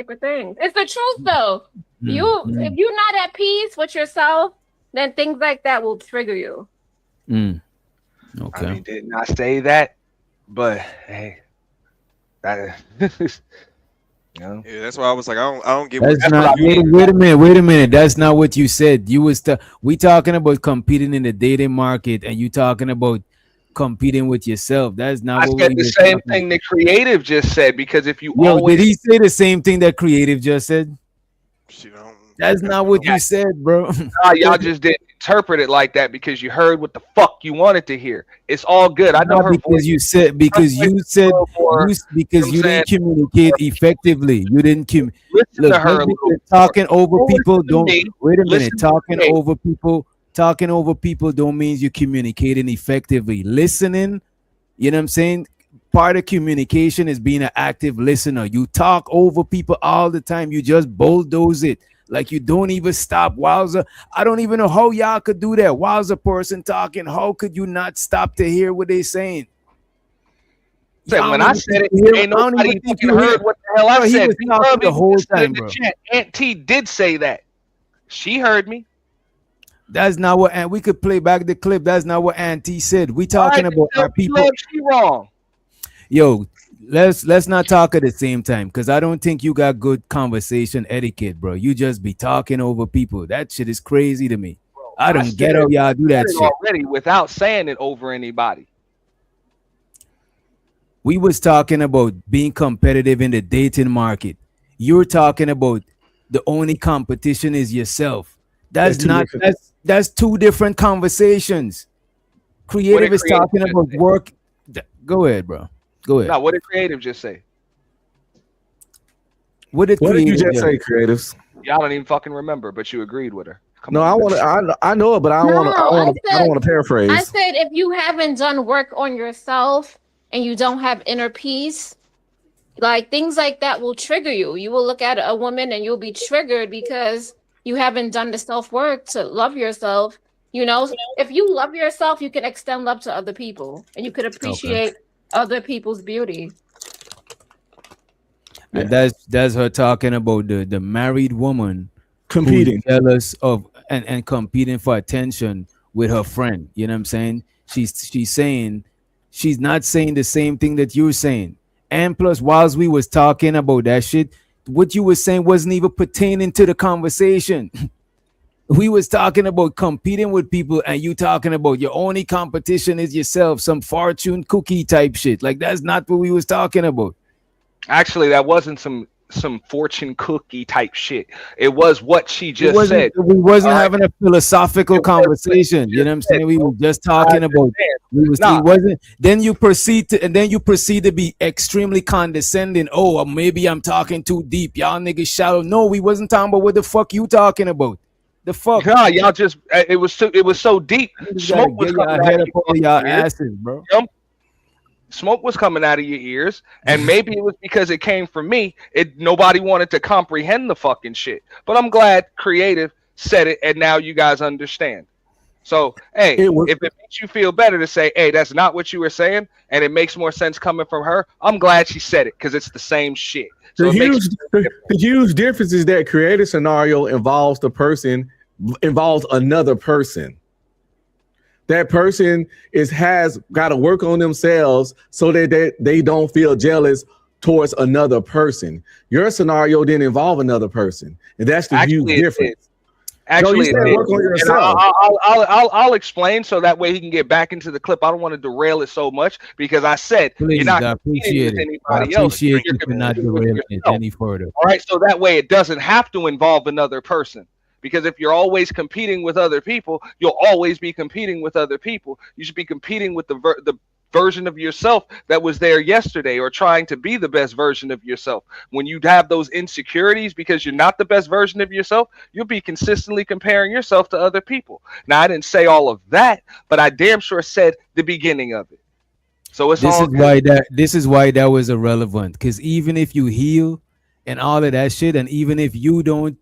type of things. It's the truth though. If Mm. you're not at peace with yourself, then things like that will trigger you. Mm. I mean, Okay. didn't I say that? But hey, that you know, Yeah, that's why I was like, I don't get what That's that's what not. I mean. Wait a minute. Wait a minute. That's not what you said. You was we talking about competing in the dating market, and you talking about competing with yourself. That's not I what said we the were same talking. thing the creative just said because if you Yo, did always he say the same thing that creative just said? she don't. That's not what you said, bro. y'all just didn't interpret it like that because you heard what the fuck you wanted to hear. It's all good. I know Not her voice. because you said Her voice is a little more. because You know you what I'm didn't communicate effectively. You didn't Listen look to her just a little because more. talking over Don't people listen to don't me. wait a Listen minute. to me. Talking over people don't mean you're communicating effectively. Listening, you know what I'm saying? Part of communication is being an active listener. You talk over people all the time. You just bulldoze it. Like you don't even stop. Wowza. I don't even know how y'all could do that. Wow's a person talking? How could you not stop to hear what they're saying? Said Y'all when don't I even said think it, you hear. ain't I don't nobody even think fucking you hear. heard what the hell I Bro, he said. was Be talking love the even whole listening time, in the bro. chat. Aunt T did say that. She heard me. That's not what, and we could play back the clip. That's not what Auntie said. We All right, talking then about tell our me people. love she wrong. Yo, let's not talk at the same time because I don't think you got good conversation etiquette, bro. You just be talking over people. That shit is crazy to me. Bro, I I don't said get how it, y'all do that said it shit. already without saying it over anybody. We was talking about being competitive in the dating market. You're talking about the only competition is yourself. That's That's two not different. that's two different conversations. What Creative did is creative talking just about say? work. Go ahead, bro. Go ahead. No, what did creative just say? What did What did you creative just just say, creatives? Y'all don't even fucking remember, but you agreed with her. Come No, on, I man. want to. I know it, but I don't No, want to. I I want to. I don't said want to I paraphrase. said if you haven't done work on yourself and you don't have inner peace, like things like that will trigger you. You will look at a woman and you'll be triggered because you haven't done the self work to love yourself. You know, if you love yourself, you can extend love to other people and you could okay. appreciate other people's beauty. And Yeah, that's her talking about the married woman who's competing. jealous of and competing for attention with her friend. You know what I'm saying? She's saying she's not saying the same thing that you're saying. And plus, whilst we was talking about that shit, what you were saying wasn't even pertaining to the conversation. We was talking about competing with people, and you talking about your only competition is yourself, some fortune cookie type shit. Like that's not what we was talking about. Actually, that wasn't some fortune cookie type shit. It was what she It just wasn't said. we All wasn't right, having a philosophical it was what conversation. she You just know what I'm said, saying? We bro. were just I talking about understand. we Nah, wasn't then you proceed to and then you proceed to be extremely condescending. Oh, maybe I'm talking too deep. Y'all niggas shallow. No, we wasn't talking about what the fuck you talking about. The fuck? nah, y'all just it was so deep. You just gotta Smoke was get coming your out head of up your over fucking y'all ears. asses, bro. You know? Smoke was coming out of your ears, and maybe it was because it came from me. It nobody wanted to comprehend the fucking shit. But I'm glad creative said it, and now you guys understand. So, hey, It was. if it makes you feel better to say, hey, that's not what you were saying, and it makes more sense coming from her, I'm glad she said it because it's the same shit. So The it makes huge, the huge difference is that creative scenario involves another person. That person has got to work on themselves so that they don't feel jealous towards another person. Your scenario didn't involve another person, and that's the huge actually it did. difference. No, you Actually, it said did, work on and yourself. I'll explain so that way he can get back into the clip. I don't want to derail it so much because I said you're Please, not I competing appreciate with it. I anybody else. appreciate You're you for not competing with derailing it yourself. any further. All right, so that way it doesn't have to involve another person. Because if you're always competing with other people, you'll always be competing with other people. You should be competing with the version of yourself that was there yesterday or trying to be the best version of yourself. When you have those insecurities because you're not the best version of yourself, you'll be consistently comparing yourself to other people. Now, I didn't say all of that, but I damn sure said the beginning of it. So it's all good. This is why that was irrelevant. Because even if you heal and all of that shit, and even if you don't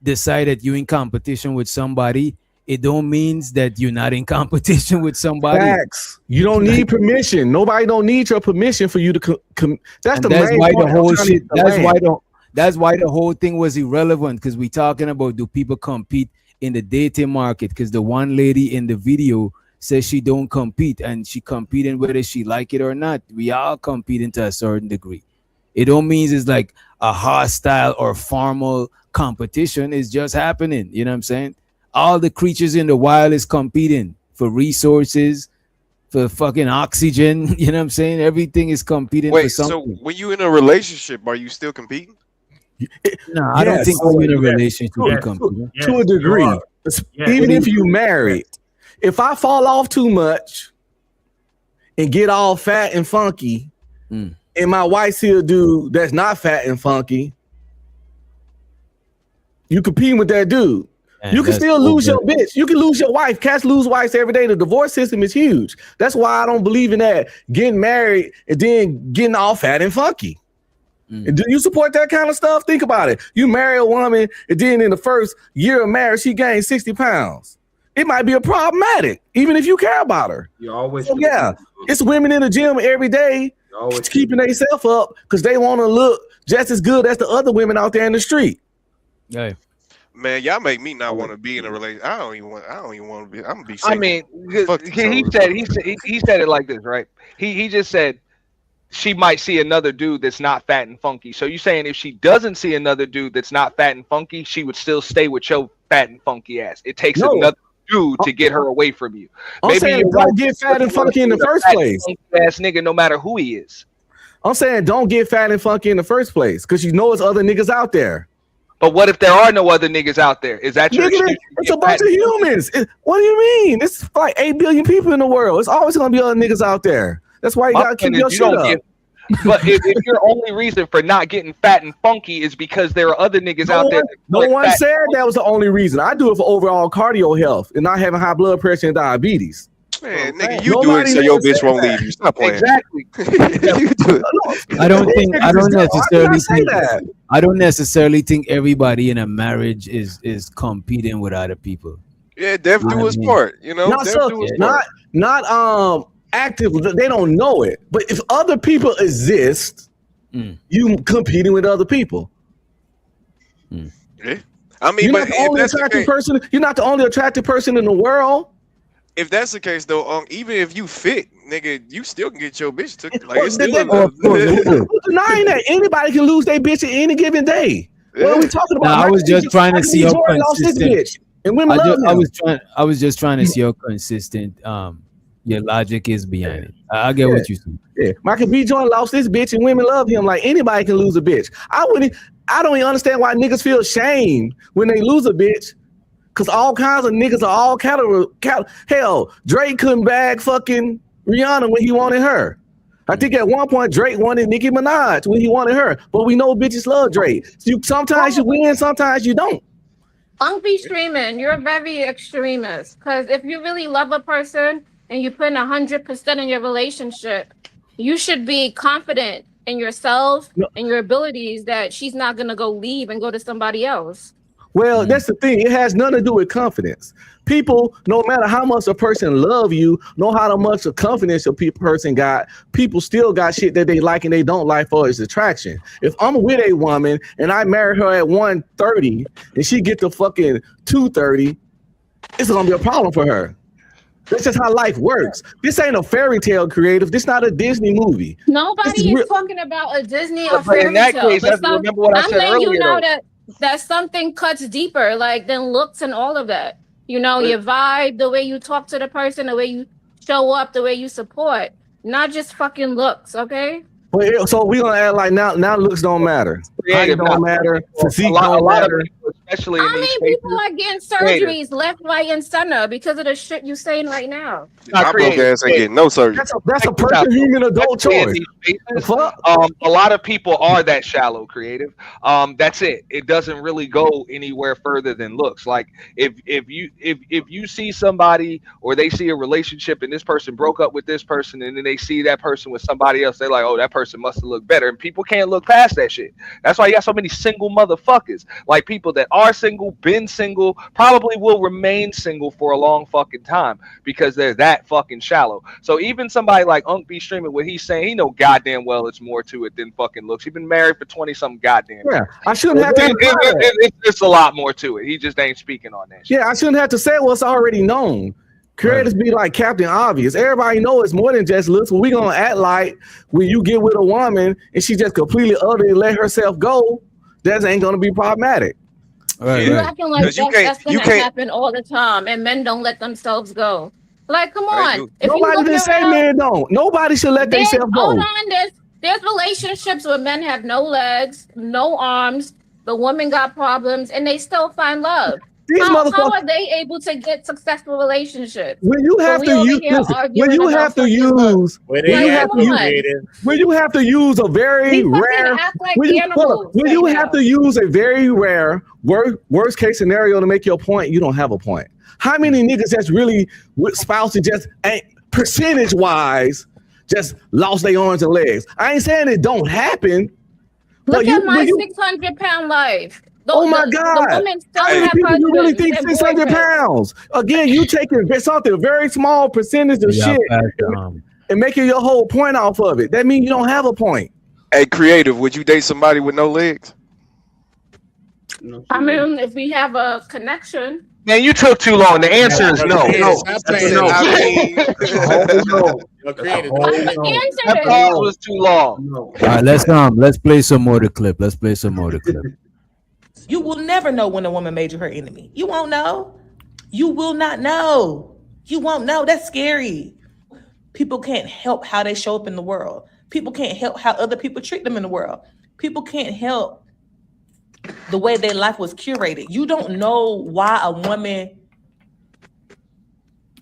decide that you're in competition with somebody, it don't means that you're not in competition with somebody. Facts. You don't need permission. Nobody don't need your permission for you to. That's And the that's main why the point. whole shit. That's why That's why the whole thing was irrelevant, because we talking about, do people compete in the dating market? Because the one lady in the video says she don't compete, and she competing whether she like it or not. We all competing to a certain degree. It don't mean it's like a hostile or formal competition. It's just happening. You know what I'm saying? All the creatures in the wild is competing for resources, for fucking oxygen. You know what I'm saying? Everything is competing for Wait, so something. when you in a relationship, are you still competing? No, I don't Yes. think we're in a relationship To- we Yes. compete. Yes, to a you degree. are. Yes. Even if you married, if I fall off too much and get all fat and funky, Mm. and my wife see a dude that's not fat and funky, you competing with that dude. Man, You can that's still lose over. your bitch. You can lose your wife. Cats lose wives every day. The divorce system is huge. That's why I don't believe in that. Getting married and then getting all fat and funky. Mm. And do you support that kind of stuff? Think about it. You marry a woman and then in the first year of marriage, she gained 60 pounds. It might be a problematic, even if you care about her. You always. So, yeah, it's women in the gym every day You always keeping themselves up because they want to look just as good as the other women out there in the street. Hey, Man, y'all make me not want to be in a relationship. I don't even want to be. I'm gonna be single. I mean, Fuck this he over. said he said it like this, right? He just said she might see another dude that's not fat and funky. So you saying if she doesn't see another dude that's not fat and funky, she would still stay with your fat and funky ass. It takes No. another dude to get her away from you. I'm saying your don't wife get fat and doesn't wanna funky in the see a first fat and place. funky ass nigga, no matter who he is. I'm saying don't get fat and funky in the first place because you know it's other niggas out there. But what if there are no other niggas out there? Is that your Nigga, excuse? to it's get a bunch fat of and funky? humans. What do you mean? It's like 8 billion people in the world. It's always gonna be other niggas out there. That's why you My gotta keep point your is shit you don't up. get. But if your only reason for not getting fat and funky is because there are other niggas out there, that No look one fat said that was the only reason. I do it for overall cardio health and not having high blood pressure and diabetes. Man, Okay. nigga, you do Nobody it so your never bitch said won't that. leave you. Stop playing. Exactly. You do it. I don't necessarily say think that. I don't necessarily think everybody in a marriage is competing with other people. Yeah, Def do his I mean- part. You know, Not Def so, do his not part. not active. They don't know it. But if other people exist, Mm. you competing with other people. Yeah. I mean, You're but not the if only that's the attractive case, person. You're not the only attractive person in the world. if that's the case though, even if you fit, nigga, you still can get your bitch took. Like Well, it's still. Of course, Who's denying that? Anybody can lose their bitch at any given day. What are we talking about? Nah, I was just trying to see how Jordan lost his consistent. bitch, and women love him. I was just trying to see how consistent your logic is behind it. I get what you said. Yeah, Michael B. Jordan lost his bitch, and women love him. Like anybody can lose a bitch. I don't even understand why niggas feel shame when they lose a bitch. Cause all kinds of niggas are all hell, Drake couldn't bag fucking Rihanna when he wanted her. I think at one point Drake wanted Nicki Minaj when he wanted her. But we know bitches love Drake. So sometimes you win, sometimes you don't. Don't be streaming. You're very extremist. Because if you really love a person and you put in 100% in your relationship, you should be confident in yourself and your abilities that she's not gonna go leave and go to somebody else. Well, that's the thing. It has nothing to do with confidence. People, no matter how much a person love you, know how much of confidence a person got, people still got shit that they like and they don't like for its attraction. If I'm with a woman and I marry her at 130 and she get to fucking 230, it's gonna be a problem for her. That's just how life works. This ain't a fairy tale, creative. This not a Disney movie. Nobody This is is real- talking about a Disney or But in fairy that tale. case, But remember what I I'm said letting you earlier, know though. that something cuts deeper, like than looks and all of that. You know, your vibe, the way you talk to the person, the way you show up, the way you support, not just fucking looks. Okay. So we gonna act like now looks don't matter. Height Creative, don't not- matter. Physique a lot don't matter. of people, especially in How these many spaces, people are getting creative. surgeries left, right, and center because of the shit you saying right now? not My broke creative. ass ain't getting no surgery. That's a Check this out. perfect human adult Especially in choice. these The spaces, fuck? a lot of people are that shallow, creative. That's it. It doesn't really go anywhere further than looks. Like if you see somebody or they see a relationship and this person broke up with this person and then they see that person with somebody else, they're like, oh, that person must have looked better. And people can't look past that shit. That's why you got so many single motherfuckers. Like people that are single, been single, probably will remain single for a long fucking time because they're that fucking shallow. So even somebody like Unc B Streaming, what he's saying, he know goddamn well it's more to it than fucking looks. He's been married for 20 something goddamn Yeah, years. I shouldn't have to. It's a lot more to it. He just ain't speaking on that shit. Yeah, I shouldn't have to say what's already known. Creators be like Captain Obvious. Everybody know it's more than just looks. But we gonna act like when you get with a woman and she just completely utterly let herself go, that ain't gonna be problematic. Right, You right. acting like 'Cause you that's can't- gonna happen all the time, and men don't let themselves go. Like, come Right, on. dude. If you Nobody look didn't say around, men don't. Nobody should let there's, themselves hold go. on, there's relationships where men have no legs, no arms, the woman got problems, and they still find love. These How motherfuckers. are they able to get successful relationships? When you have we to over use, here listen, arguing when you about have to fucking use, looks. Where when they you at, have to come use, on. creative? when you have to use a very We fucking rare, act like when you, animals. when you right have now. to use a very rare worst case scenario to make your point, you don't have a point. How many niggas that's really with spouses just ain't percentage wise just lost their arms and legs? I ain't saying it don't happen. Look but at my when you- 600-pound life. Oh my God. The women still How many have people you really husbands think and 600 boyfriends. pounds? Again, you taking something very small percentage of Yeah, shit Pastor, and making your whole point off of it. That means you don't have a point. Hey, creative, would you date somebody with no legs? I mean, if we have a connection, Man, you took too long. The answer is no. Creative, No. stop I playing said, that. I mean, Yo, creative, I don't just play- answered That it. pause was too long. all right, let's play some more of the clip. Let's play some more of the clip. You will never know when a woman made you her enemy. You won't know. You will not know. You won't know. That's scary. People can't help how they show up in the world. People can't help how other people treat them in the world. People can't help the way their life was curated. You don't know why a woman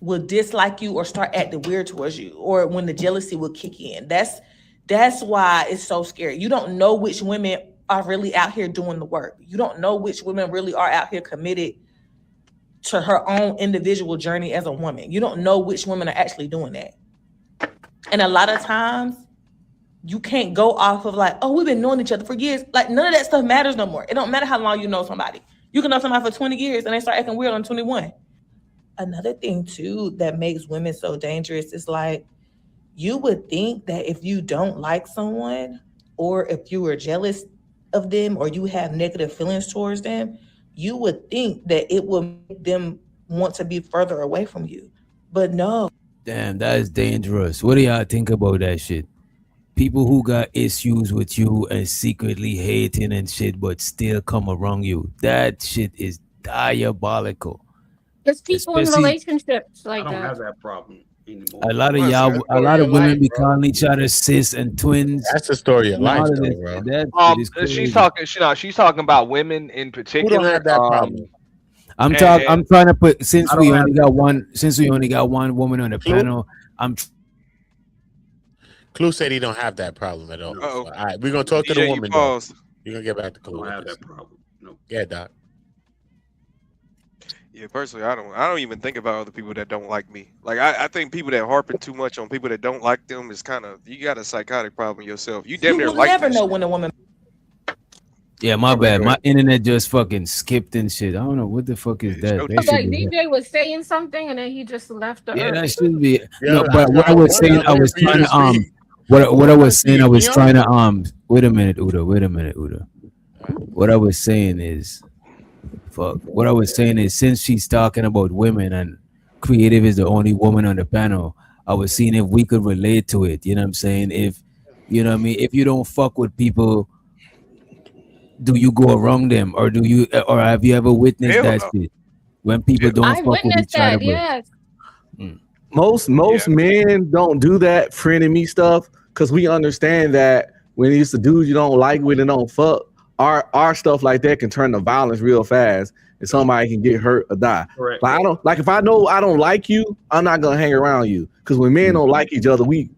will dislike you or start acting weird towards you, or when the jealousy will kick in. That's why it's so scary. You don't know which women are really out here doing the work. You don't know which women really are out here committed to her own individual journey as a woman. You don't know which women are actually doing that. And a lot of times you can't go off of like, oh, we've been knowing each other for years. Like, none of that stuff matters no more. It don't matter how long you know somebody. You can know somebody for 20 years and they start acting weird on 21. Another thing too that makes women so dangerous is like, you would think that if you don't like someone, or if you are jealous of them, or you have negative feelings towards them, you would think that it will make them want to be further away from you. But no. Damn, that is dangerous. What do y'all think about that shit? People who got issues with you and secretly hating and shit, but still come around you. That shit is diabolical. there's people in Especially- relationships I like don't have that. that problem anymore. A lot of Well, y'all, that's a lot of your women life, be bro. calling each other sis and twins. That's the story of and all life, of though, this. bro. That shit is crazy. She's talking about women in Who particular. don't have that problem? I'm and- talking. I'm trying to put since I we don't only got one. Since we only got one woman on the Clue? panel, I'm Clue said he don't have that problem at all. Uh-oh. So, all right, we're gonna talk to DJ, the you woman. Though. paused. You're gonna get back to I Clue. don't have that problem. No. Yeah, Doc. Yeah, personally, I don't even think about other people that don't like me. Like, I think people that harping too much on people that don't like them is kind of, you got a psychotic problem yourself. You damn You near will like never that know shit. when a woman yeah. My bad. My internet just fucking skipped and shit. I don't know what the fuck is that. Show That Like should be- DJ was saying something and then he just left the yeah, earth. that should be. Yeah, No, but what I was saying, I was trying to What I was saying, I was trying to wait a minute, Uda. What I was saying is, fuck. What I was saying is, since she's talking about women and creative is the only woman on the panel, I was seeing if we could relate to it. You know what I'm saying? If you know what I mean, if you don't fuck with people, do you go around them, or do you, or have you ever witnessed Hell that no. shit when people don't I fuck with witnessed each other? that, yes. Most men don't do that frenemy stuff because we understand that when it's the dudes you don't like with and don't fuck, our stuff like that can turn to violence real fast and somebody can get hurt or die. Correct. Like I don't like if I know I don't like you, I'm not gonna hang around you. Because when men don't like each other, we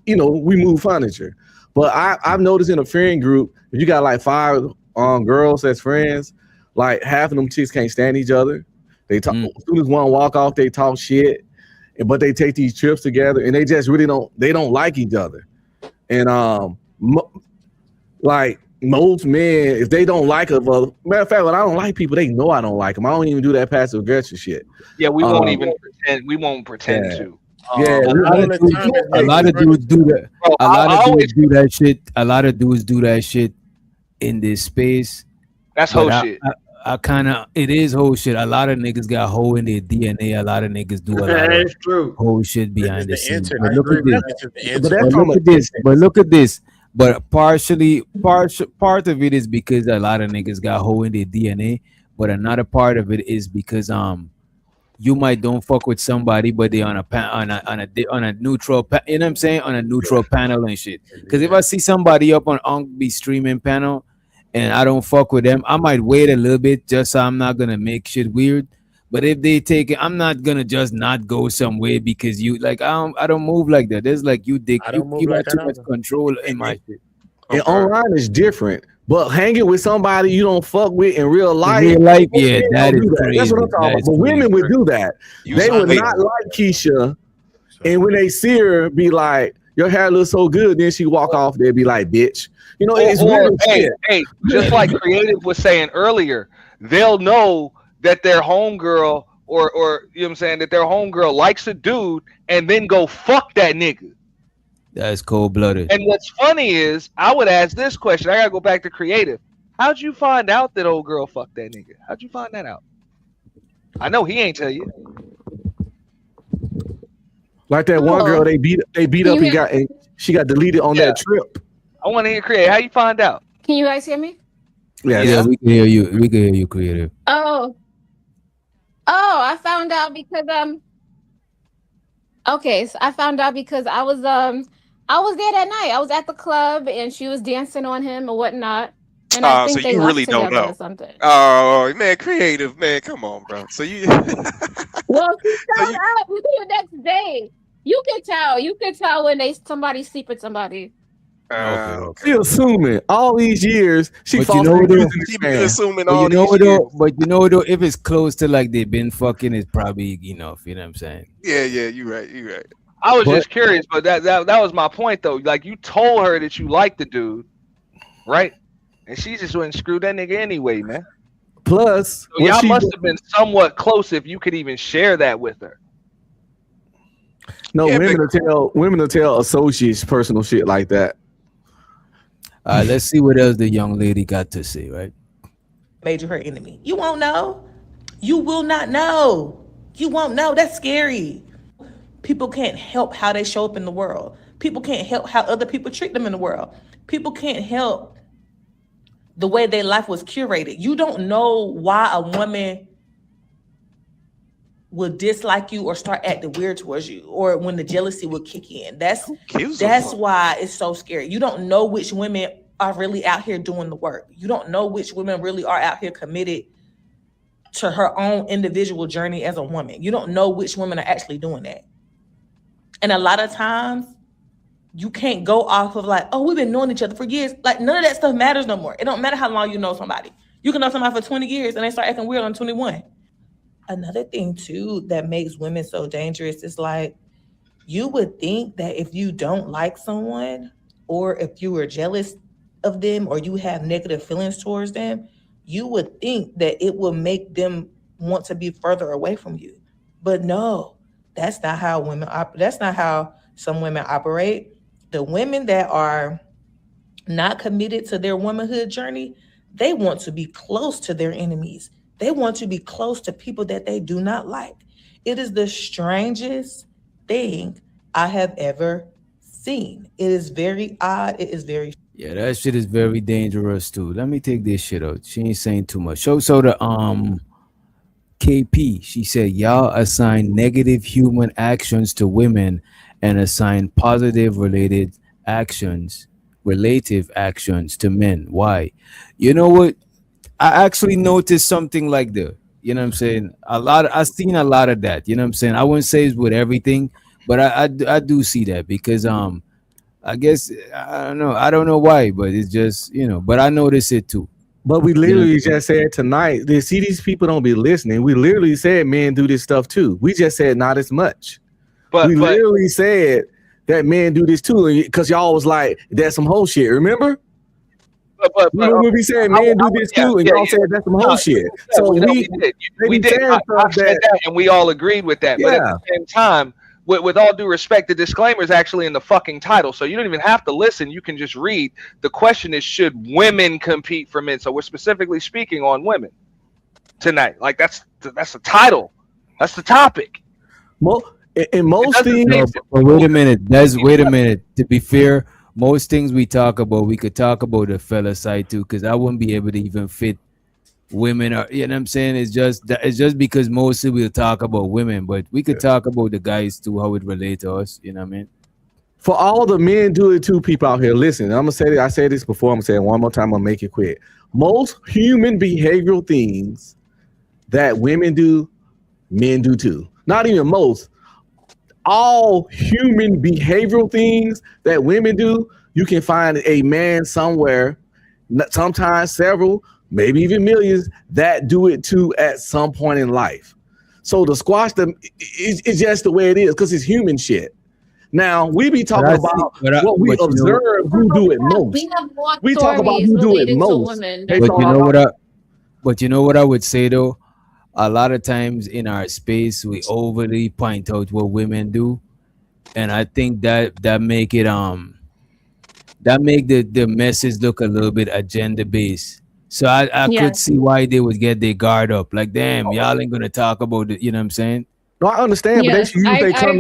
move furniture. But I've noticed in a friend group, if you got like 5 girls as friends, like half of them chicks can't stand each other. They talk as soon as one walk off, they talk shit. But they take these trips together and they just really don't like each other. And like most men, if they don't like a matter of fact, when I don't like people, they know I don't like them. I don't even do that passive aggressive shit. Yeah, we won't even pretend. We won't pretend Yeah. to. Yeah, A lot of dudes, a lot of dudes do that. Bro, A lot I of always, dudes do that shit. A lot of dudes do that shit in this space. that's But whole shit. I kind of, it is whole shit. A lot of niggas got whole in their DNA. A lot of niggas do a lot of That's true. whole shit It's behind the the scenes. internet. But I look agree at with this. that. It's just the But internet. that's But from look a at this. But look at this. But part of it is because a lot of niggas got hole in their DNA. But another part of it is because you might don't fuck with somebody, but they on a neutral you know what I'm saying, on a neutral panel and shit. Because if I see somebody up on be streaming panel and I don't fuck with them, I might wait a little bit just so I'm not gonna make shit weird. But if they take it, I'm not gonna just not go somewhere because you like I don't move like that. There's like you I don't move you like got too that much either. control in my shit. and Okay. online is different. But hanging with somebody you don't fuck with in real life, In real life, most yeah, men that don't is do that. crazy. That's what I'm talking That about. is But women would do that. You They would wait. not like Keisha, and when they see her, be like, "Your hair looks so good." Then she walk off. They'd be like, "Bitch," you know. It's weird shit. Hey, just like Creative was saying earlier, they'll know that their homegirl or you know what I'm saying, that their homegirl likes a dude and then go fuck that nigga. That's cold blooded. And what's funny is I would ask this question. I gotta go back to Creative. How'd you find out that old girl fucked that nigga? How'd you find that out? I know he ain't tell you. Like that one Oh. girl they beat up You and she got deleted on Yeah. that trip. I want to hear Creative. How you find out? Can you guys hear me? Yeah, we can hear you. We can hear you, Creative. Oh, I found out because okay, so I found out because I was there that night. I was at the club and she was dancing on him or whatnot. And I think So they you left really don't together know. or something. Oh man, Creative, man, come on, bro. So you Well, she found you- out the next day. You could tell. You could tell when somebody sleep with somebody. She assuming all these years she But you falls know for what, though? using this She been man. assuming But all you know these what years. though? But you know though, if it's close to like they've been fucking, it's probably enough. You know what I'm saying? Yeah, you right. I was But- just curious, but that was my point though. Like you told her that you liked the dude, right? And she just went and screwed that nigga anyway, man. Plus, So what y'all she must do- have been somewhat close if you could even share that with her. no Yeah, women will tell associates personal shit like that. Let's see what else the young lady got to say, right? Made you her enemy. You won't know. You will not know. You won't know. That's scary. People can't help how they show up in the world. People can't help how other people treat them in the world. People can't help the way their life was curated. You don't know why a woman will dislike you or start acting weird towards you, or when the jealousy will kick in. Gives a That's fuck? why it's so scary. You don't know which women are really out here doing the work. You don't know which women really are out here committed to her own individual journey as a woman. You don't know which women are actually doing that. And a lot of times you can't go off of like, oh, we've been knowing each other for years. Like none of that stuff matters no more. It don't matter how long you know somebody. You can know somebody for 20 years and they start acting weird on 21. Another thing too that makes women so dangerous is like, you would think that if you don't like someone or if you are jealous of them or you have negative feelings towards them, you would think that it will make them want to be further away from you. But no, that's not how women operate. That's not how some women operate. The women that are not committed to their womanhood journey, they want to be close to their enemies. They want to be close to people that they do not like. It is the strangest thing I have ever seen. It is very odd. It is very Yeah, that shit is very dangerous too. Let me take this shit out. She ain't saying too much. So the KP, she said y'all assign negative human actions to women and assign positive relative actions to men. Why? You know what? I actually noticed something like that. You know what I'm saying? I've seen a lot of that. You know what I'm saying? I wouldn't say it's with everything, but I do see that because I guess I don't know why, but it's just, you know, but I notice it too. But we literally just said tonight, see, these people don't be listening. We literally said men do this stuff too. We just said not as much. But we literally said that men do this too because y'all was like, that's some whole shit, remember? we be saying men do this too, and y'all said that's some whole shit. So we did. We did. I said that, and we all agreed with that. But at the same time, with all due respect, the disclaimer is actually in the fucking title, so you don't even have to listen. You can just read. The question is, should women compete for men? So we're specifically speaking on women tonight. Like that's the title. That's the topic. In most things, but wait a minute. Wait a minute. To be fair, most things we talk about, we could talk about the fella side too, because I wouldn't be able to even fit women. Or, you know what I'm saying? It's just because mostly we'll talk about women, but we could talk about the guys too, how it relate to us. You know what I mean? For all the men do it too people out here, listen, I'm gonna say that. I said this before. I'm gonna say it one more time. I'm gonna make it quick. Most human behavioral things that women do, men do too. Not even most. All human behavioral things that women do, you can find a man somewhere, sometimes several, maybe even millions, that do it too at some point in life. So to squash them, it's just the way it is because it's human shit. Now, we be talking about what we observe who do it most. We talk about who do it most. But you know what I would say though? A lot of times in our space, we overly point out what women do, and I think that make it that make the message look a little bit agenda based. So I could see why they would get their guard up, like, damn, y'all ain't gonna talk about it. You know what I'm saying? No, I understand, but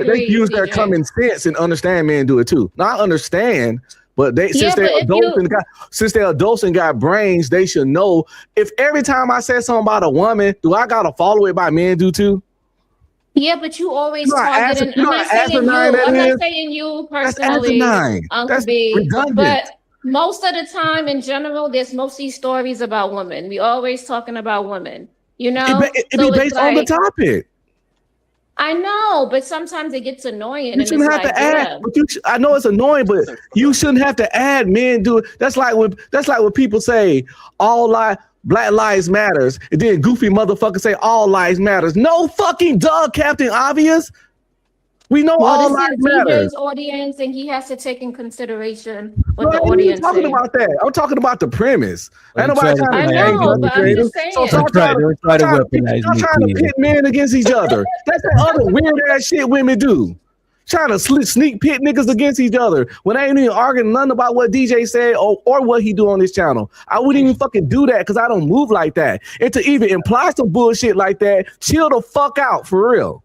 they use their common sense and understand men do it too. Now I understand. But since they're adults and got brains, they should know. If every time I say something about a woman, do I gotta follow it by men do too? Yeah, but you always target. I'm not saying you personally, Uncle B. But most of the time, in general, there's mostly stories about women. We always talking about women. You know, it be based on the topic. I know, but sometimes it gets annoying. You shouldn't have to add. But I know it's annoying, but you shouldn't have to add men do it. That's like when people say Black Lives Matters, and then goofy motherfuckers say all lives matters. No fucking duh, Captain Obvious. We know all lives matter. His audience, and he has to take in consideration what the audience. I'm talking about that. I'm talking about the premise. Ain't nobody trying to I'm just saying. So stop trying to pit men against each other. That's the other weird ass shit women do. Trying to sneak pit niggas against each other when I ain't even arguing nothing about what DJ said or what he do on this channel. I wouldn't even fucking do that because I don't move like that. And to even imply some bullshit like that, chill the fuck out for real.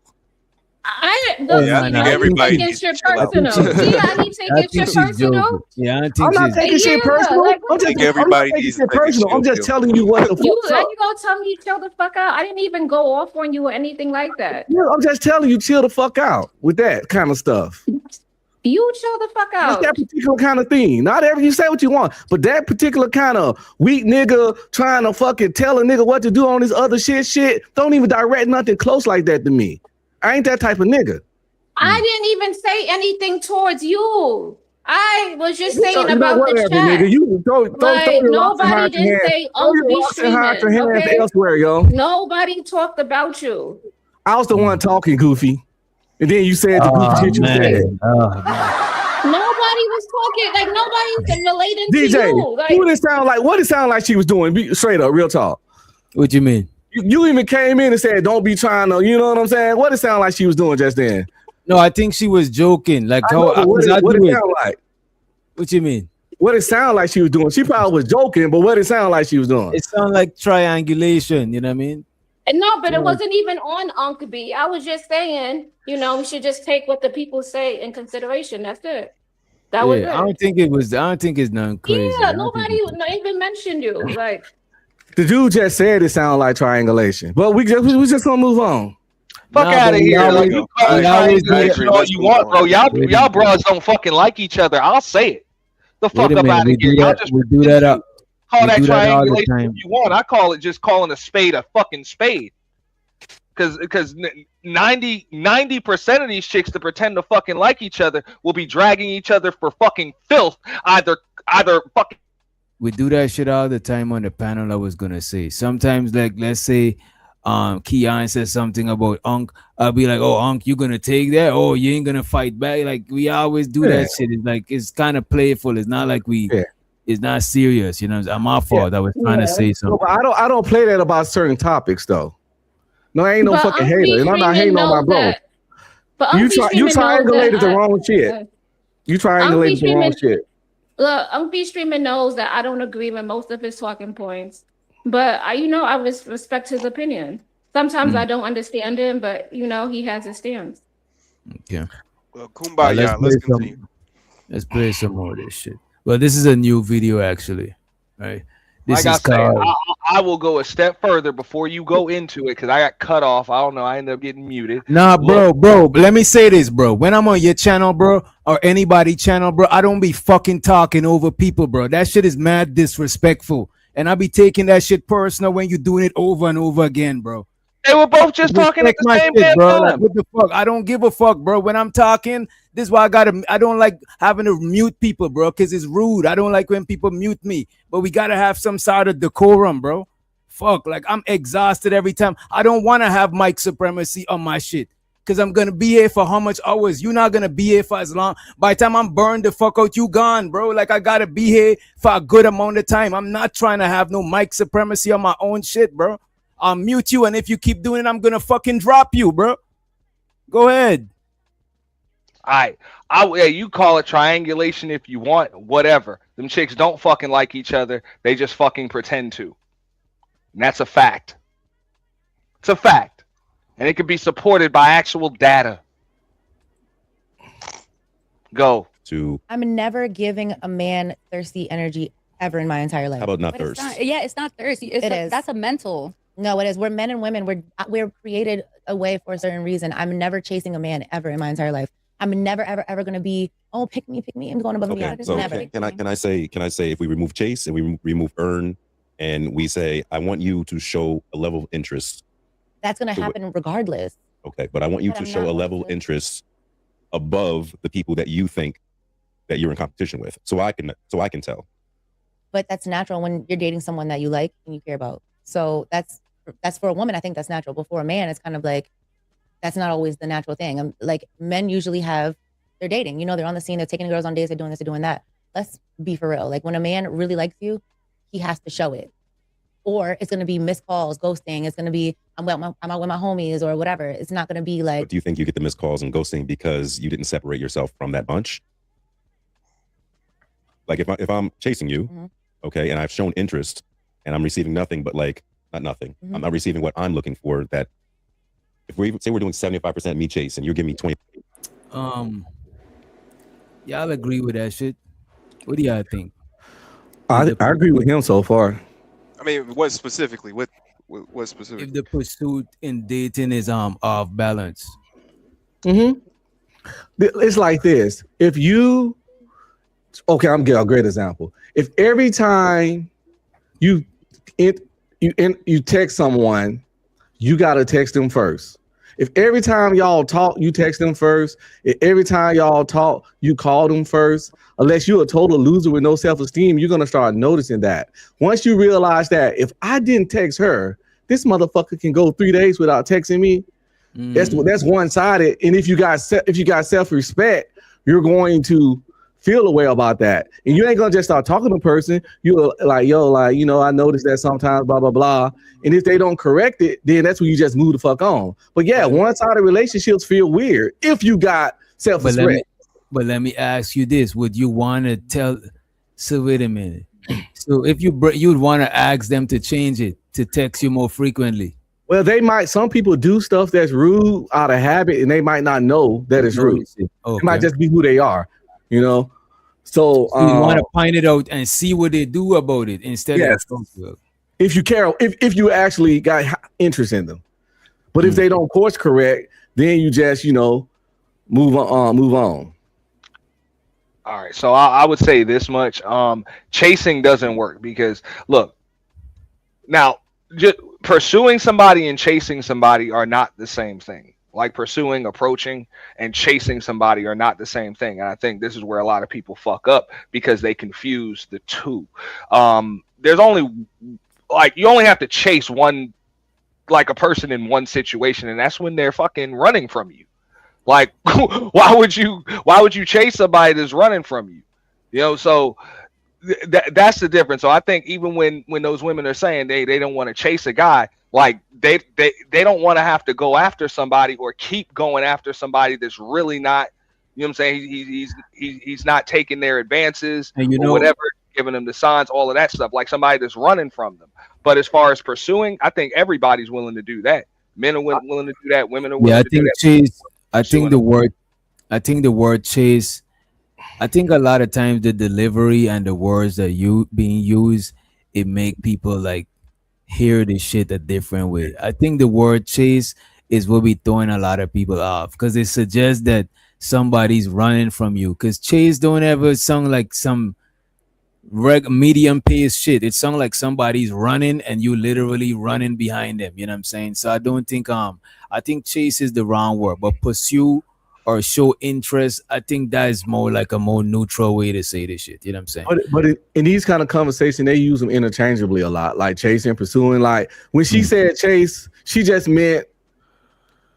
I think everybody taking shit personal. I need taking shit personal. Yeah, I'm not taking shit personal. I'm just telling you what the fuck. You gonna tell me chill the fuck out? I didn't even go off on you or anything like that. Yeah, I'm just telling you chill the fuck out with that kind of stuff. You chill the fuck out. That's that particular kind of thing. Not every you say what you want, but that particular kind of weak nigga trying to fucking tell a nigga what to do on this other shit don't even direct nothing close like that to me. I ain't that type of nigga. I didn't even say anything towards you. I was just saying about the chat. Nigga. You don't nobody didn't say Uncle streaming. Okay? Elsewhere, yo. Nobody talked about you. I was the one talking, Goofy. And then you said the goofy shit you said. Nobody was talking, like nobody's relating DJ, to you. Like, what it sound like she was doing? Be straight up, real talk. What you mean? You even came in and said, don't be trying to, you know what I'm saying? What it sound like she was doing just then? No, I think she was joking. Like, what it sound like? What you mean? What it sound like she was doing? She probably was joking, but what it sound like she was doing? It sound like triangulation, you know what I mean? No, but it wasn't even on Uncle B. I was just saying, you know, we should just take what the people say in consideration. That's it. That was it. I don't think it's nothing crazy. Yeah, nobody even mentioned you. Like, the dude just said it sounded like triangulation, but we just gonna move on. Fuck out of here! Like, you all you want, bro. Y'all bros don't fucking like each other. I'll say it. The fuck up out of here. Y'all just do that up. Call that triangulation if you want. I call it just calling a spade a fucking spade. Because 90% of these chicks that pretend to fucking like each other will be dragging each other for fucking filth. Either fucking. We do that shit all the time on the panel. I was gonna say sometimes, like, let's say Keon says something about Unc, I'll be like, oh, Unc, you gonna take that? Oh, you ain't gonna fight back? Like, we always do that shit. It's like, it's kind of playful. It's not like we It's not serious. You know, it's my fault. I was trying to say No, something. but I don't play that about certain topics though. No, I ain't no But fucking Uncle hater, and I'm not Freeman hating on my knows bro. that. But You Uncle Freeman knows triangulated the that wrong shit. You triangulated Uncle the wrong Freeman- shit. Look, Uncle Freeman knows that I don't agree with most of his talking points, but I respect his opinion. Sometimes I don't understand him, but he has his stance. Okay. Well, kumbaya. Let's continue. Let's play some more of this shit. Well, this is a new video actually, right? This Like I is say, called. I will go a step further before you go into it because I got cut off. I don't know. I ended up getting muted. Nah, bro. Let me say this, bro. When I'm on your channel, bro, or anybody channel, bro, I don't be fucking talking over people, bro. That shit is mad disrespectful, and I be taking that shit personal when you're doing it over and over again, bro. They were both just talking at Respect the my same shit, damn bro. time. Like, what the fuck? I don't give a fuck, bro. When I'm talking, this is why I don't like having to mute people, bro, because it's rude. I don't like when people mute me, but we gotta have some sort of decorum, bro. Fuck, like I'm exhausted every time. I don't want to have mic supremacy on my shit because I'm gonna be here for how much hours? You're not gonna be here for as long. By the time I'm burned the fuck out, you gone, bro. Like I gotta be here for a good amount of time. I'm not trying to have no mic supremacy on my own shit, bro. I'll mute you, and if you keep doing it, I'm gonna fucking drop you, bro. Go ahead. All right. Yeah, you call it triangulation if you want, whatever. Them chicks don't fucking like each other. They just fucking pretend to. And that's a fact. It's a fact. And it could be supported by actual data. Go. I'm never giving a man thirsty energy ever in my entire life. How about not But thirst? it's not thirst. It is. That's a mental. No, it is. We're men and women. We're created a way for a certain reason. I'm never chasing a man ever in my entire life. I'm never ever gonna be, oh, pick me. I'm going above and Okay, beyond. so Never. can I say if we remove chase and we remove earn and we say I want you to show a level of interest. That's gonna So happen regardless. Okay, but I want you But to I'm show not a level of going to. interest above the people that you think that you're in competition with. So I can tell. But that's natural when you're dating someone that you like and you care about. So that's for a woman. I think that's natural. But for a man, it's kind of like that's not always the natural thing. Like men usually they're dating. They're on the scene. They're taking girls on dates. They're doing this. They're doing that. Let's be for real. Like when a man really likes you, he has to show it. Or it's gonna be missed calls, ghosting. It's gonna be I'm out with my homies or whatever. It's not gonna be like. But do you think you get the missed calls and ghosting because you didn't separate yourself from that bunch? Like if I'm chasing you, Mhm. okay, and I've shown interest and I'm receiving nothing but like not nothing. Mhm. I'm not receiving what I'm looking for. That if we say we're doing 75% me chase and you're giving me 20, Y'all agree with that shit? What do y'all think? I agree with him so far. I mean, what specifically? What If specifically? the pursuit in dating is off balance. Mm-hmm. It's like this. If you, okay, I'm giving a great example. If every time you text someone, you gotta text them first. If every time y'all talk, you text them first. If every time y'all talk, you call them first. Unless you're a total loser with no self-esteem, you're gonna start noticing that. Once you realize that if I didn't text her, this motherfucker can go 3 days without texting me. That's one-sided. And if you got self-respect, you're going to feel a way about that. And you ain't gonna just start talking to a person. You're like, I noticed that sometimes, blah, blah, blah. And if they don't correct it, then that's when you just move the fuck on. But yeah, one-sided relationships feel weird if you got self-respect. But let me ask you this: would you want to tell? So wait a minute. So if you'd want to ask them to change it to text you more frequently. Well, some people do stuff that's rude out of habit, and they might not know that it's rude. Okay. It might just be who they are, So So you want to find it out and see what they do about it instead of if you care, if you actually got interest in them. But if they don't course correct, then you just move on. All right, so I would say this much: chasing doesn't work because look, now just pursuing somebody and chasing somebody are not the same thing. Like pursuing, approaching, and chasing somebody are not the same thing, and I think this is where a lot of people fuck up because they confuse the two. There's only you only have to chase one, like a person in one situation, and that's when they're fucking running from you. Like, why would you chase somebody that's running from you? So that's the difference. So I think even when those women are saying they don't want to chase a guy, like they don't want to have to go after somebody or keep going after somebody that's really not, you know what I'm saying, he's not taking their advances And you or know, whatever, giving them the signs, all of that stuff, like somebody that's running from them. But as far as pursuing, I think everybody's willing to do that. Men are willing to do that. Women are willing yeah, I to do think that. chase. I Pursuing think the word chase. I think a lot of times the delivery and the words that you being used, it make people like hear the shit a different way. I think the word chase is what be throwing a lot of people off because it suggests that somebody's running from you. Because chase don't ever sound like some medium pace shit. It sounds like somebody's running and you literally running behind them. You know what I'm saying? So I think chase is the wrong word, but pursue or show interest, I think that is more like a more neutral way to say this shit. You know what I'm saying? But in these kind of conversations, they use them interchangeably a lot, like chasing, pursuing. Like when she said chase, she just meant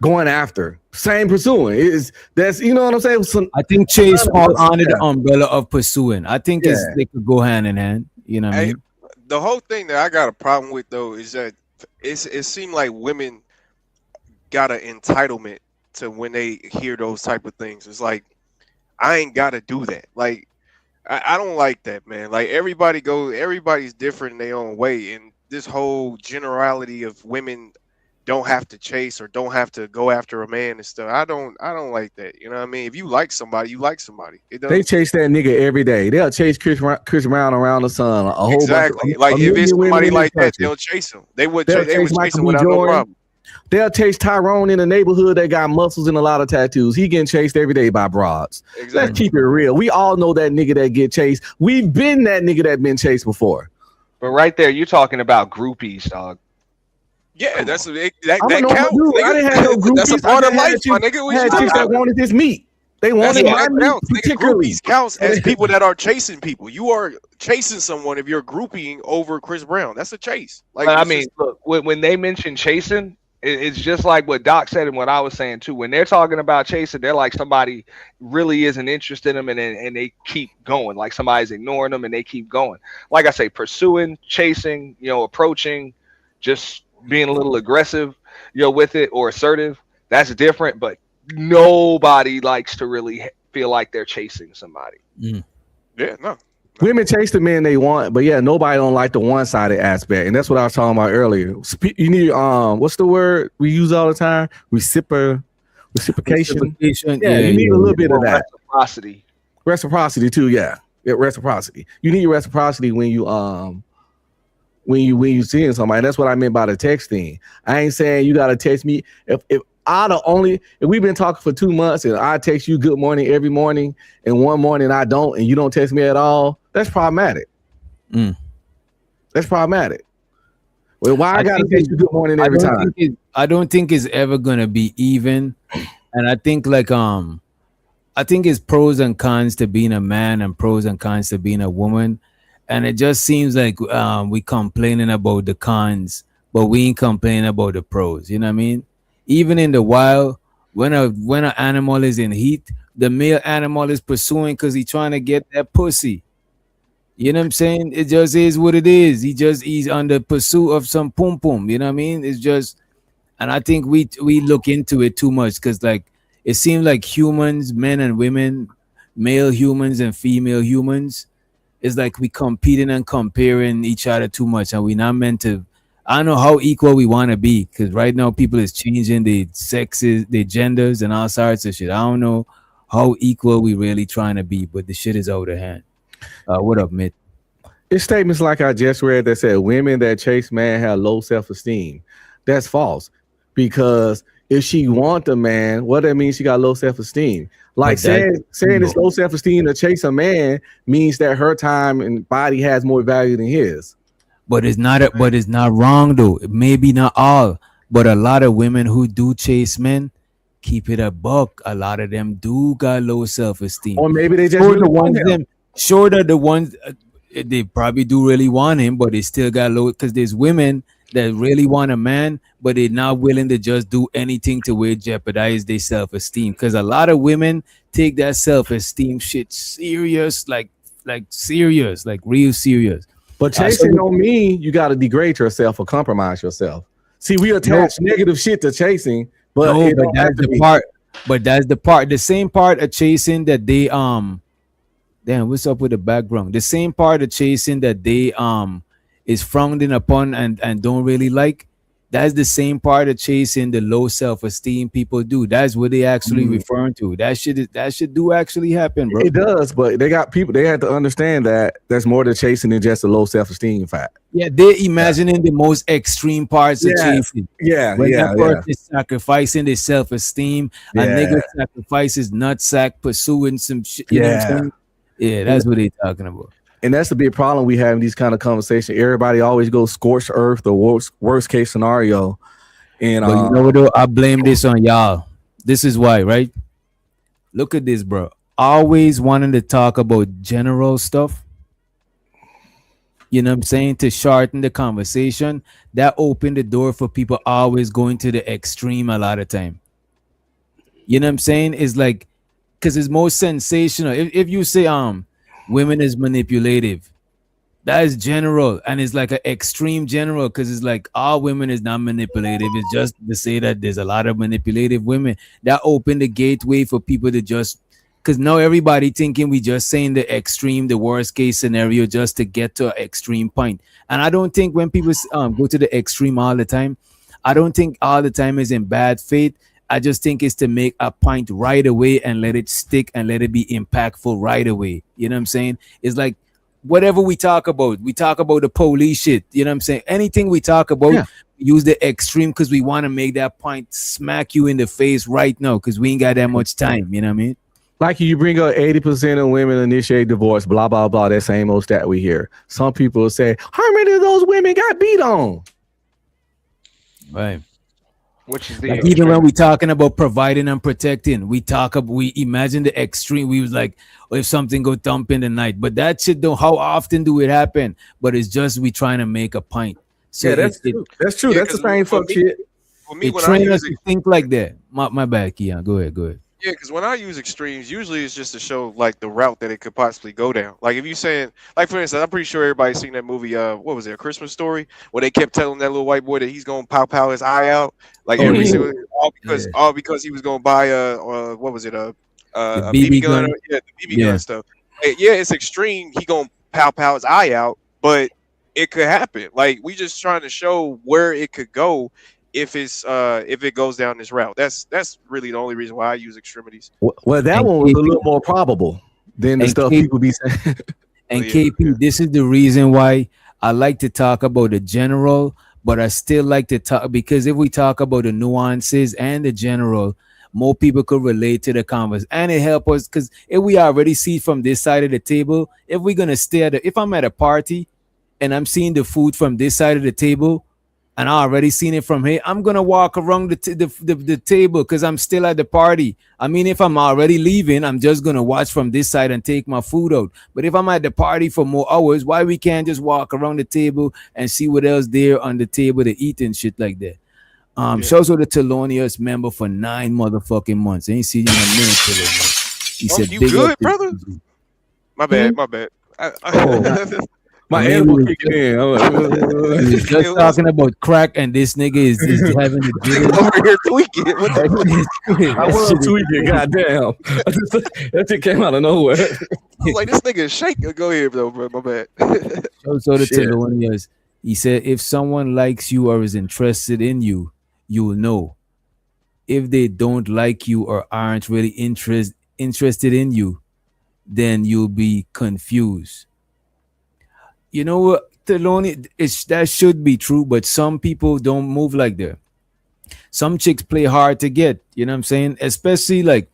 going after. Same pursuing. That's you know what I'm saying. I think chase falls under the umbrella of pursuing. I think they could go hand in hand. You know what I mean? The whole thing that I got a problem with though is that it seemed like women got an entitlement to when they hear those type of things. It's like, I ain't gotta do that. Like, I don't like that, man. Like everybody's different in their own way, and this whole generality of women don't have to chase or don't have to go after a man and stuff. I don't like that. You know what I mean? If you like somebody, you like somebody. They chase that nigga every day. They'll chase Chris Brown around the sun. Exactly. Like if it's somebody like that, they'll chase him. They would chase him without no problem. They'll chase Tyrone in the neighborhood that got muscles and a lot of tattoos. He getting chased every day by broads. Exactly. Let's keep it real. We all know that nigga that get chased. We've been that nigga that been chased before. But right there, you're talking about groupies, dog. Yeah, that counts. I didn't have no groupies. That's a part of life, my nigga. I had chicks that wanted this meat. They wanted my meat particularly. Groupies counts as people that are chasing people. You are chasing someone if you're grouping over Chris Brown. That's a chase. Like I mean, look, when they mention chasing, it's just like what Doc said and what I was saying too. When they're talking about chasing, they're like somebody really isn't interested in them and they keep going. Like somebody's ignoring them and they keep going. Like I say, pursuing, chasing, approaching, just being a little aggressive, with it or assertive. That's different, but nobody likes to really feel like they're chasing somebody. Yeah, no. Women chase the men they want, but nobody don't like the one-sided aspect, and that's what I was talking about earlier. You need what's the word we use all the time? Reciprocation. Yeah, you need a little bit of that. Reciprocity too. Yeah, reciprocity. You need reciprocity when you seeing somebody. That's what I meant by the texting. I ain't saying you gotta text me if we've been talking for 2 months and I text you good morning every morning and one morning I don't and you don't text me at all, that's problematic. That's problematic. Well, why I gotta text you good morning every time? I don't think it's ever gonna be even. And I think I think it's pros and cons to being a man and pros and cons to being a woman. And it just seems like we complaining about the cons, but we ain't complaining about the pros. You know what I mean? Even in the wild, when an animal is in heat, the male animal is pursuing because he's trying to get that pussy. You know what I'm saying? It just is what it is. He's on the pursuit of some pum pum. You know what I mean? It's just, and I think we look into it too much because like it seems like humans, men and women, male humans and female humans, it's like we competing and comparing each other too much, and we're not meant to. I don't know how equal we want to be because right now people is changing the sexes, the genders, and all sorts of shit. I don't know how equal we really trying to be, but the shit is out of hand. What up, Mitt? It's statements like I just read that said women that chase man have low self-esteem. That's false, because if she want a man, what that means she got low self-esteem. Like saying it's low self-esteem to chase a man means that her time and body has more value than his. But it's not wrong though. Maybe not all, but a lot of women who do chase men, keep it a buck. A lot of them do got low self-esteem. Or maybe they just sure that the ones they probably do really want him, but they still got low because there's women that really want a man, but they're not willing to just do anything to where jeopardize their self-esteem. Because a lot of women take that self-esteem shit serious, like like serious, like real serious. But chasing don't mean you got to degrade yourself or compromise yourself. See, we attach negative shit to chasing, but, no, it but don't have that's to the be. part. But that's the part. The same part of chasing that they Damn, what's up with the background? The same part of chasing that they is frowned upon and don't really like. That's the same part of chasing the low self-esteem people do. That's what they actually referring to. That should do actually happen, bro. It does, but they got people. They have to understand that there's more to chasing than just a low self-esteem fact. Yeah, they're imagining the most extreme parts of chasing. Yeah, When yeah, that person is sacrificing their self-esteem, a nigga sacrifices nutsack pursuing some shit. You know what I'm saying? Yeah, that's what they're talking about. And that's the big problem we have in these kind of conversations. Everybody always goes scorched earth, the worst case scenario. And But you know what though? I blame this on y'all. This is why, right? Look at this, bro. Always wanting to talk about general stuff. You know what I'm saying? To shorten the conversation. That opened the door for people always going to the extreme a lot of time. You know what I'm saying? It's like, because it's more sensational. If you say women is manipulative, that is general, and it's like an extreme general, because it's like all women is not manipulative. It's just to say that there's a lot of manipulative women. That opened the gateway for people to just, because now everybody thinking we just saying the extreme, the worst case scenario, just to get to an extreme point. And I don't think when people go to the extreme all the time, I don't think all the time is in bad faith. I just think it's to make a point right away and let it stick and let it be impactful right away. You know what I'm saying? It's like whatever we talk about the police shit. You know what I'm saying? Anything we talk about, use the extreme because we want to make that point smack you in the face right now because we ain't got that much time. You know what I mean? like you bring up 80% of women initiate divorce, blah, blah, blah. That same old stat we hear. Some people will say, how many of those women got beat on? Right. Which is the like even when we talking about providing and protecting, we imagine the extreme. We was like, oh, if something go thump in the night, but that shit don't. How often do it happen? But it's just we trying to make a point. So yeah, that's true. That's true. Yeah, that's the same fuck shit. For me, It when I train us use to think like that. My bad, Keon. Go ahead. Yeah, because when I use extremes, usually it's just to show like the route that it could possibly go down. Like if you saying, like for instance, I'm pretty sure everybody's seen that movie. What was it, A Christmas Story, where they kept telling that little white boy that he's gonna pow his eye out, like every single all because he was gonna buy what was it, a BB gun, the BB gun stuff. Yeah, it's extreme. He gonna pow his eye out, but it could happen. Like we just trying to show where it could go. If it goes down this route, that's really the only reason why I use extremities. Well, that one was a little more probable than the stuff people be saying. And KP, this is the reason why I like to talk about the general, but I still like to talk because if we talk about the nuances and the general, more people could relate to the conversation, and it helps us because if we already see from this side of the table, if we're gonna stay if I'm at a party and I'm seeing the food from this side of the table. And I already seen it from here. I'm gonna walk around the table because I'm still at the party. I mean, if I'm already leaving, I'm just gonna watch from this side and take my food out. But if I'm at the party for more hours, why we can't just walk around the table and see what else there on the table to eat and shit like that? Shows out the Thelonious member for 9 motherfucking months. Ain't seen him in a minute. He said, "You good, brother?" My bad. My animal kicking in. He was just talking about crack, and this nigga is having the jitters. Over here tweaking. I was tweaking. Goddamn, that shit came out of nowhere. I was like, this nigga is shaking. Go ahead, though, bro. My bad. So the Thelonious, he said, if someone likes you or is interested in you, you will know. If they don't like you or aren't really interested in you, then you'll be confused. You know what, Thelonious, that should be true, but some people don't move like that. Some chicks play hard to get, you know what I'm saying? Especially like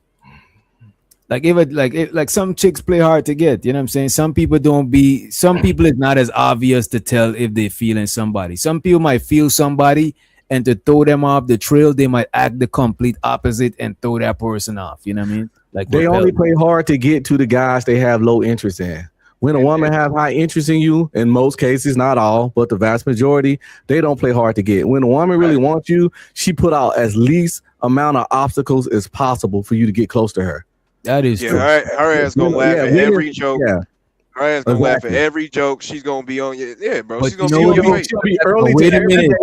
some chicks play hard to get, you know what I'm saying? Some people it's not as obvious to tell if they're feeling somebody. Some people might feel somebody, and to throw them off the trail, they might act the complete opposite and throw that person off, you know what I mean? Like they only play hard to get to the guys they have low interest in. When a woman have high interest in you, in most cases, not all, but the vast majority, they don't play hard to get. When a woman really wants you, she put out as least amount of obstacles as possible for you to get close to her. That is true. Her ass gonna laugh at every joke. Her ass gonna laugh at Exactly. every joke. She's gonna be on your bro. But She's gonna you be know on your what? face. She'll be But early wait to a minute. everything.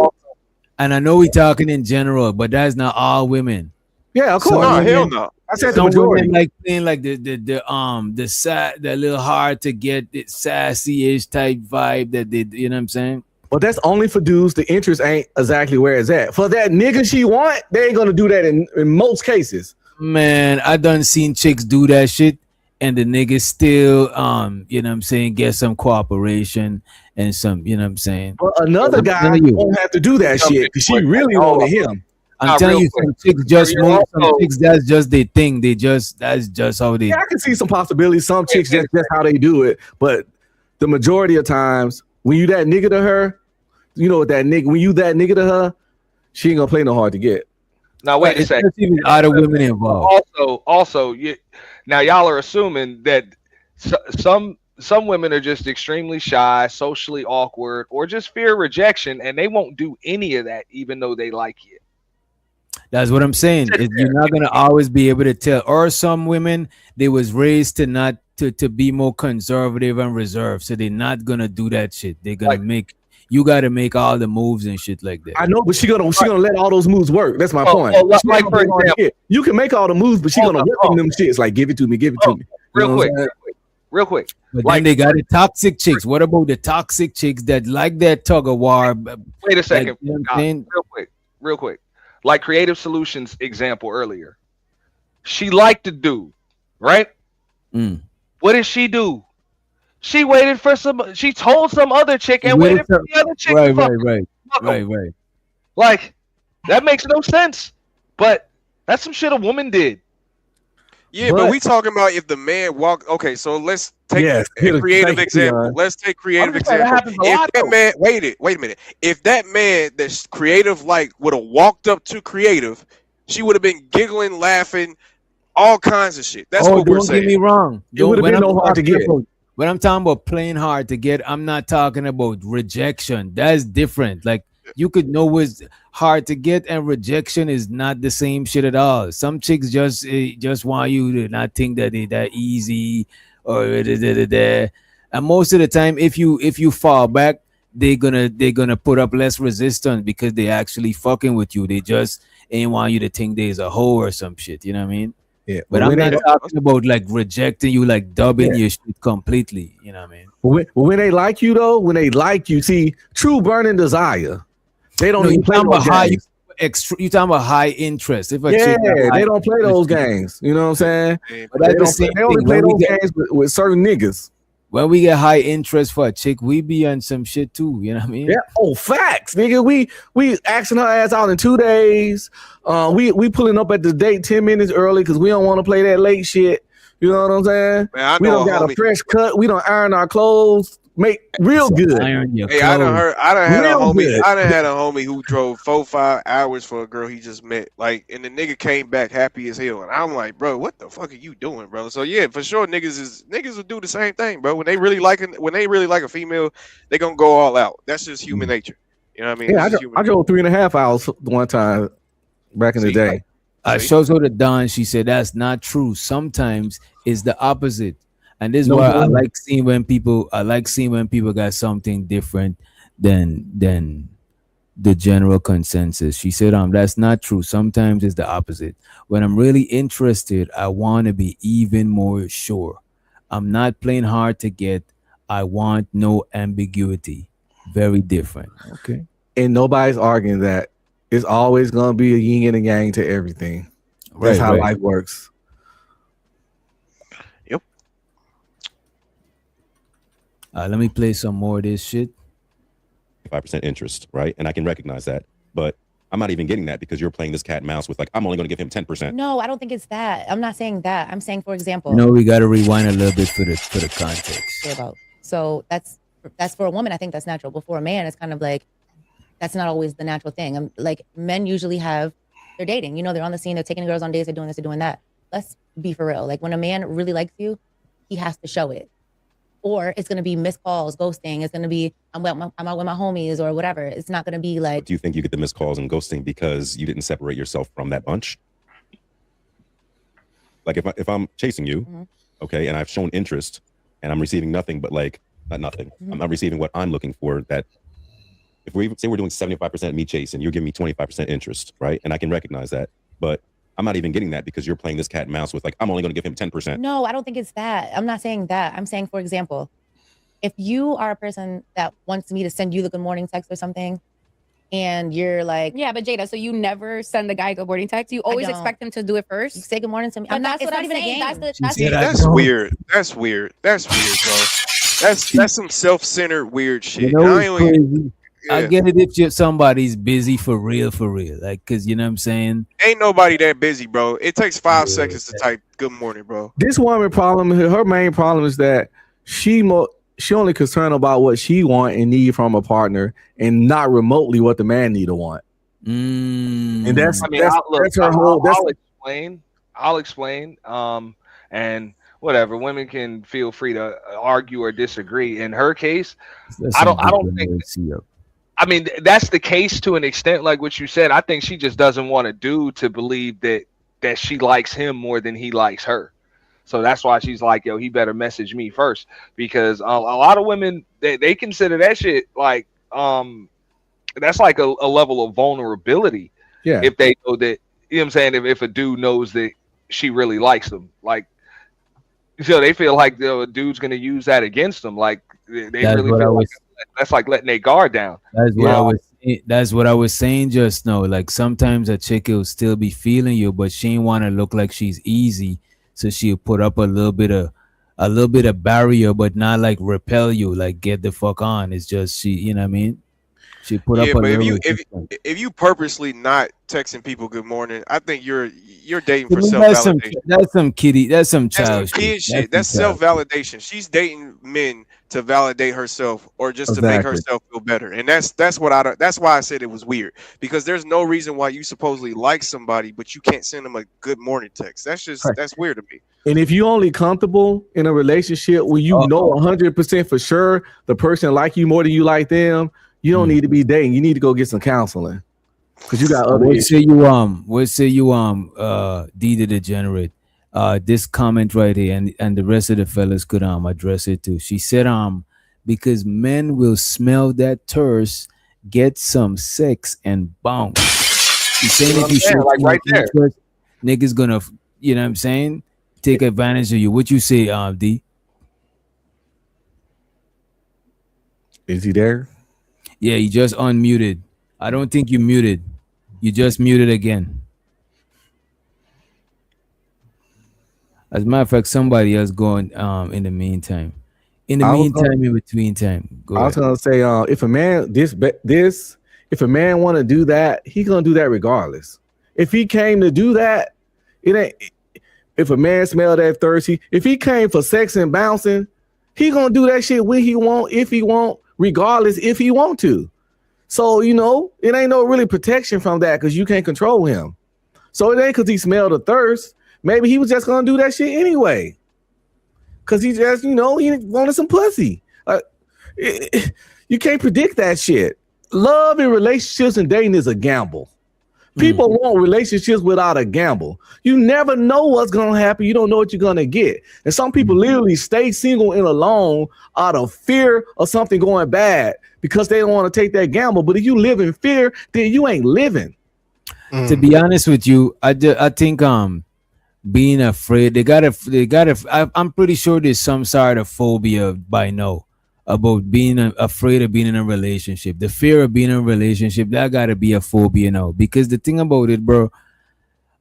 And I know we're talking in general, but that's not all women. Yeah, of Some course. No, hell women, no. I said the some majority. women like playing like the little hard to get, the sassy-ish type vibe that they, you know what I'm saying? But that's only for dudes. The interest ain't exactly where it's at. For that nigga she want, they ain't gonna do that in most cases. Man, I done seen chicks do that shit, and the niggas still, you know what I'm saying, get some cooperation and some, you know what I'm saying. But another I'm guy telling you. won't have to do that shit because she really wanted him. I'm Nah, telling real you, quick. some chicks just You're move. Some also- chicks, that's just their thing. That's just how they. Yeah, I can see some possibilities. Some chicks that's how they do it. But the majority of times, when you that nigga to her, you know what that nigga. When you that nigga to her, she ain't gonna play no hard to get. Now wait a second. Especially with other women involved. Also, now y'all are assuming that some women are just extremely shy, socially awkward, or just fear rejection, and they won't do any of that, even though they like you. That's what I'm saying. You're not gonna always be able to tell. Or some women, they was raised to not to be more conservative and reserved, so they're not gonna do that shit. They're gonna you gotta make all the moves and shit like that. I know, but she gonna let all those moves work. That's my point. Well, She like gonna for play hard to example- get. You can make all the moves, but she Hold gonna up, work on them shits. Like, give it to me, give it to me. You know Real what quick, I'm saying? real quick. But Like- then they got the toxic chicks. What about the toxic chicks that like that tug of war? Wait a second. you know what Nah, I'm saying? real quick. Like Creative Solutions example earlier. She liked the dude, right? Mm. What did she do? She waited for she told some other chick and waited for the other chick to fuck her. Right. Like, that makes no sense. But that's some shit a woman did. Yeah, but we talking about if the man walk. Okay, so let's take Yes, a creative thank you, example. Leon. Let's take creative I'm just saying that example. happens a lot, If that though. man, wait a minute. If that man that's creative like would have walked up to creative, she would have been giggling, laughing, all kinds of shit. That's what we're don't saying. get me wrong. It would've When been I'm no hard to talking get. about- When I'm talking about playing hard to get, I'm not talking about rejection. That's different. Like, you could know what's hard to get, and rejection is not the same shit at all. Some chicks just want you to not think that they that easy or and most of the time, if you fall back, they're gonna put up less resistance because they actually fucking with you. They just ain't want you to think there's a hoe or some shit. You know what I mean? Yeah, But I'm not talking about like rejecting you, like dubbing your shit completely. You know what I mean? when they like you though, when they like you, see, true burning desire. They don't No, even you play talking those about high games. You talking about high interest? If a Yeah, chick got high they don't play those interest, games. You know what I'm saying? But that's the same They only thing. play When we those get- games with certain niggas. When we get high interest for a chick, we be on some shit too. You know what I mean? Yeah. Oh, facts, nigga. We asking her ass out in 2 days. We pulling up at the date 10 minutes early because we don't want to play that late shit. You know what I'm saying? Man, I We know don't a got a homie. fresh cut. We don't iron our clothes. Make real good. Iron your Hey, I done clothes. had a Real homie. good. I done had a homie who drove 4-5 hours for a girl he just met. Like, and the nigga came back happy as hell. And I'm like, bro, what the fuck are you doing, bro? So yeah, for sure, niggas will do the same thing, bro. When they really like a female, they gonna go all out. That's just human nature. You know what I mean? Yeah, It's just human I drove 3.5 hours one time back in the See, day. I showed her the Dawn. She said that's not true. Sometimes it's the opposite, and this is No, why no. I like seeing when people got something different than the general consensus. She said, that's not true. Sometimes it's the opposite. When I'm really interested, I want to be even more sure. I'm not playing hard to get. I want no ambiguity. Very different. Okay. And nobody's arguing that. It's always gonna be a yin and a yang to everything. That's how life works. Yep. Let me play some more of this shit. 5% interest, right? And I can recognize that, but I'm not even getting that because you're playing this cat and mouse with like, I'm only going to give him 10%. No, I don't think it's that. I'm not saying that. I'm saying, for example, No, we got to rewind a little bit for the context. care about. So that's for a woman. I think that's natural. But for a man, it's kind of like that's not always the natural thing. Like men usually they're dating. You know, they're on the scene. They're taking girls on dates. They're doing this. They're doing that. Let's be for real. Like when a man really likes you, he has to show it. Or it's gonna be missed calls, ghosting. It's gonna be I'm out with my homies or whatever. It's not gonna be like. Do you think you get the missed calls and ghosting because you didn't separate yourself from that bunch? Like if I'm chasing you, Mhm. okay, and I've shown interest, and I'm receiving nothing but like not nothing. I'm receiving what I'm looking for. That if we say we're doing 75% me chasing, you're giving me 25% interest, right? And I can recognize that, but I'm not even getting that because you're playing this cat and mouse with like I'm only going to give him 10%. No, I don't think it's that. I'm not saying that. I'm saying, for example, if you are a person that wants me to send you the good morning text or something, and you're like, Yeah, but Jada, so you never send the guy a good morning text. You always don't. expect him to do it you first. say good morning to me. But I'm not. that's It's what not I'm even a saying. game. That's She See, said I that's don't. weird. That's weird. That's weird, bro. That's some self-centered weird shit. You know And I what's ain't even- crazy? I yeah. get it if somebody's busy for real, like, cause you know what I'm saying. Ain't nobody that busy, bro. It takes 5 seconds to type good morning, bro. This woman problem, her main problem is that she only concerned about what she want and need from a partner, and not remotely what the man need or want. And that's I mean, that's her whole. I'll explain. And whatever, women can feel free to argue or disagree. In her case, I don't think. I mean, that's the case to an extent, like what you said. I think she just doesn't want a dude to believe that she likes him more than he likes her. So that's why she's like, yo, he better message me first, because a lot of women they consider that shit like that's like a level of vulnerability. Yeah. If they know that, you know what I'm saying, if a dude knows that she really likes them, like, so they feel like a dude's gonna use that against them. Like they really feel like that's like letting their guard down. That's what I was. That's what I was saying just now. Like sometimes a chick will still be feeling you, but she ain't want to look like she's easy, so she'll put up a little bit of barrier, but not like repel you. Like get the fuck on. It's just she. You know what I mean? She put up a but little. if you purposely not texting people good morning, I think you're dating for That's some self-validation. that's some kitty. That's some That's some child kid shit. That's some child self-validation. She's dating men to validate herself or just to make Exactly. herself feel better. And that's why I said it was weird, because there's no reason why you supposedly like somebody but you can't send them a good morning text. That's weird to me. And if you only comfortable in a relationship where you know 100% for sure the person like you more than you like them, you don't need to be dating. You need to go get some counseling, because you got other What issues. say you D the Degenerate, this comment right here, and the rest of the fellas could address it too. She said because men will smell that thirst, get some sex and bounce. She's saying if you show like right there. interest, niggas gonna, you know what I'm saying, take advantage of you. What you say, D? Is he there? Yeah, you just unmuted. I don't think you muted. You just muted again. As a matter of fact, somebody else going in the meantime. In between time. Go I was ahead. gonna say, if a man if a man want to do that, he gonna do that regardless. If he came to do that, it ain't. If a man smell that thirsty, if he came for sex and bouncing, he gonna do that shit when he want, if he want, regardless if he want to. So it ain't no really protection from that, because you can't control him. So it ain't because he smelled the thirst. Maybe he was just gonna do that shit anyway, because he just he wanted some pussy. You can't predict that shit. Love and relationships and dating is a gamble. People want relationships without a gamble. You never know what's gonna happen. You don't know what you're gonna get. And some people literally stay single and alone out of fear of something going bad, because they don't want to take that gamble. But if you live in fear, then you ain't living. To be honest with you, I think being afraid, I'm pretty sure there's some sort of phobia by now about being afraid of being in a relationship. The fear of being in a relationship, that gotta be a phobia now. Because the thing about it, bro,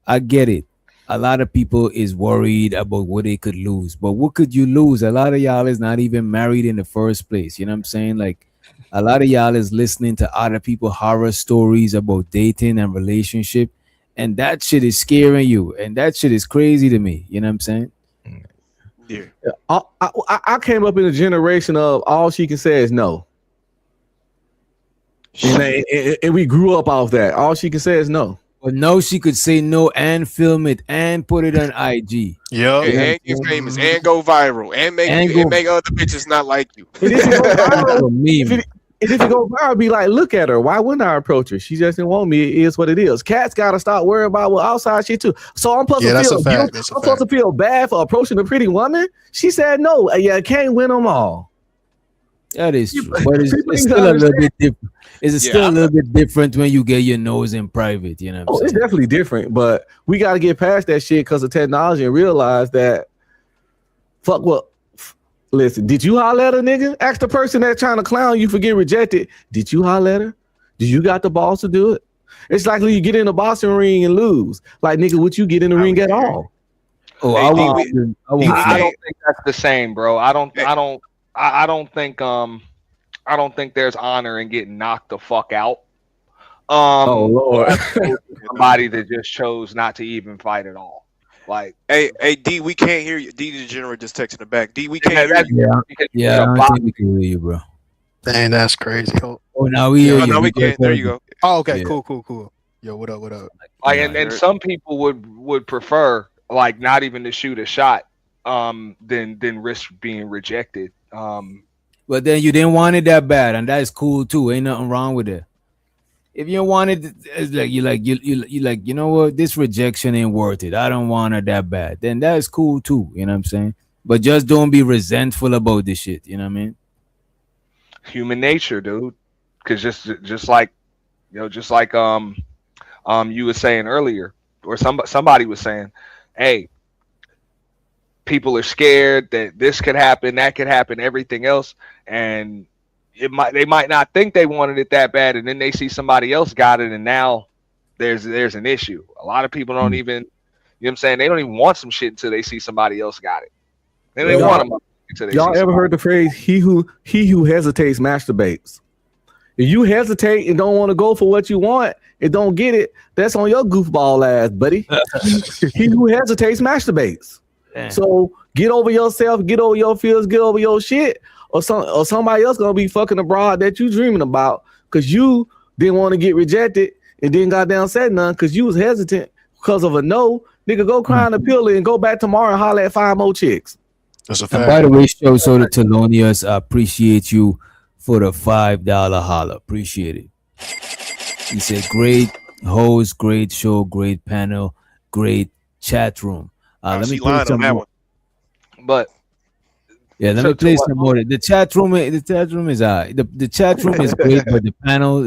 I get it. A lot of people is worried about what they could lose. But what could you lose? A lot of y'all is not even married in the first place. You know what I'm saying? Like, a lot of y'all is listening to other people horror stories about dating and relationship, and that shit is scaring you, and that shit is crazy to me. You know what I'm saying? Yeah. I came up in a generation of all she can say is no. And we grew up off that. All she can say is no. But no, she could say no and film it and put it on IG. Yeah, and get famous and go viral and make other bitches not like you. For me, And if it goes viral, be like, look at her. Why wouldn't I approach her? She just didn't want me. It is what it is. Cats gotta stop worrying about what outside shit too. So I'm supposed to feel guilt. I'm supposed to feel bad for approaching a pretty woman. She said no. Yeah, I can't win them all. That is true, but it's still a little bit different. It's still a little bit different when you get your nose in private. You know what I'm It's saying? definitely different, but we got to get past that shit because of technology and realize that. Fuck what. Listen, did you holler at a nigga? Ask the person that's trying to clown you for getting rejected. Did you holler at her? Did you got the balls to do it? It's like when you get in a boxing ring and lose. Like, nigga, would you get in the ring at all? Oh, Hey, I D, won't. I don't think that's the same, bro. I don't think there's honor in getting knocked the fuck out. Oh Lord. Somebody that just chose not to even fight at all. Like, hey, D, we can't hear you. D Degenerate just texting the back. D, we can't hear you. Yeah, I don't think we can hear you, bro. Dang, that's crazy. Oh, now we hear you. No, we can't. There you go. Oh, okay, Yeah. cool. Yo, what up? Like, and some people would prefer like not even to shoot a shot, than risk being rejected. But then you didn't want it that bad, and that's cool too. Ain't nothing wrong with it. If you want it, it's like you know what, this rejection ain't worth it. I don't want it that bad. Then that's cool too. You know what I'm saying? But just don't be resentful about this shit. You know what I mean? Human nature, dude. Because just like you were saying earlier, or somebody was saying, hey, people are scared that this could happen, that could happen, everything else, and they might not think they wanted it that bad, and then they see somebody else got it, and now there's an issue. A lot of people don't even, you know what I'm saying, they don't even want some shit until they see somebody else got it. And they want them until they Y'all see ever heard the phrase he who hesitates masturbates? If you hesitate and don't want to go for what you want and don't get it, that's on your goofball ass, buddy. He who hesitates masturbates. Damn. So get over yourself, get over your feels, get over your shit, or somebody else gonna be fucking abroad that you dreaming about because you didn't want to get rejected and didn't goddamn said none because you was hesitant because of a no. Nigga, go cry in the pillow and go back tomorrow and holler at 5 more chicks. That's a And fact. by the way, show so the Thelonious, I appreciate you for the $5 holler. Appreciate it. He said, great host, great show, great panel, great chat room. Let me play some more. But yeah, let me play some more. The chat room is the chat room is great, but the panel,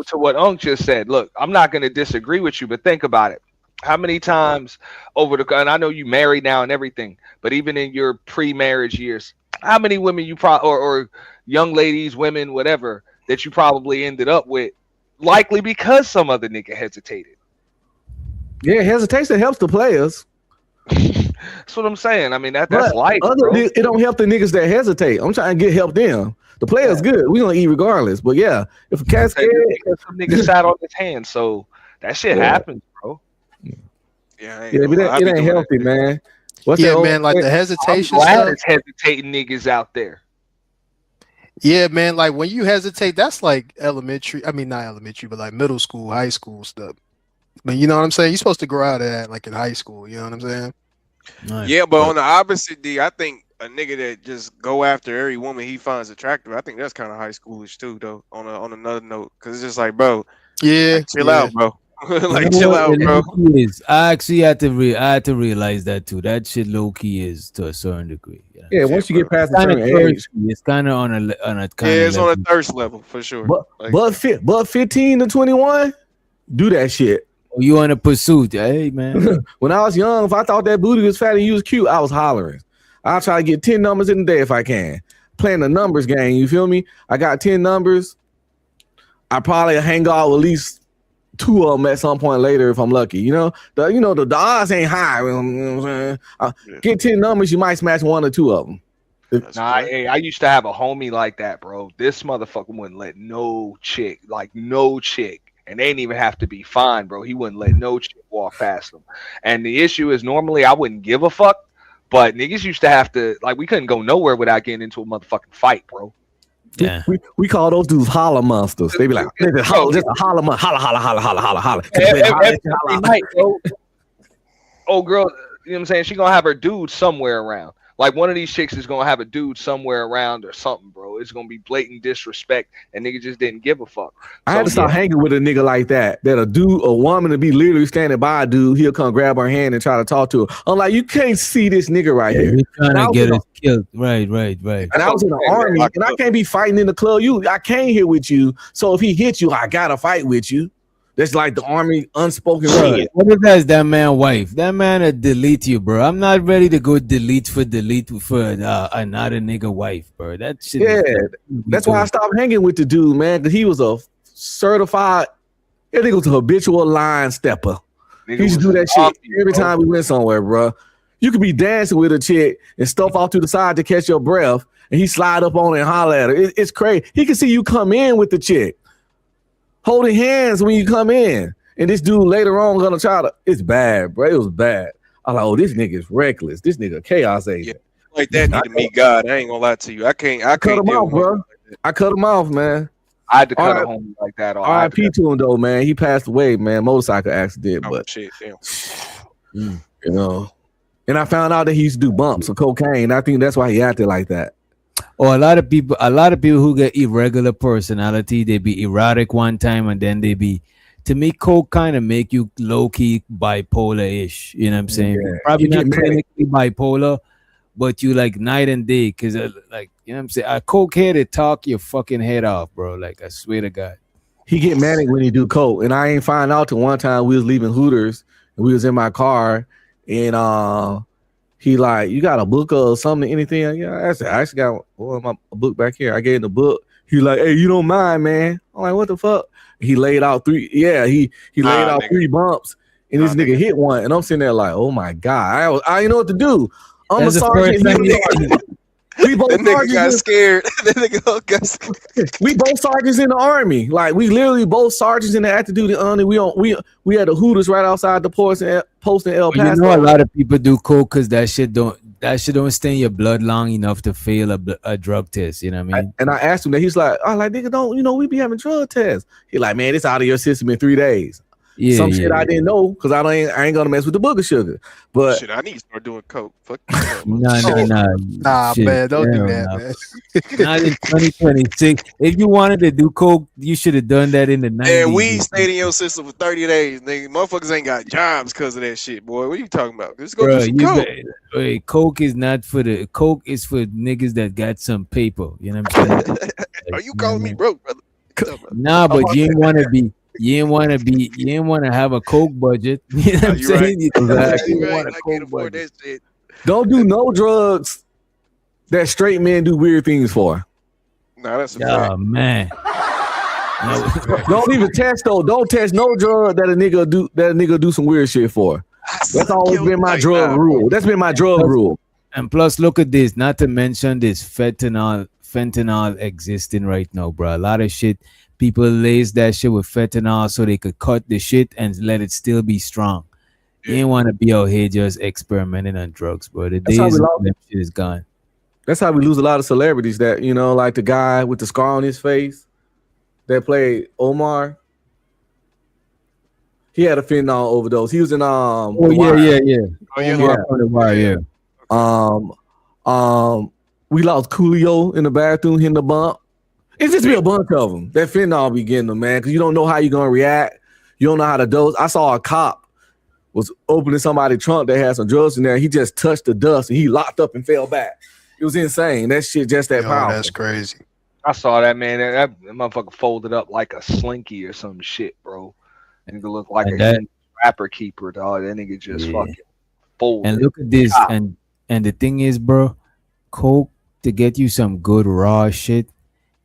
to what Unc just said, look, I'm not going to disagree with you, but think about it. How many times and I know you married now and everything, but even in your pre-marriage years, how many women you or young ladies, women, whatever, that you probably ended up with, likely because some other nigga hesitated. Yeah, hesitation helps the players. That's what I'm saying. I mean, that's life. It don't help the niggas that hesitate. I'm trying to help them. The players good. We gonna eat regardless. But yeah, if a cat's scared, some nigga sat on his hand, so that shit happens, bro. Yeah, but it ain't healthy, man. Man, like the hesitation I'm glad stuff. there's hesitating niggas out there. Yeah, man, like when you hesitate, that's like elementary. I mean, not elementary, but like middle school, high school stuff. But you know what I'm saying? You're supposed to grow out of that like in high school. You know what I'm saying? Nice. Yeah, but on the opposite, D, I think a nigga that just go after every woman he finds attractive, I think that's kind of high schoolish too, though. On another note, because it's just like, bro, yeah, chill out, bro. Like, You know chill what? out, It bro. low-key is. I actually had to realize that too. That shit low key is to a certain degree. You know? yeah, once you get past the Kind certain of age, it's kind of on a kind Yeah, of it's on a thirst level for sure. but 15 to 21, do that shit. You on a pursuit, hey man. When I was young, if I thought that booty was fat and you was cute, I was hollering. I'll try to get 10 numbers in a day if I can. Playing the numbers game, you feel me? I got 10 numbers. I probably hang out with at least 2 of them at some point later if I'm lucky. You know, the odds ain't high. You know what I'm saying? Get 10 numbers, you might smash 1 or 2 of them. Nah, hey, I used to have a homie like that, bro. This motherfucker wouldn't let no chick, and they didn't even have to be fine, bro. He wouldn't let no chick walk past him. And the issue is normally I wouldn't give a fuck, but niggas used to have to, like, we couldn't go nowhere without getting into a motherfucking fight, bro. Yeah. We call those dudes holler monsters. They be like, nigga, just a holler monster, holler. Every night, bro. Oh, girl, you know what I'm saying? She gonna have her dude somewhere around. Like one of these chicks is gonna have a dude somewhere around or something, bro. It's gonna be blatant disrespect, and nigga just didn't give a fuck. I had to stop hanging with a nigga like that. That a woman to be literally standing by a dude, he'll come grab her hand and try to talk to her. I'm like, you can't see this nigga right here. He's trying to get us killed. Right. And I was in the army, and I can't be fighting in the club. I came here with you, so if he hits you, I gotta fight with you. That's like the army unspoken shit. What if that's that man wife? That man will delete you, bro. I'm not ready to go delete for another nigga wife, bro. That shit. Yeah, that's why I stopped hanging with the dude, man. Because he was a certified. That nigga was a habitual line stepper. He used to do that shit every time we went somewhere, bro. You could be dancing with a chick and stuff off to the side to catch your breath, and he slide up on her and holler at her. It's crazy. He can see you come in with the chick, holding hands when you come in, and this dude later on gonna try to. It's bad, bro. It was bad. I'm like, oh, this nigga is reckless. This nigga chaos agent. Yeah, like that need to meet God. I ain't gonna lie to you. I can't cut him off, bro. I cut him off, man. I had to cut a homie like that off. R.I.P. to him though, man. He passed away, man. Motorcycle accident, but shit, damn. You know. And I found out that he used to do bumps of cocaine. I think that's why he acted like that. Or a lot of people who get irregular personality, they be erratic one time and then they be. To me, coke kind of make you low key bipolar-ish. You know what I'm saying? Yeah. Probably You not get manic. clinically bipolar, but you like night and day. Cause like you know what I'm saying, a coke head to talk your fucking head off, bro. Like I swear to God. He get manic when he do coke, and I ain't find out till one time we was leaving Hooters and we was in my car, and he like, you got a book or something, anything? Yeah, I actually got a book back here. I gave him the book. He like, hey, you don't mind, man? I'm like, what the fuck? He laid out three. Yeah, he laid out nigga. 3 bumps, and this nigga hit one, and I'm sitting there like, oh my god, I didn't know what to do. I'm That's a the sergeant. first he a time sergeant. We both That nigga got sergeants. scared. That nigga got scared. We both sergeants in the army. Like we literally both sergeants in the active duty army. We had the Hooters right outside the post in El Paso. You know, a lot of people do coke because that shit don't stay in your blood long enough to fail a drug test. You know what I mean? And I asked him that. He's like, oh, like nigga, don't we be having drug tests? He like, man, it's out of your system in 3 days. Yeah, Shit I didn't know because I ain't gonna mess with the booger sugar. But Shit, I need to start doing coke. Fuck. Nah, Shit, man, don't do hell that, no. man. Not in 2026. If you wanted to do coke, you should have done that in the 90s. Man, weed stayed in your system for 30 days, nigga. Motherfuckers ain't got jobs because of that shit, boy. What are you talking about? Let's go Bruh, do some coke. Wait, coke is not for the coke is for niggas that got some paper. You know what I'm saying? Are you calling me broke, brother? Nah, but you didn't want to have a coke budget. You know what I'm You right. saying? Exactly. You You want right. a I can't coke afford budget. that shit. don't do no drugs that straight men do weird things for. Nah, that's a fact. Oh man. Don't even test though. Don't test no drug that a nigga do some weird shit for. That's always been my drug rule. That's been my drug rule. And plus, look at this. Not to mention this fentanyl existing right now, bro. A lot of shit. People lace that shit with fentanyl so they could cut the shit and let it still be strong. You ain't want to be out here just experimenting on drugs, bro. The That's how days we of lost- that shit is gone. That's how we lose a lot of celebrities. That like the guy with the scar on his face that played Omar. He had a fentanyl overdose. He was in Oh The Wire. yeah. Oh, yeah, Omar on the Wire, yeah. We lost Coolio in the bathroom hitting the bump. It's just be a bunch of them. That fentanyl be getting them, man, because you don't know how you're gonna react. You don't know how to dose. I saw a cop was opening somebody's trunk that had some drugs in there. He just touched the dust and he locked up and fell back. It was insane. That shit just that Yo, powerful. that's crazy. I saw that, man. That motherfucker folded up like a slinky or some shit, bro. And it looked like And a that- huge rapper keeper, dog. That nigga just fucking folded. And look at this, and the thing is, bro, coke to get you some good raw shit,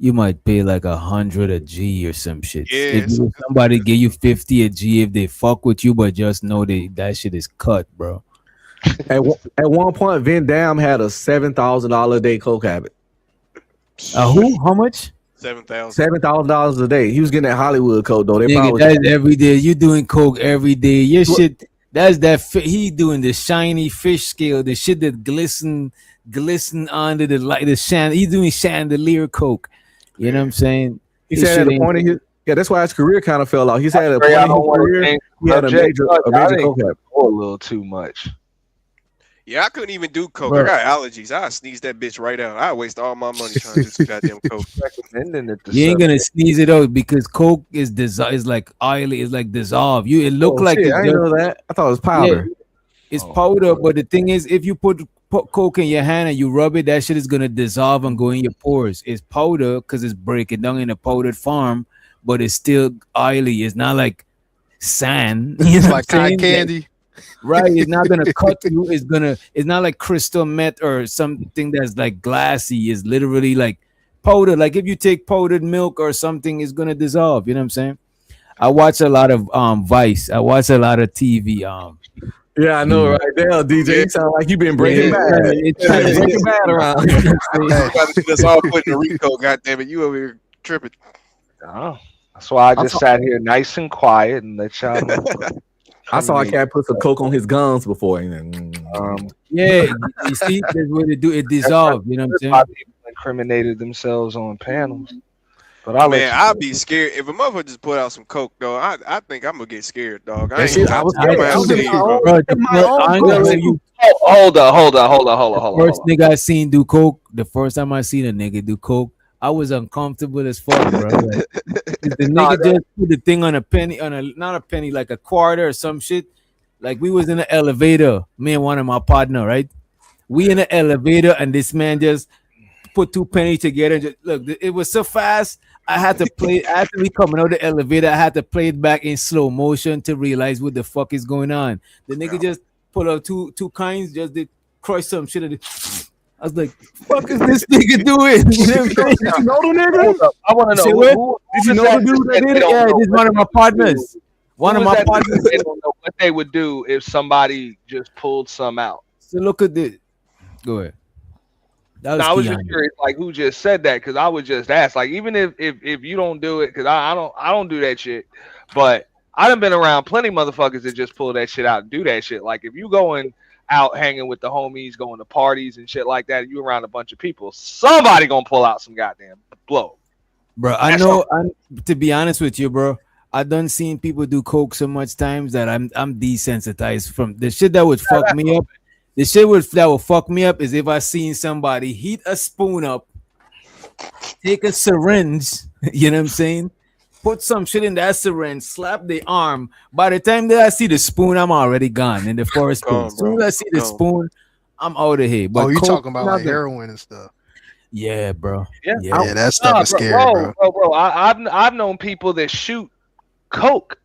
you might pay like 100 a G or some shit. If Yes. somebody give you 50 a G if they fuck with you, but just know that shit is cut, bro. At one point, Van Damme had a $7,000 a day coke habit. Who? How much? 7,000. $7,000 a day. He was getting that Hollywood coke though. They Nigga, probably that's every day. You doing coke every day. Your shit. That's he doing the shiny fish scale, the shit that glisten under the light. He's doing chandelier coke. You know what I'm saying? He This said shit at a ain't- point in his that's why his career kind of fell off. He said at a point I in don't his want to career think he had a subject, major but I coke think habit. a little too much. Yeah, I couldn't even do coke. Bro. I got allergies. I sneeze that bitch right out. I waste all my money trying to do some goddamn coke. Recommending it to You ain't gonna subject. sneeze it out because coke is like oily, it's like dissolved. It look Oh, like shit, it I didn't just- know that. I thought it was powder. it's powder, but the thing is, if you put coke in your hand and you rub it, that shit is gonna dissolve and go in your pores. It's powder because it's breaking down in a powdered form, but it's still oily. It's not like sand. You It's know like what I'm cotton saying? candy. Right? It's not gonna cut you. It's not like crystal meth or something that's like glassy. It's literally like powder. Like if you take powdered milk or something, it's gonna dissolve. You know what I'm saying? I watch a lot of Vice. I watch a lot of TV. Yeah, I know, right there, DJ. You sound like you been Breaking Bad. It's Breaking Bad around. You gotta get us all put in a Rico, goddammit. You over here tripping. Oh, that's why I just sat here nice and quiet and let y'all. I saw a cat put some coke on his gums before. Yeah, you see, that's what it do. It dissolve. You know what I'm A saying? lot of people incriminated themselves on panels. But I'll Man, let I'd be scared if a motherfucker just put out some coke, though. I think I'm gonna get scared, dog. I That ain't shit, gonna I was lie to you, man. I'm scared. scared, bro. Bro, I ain't gonna coke. tell you. Hold on. First nigga I seen do coke. The first time I seen a nigga do coke, I was uncomfortable as fuck, bro. Like, the nigga just put the thing on a penny, not a penny, like a quarter or some shit. Like we was in an elevator, me and one of my partner, right? We in an elevator, and this man just put 2 pennies together. And just, look, it was so fast. I had to play after we coming out the elevator. I had to play it back in slow motion to realize what the fuck is going on. The nigga just pull out two kinds, just did crush some shit. I was like, "Fuck is this nigga doing?" You know what I'm saying? Did you know the nigga? I want to know Say who, what? who Did you is know that the dude that they did it? don't Yeah, know this is what one of they my would partners. do? One Who of is my that dude partners. that they don't know what they would do if somebody just pulled some out. So look at this. Go ahead. That was No, I was just Keanu. curious, like who just said that, because I would just ask, like even if you don't do it, because I don't do that shit, but I done been around plenty motherfuckers that just pull that shit out and do that shit. Like if you going out hanging with the homies, going to parties and shit like that, you around a bunch of people, somebody gonna pull out some goddamn blow. Bro, I know. To be honest with you, bro, I done seen people do coke so much times that I'm desensitized from the shit that would fuck me up. The shit that would fuck me up is if I seen somebody heat a spoon up, take a syringe, you know what I'm saying? Put some shit in that syringe, slap the arm. By the time that I see the spoon, I'm already gone in the first spoon. As soon as I see the spoon, I'm out of here. But Oh, you coke, talking about like nothing. heroin and stuff? Yeah, bro. Yeah, Yeah, that stuff is scary, bro. I've known people that shoot coke.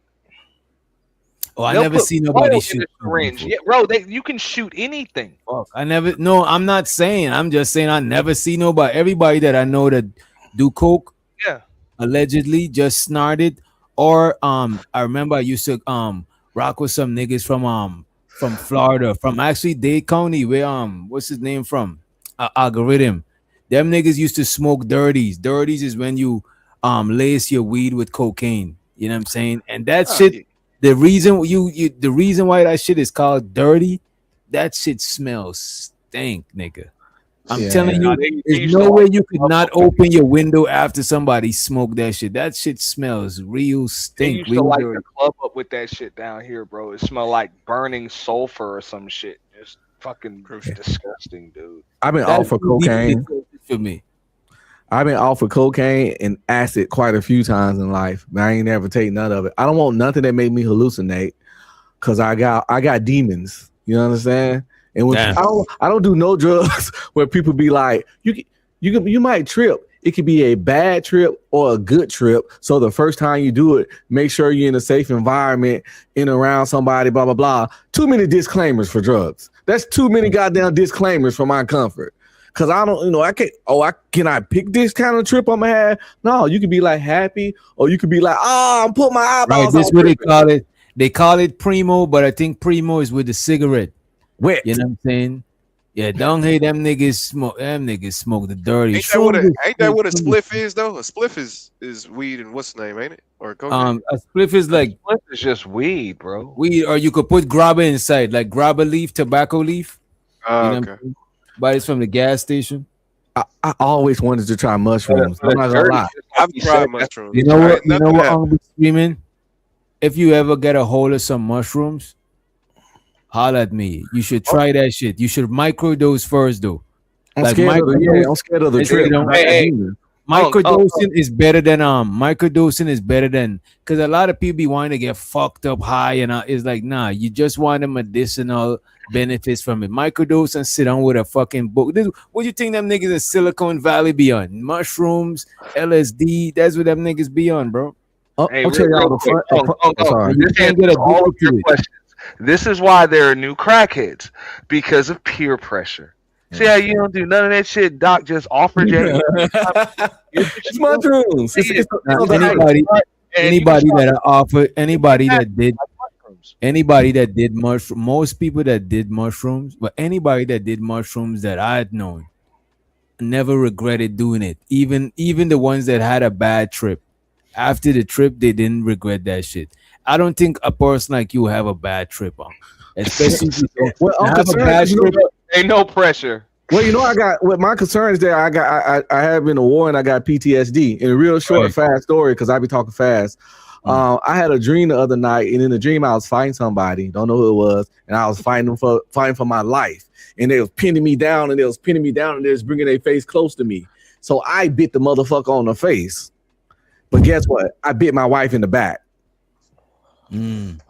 Oh, I They'll never put see blow nobody in shoot. the syringe. Yeah, bro, you can shoot anything. Fuck, I never. No, I'm not saying. I'm just saying I never see nobody. Everybody that I know that do coke, Yeah. allegedly just snorted. Or I remember I used to rock with some niggas from Florida, from actually Dade County, where what's his name from? Algorithm. Them niggas used to smoke dirties. Dirties is when you lace your weed with cocaine. You know what I'm saying? And that shit. The reason the reason why that shit is called dirty, that shit smells stink, nigga. I'm telling you, there's no way you could not open your window after somebody smoked that shit. That shit smells real They stink. used to light the club up with that shit down here, bro. It smelled like burning sulfur or some shit. It's fucking disgusting, dude. I've been off of cocaine. For me. I've been off of cocaine and acid quite a few times in life, but I ain't never take none of it. I don't want nothing that make me hallucinate, cause I got demons. You understand? And when I don't do no drugs where people be like, you might trip. It could be a bad trip or a good trip. So the first time you do it, make sure you're in a safe environment, in around somebody, blah blah blah. Too many disclaimers for drugs. That's too many goddamn disclaimers for my comfort. Cause I don't, can I pick this kind of trip I'm gonna have? No, you could be like happy, or you could be like, I'm putting my eyeballs. Right, this is what they call it. They call it primo, but I think primo is with the cigarette. Wet. You know what I'm saying? Yeah, don't hate them niggas smoke. Them niggas smoke the dirty. Ain't that what a spliff is though? A spliff is weed and what's the name, ain't it? Or cocaine? A spliff is like spliff is just weed, bro. Weed, or you could put grabba inside, like grabba leaf, tobacco leaf. Okay. But it's from the gas station. I always wanted to try mushrooms. I'm not gonna lie. I've tried mushrooms. You know what? I'm gonna be screaming. If you ever get a hold of some mushrooms, holla at me. You should try that shit. You should microdose first though. I'm Like scared of microdose- I'm scared of the Hey, trip. hey, Microdosing is better than because a lot of people be wanting to get fucked up high and it's like nah, you just want the medicinal benefits from it. Microdose and sit down with a fucking book. What you think them niggas in Silicon Valley be on? Mushrooms, LSD. That's what them niggas be on, bro. Hey, I'll tell y'all real the quick, front. Sorry. You This can't get answers a all of book to your it. questions. This is why there are new crackheads, because of peer pressure. See how you don't do none of that shit Doc just offered you? It's mushrooms. It's Now, the hype. anybody that did mushroom, most people that did mushrooms, but anybody that did mushrooms that I had known never regretted doing it. Even the ones that had a bad trip, after the trip they didn't regret that shit. I don't think a person like you have a bad trip on, especially if you don't Well, I'm have a concerned, bad trip. Ain't no pressure. Well, you know, what my concern is that I have been in a war and I got PTSD. In a real short, Right. fast story, because I be talking fast. I had a dream the other night, and in the dream I was fighting somebody, don't know who it was, and I was fighting for my life. And they was pinning me down, and they was bringing their face close to me. So I bit the motherfucker on the face. But guess what? I bit my wife in the back. Dang.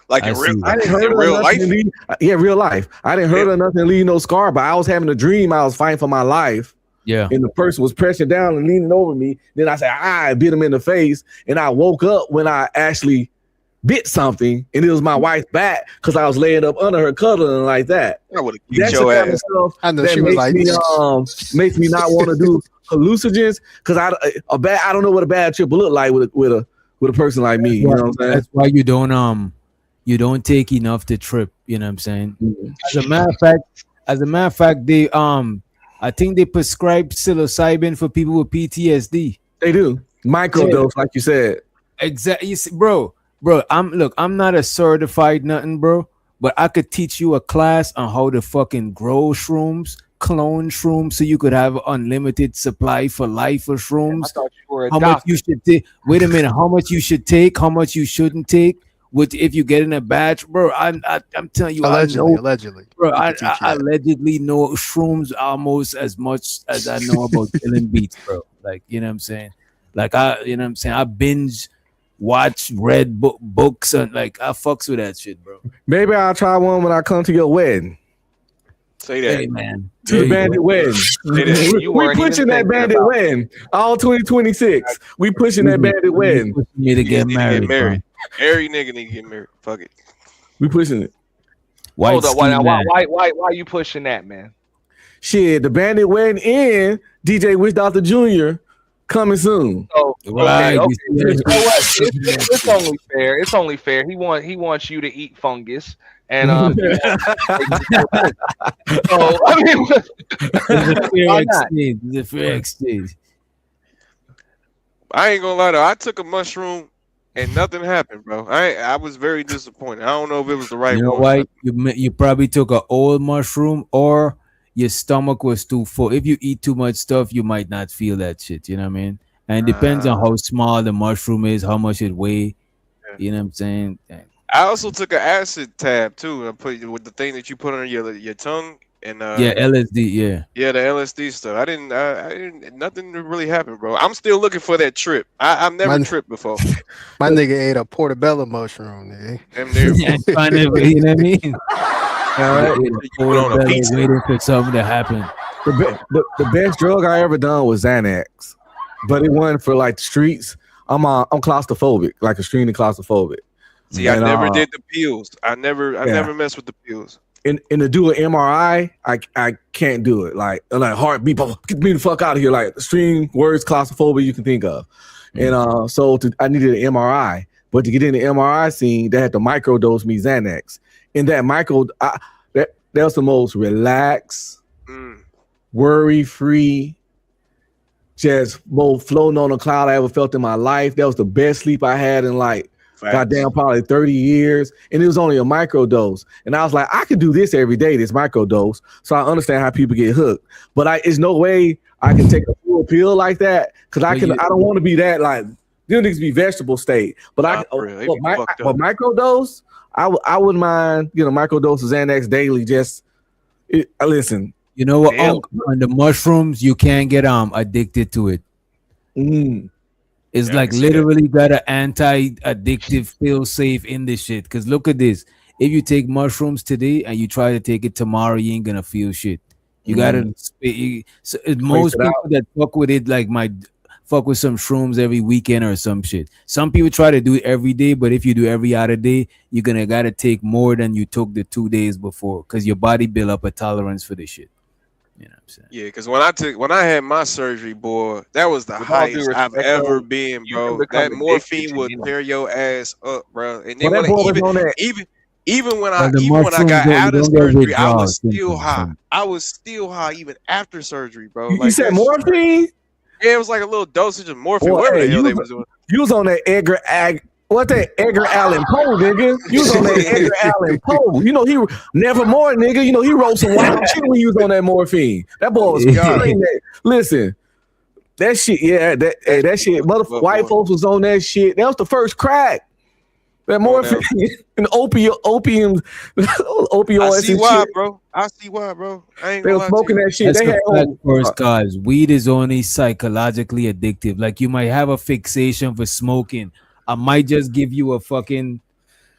Like I in see real, that. I didn't hurt in her real life. real life. I didn't hurt her nothing, leave no scar, but I was having a dream. I was fighting for my life. Yeah. And the person was pressing down and leaning over me. Then I said, I bit him in the face. And I woke up when I actually bit something, and it was my wife's back because I was laying up under her, cuddling like that. I would have That's kicked the your kind of ass. stuff I know that she was makes me not want to do hallucinogens, because I don't know what a bad trip will look like with a person like me. You know what I'm saying? That's why you don't take enough to trip. You know what I'm saying? As a matter of fact, they I think they prescribe psilocybin for people with PTSD. They do microdose, like you said. Exactly, bro. I'm not a certified nothing, bro. But I could teach you a class on how to fucking grow shrooms, clone shrooms, so you could have unlimited supply for life of shrooms. I thought you were a How doctor. much you should take? Wait a minute. How much you should take? How much you shouldn't take? With if you get in a batch, bro. I'm telling you, Allegedly. bro. We I can teach you that. allegedly know shrooms almost as much as I know about killing beats, bro. Like, you know what I'm saying? Like I binge watch read books and like I fucks with that shit, bro. Maybe I'll try one when I come to your wedding. Say that. Hey man, To the bandit wedding. Say that. You We weren't even pushing that thinking bandit about it. wedding. All 2026. We pushing that bandit wedding. pushing me to You get need to married. get married. Every nigga need to get married. Fuck it. We pushing it. White Hold up. ski man. Why you pushing that, man? Shit, the bandit wedding and DJ Wish Dr. Jr. coming soon. So, Right, okay. you see You know that? what? It's only fair. It's only fair. He wants you to eat fungus, and so I mean, why not? It's a fair exchange. I ain't gonna lie though. I took a mushroom and nothing happened, bro. I was very disappointed. I don't know if it was the right You know one. why? You probably took an old mushroom or your stomach was too full. If you eat too much stuff, you might not feel that shit. You know what I mean? And it depends on how small the mushroom is, how much it weigh. You know what I'm saying? I also took an acid tab too. I put with the thing that you put on your tongue and Yeah, LSD. Yeah. the LSD stuff. I didn't. Nothing really happened, bro. I'm still looking for that trip. I've never Man. tripped before. My nigga ate a portobello mushroom, nigga. Damn near. Yeah, trying to, you know what I mean? All right. You put on a pizza. Waiting for something to happen. The best drug I ever done was Xanax, but it wasn't for like the streets. I'm claustrophobic, like extremely claustrophobic. See, I And, never did the pills. I never messed with the pills. And to do an MRI, I can't do it. Like heartbeat, get me the fuck out of here. Like extreme worst claustrophobia you can think of. And I needed an MRI, but to get in the MRI scene, they had to microdose me Xanax. And that that was the most relaxed, worry-free, just both floating on a cloud I ever felt in my life. That was the best sleep I had in like goddamn probably 30 years. And it was only a microdose. And I was like, I could do this every day, this microdose. So I understand how people get hooked. But it's no way I can take a full pill like that. Cause I don't want to be that like them niggas be vegetable state. But microdose, I wouldn't mind, microdose of Xanax daily. Listen. You know what? Damn. On the mushrooms, you can't get addicted to it. It's Yeah, I like can see that. literally got an anti-addictive feel safe in this shit. Cause look at this. If you take mushrooms today and you try to take it tomorrow, you ain't gonna feel shit. You gotta most it people that fuck with it like might fuck with some shrooms every weekend or some shit. Some people try to do it every day, but if you do every other day, you're gonna gotta take more than you took the 2 days before because your body build up a tolerance for this shit. You know what I'm saying? Yeah, because when I had my surgery, boy, that was the With all due highest I've respect, ever though, been, you bro. can become That addicted morphine to would anything. tear your ass up, bro. And Well, then that boy was on that. even when Well, the I mushrooms got don't- out of don't get surgery, I was withdrawals still symptoms, high. so- I was still high even after surgery, bro. You Like said that shit- morphine? Yeah, it was like a little dosage of morphine, Boy, whatever hey, the hell you they was- was doing. You was on that Edgar Allan Poe, nigga. You was on that Edgar Allan Poe. He Nevermore, nigga. He wrote some wild shit when he was on that morphine. That boy was killing that. Listen, that shit, yeah, that shit. White folks was on that shit. That was the first crack. That morphine and opioids I see and why, shit. bro. I see why, bro. I ain't They gonna were lie to smoking you. that shit. That's They the had fact first, guys. Weed is only psychologically addictive. Like you might have a fixation for smoking. I might just give you a fucking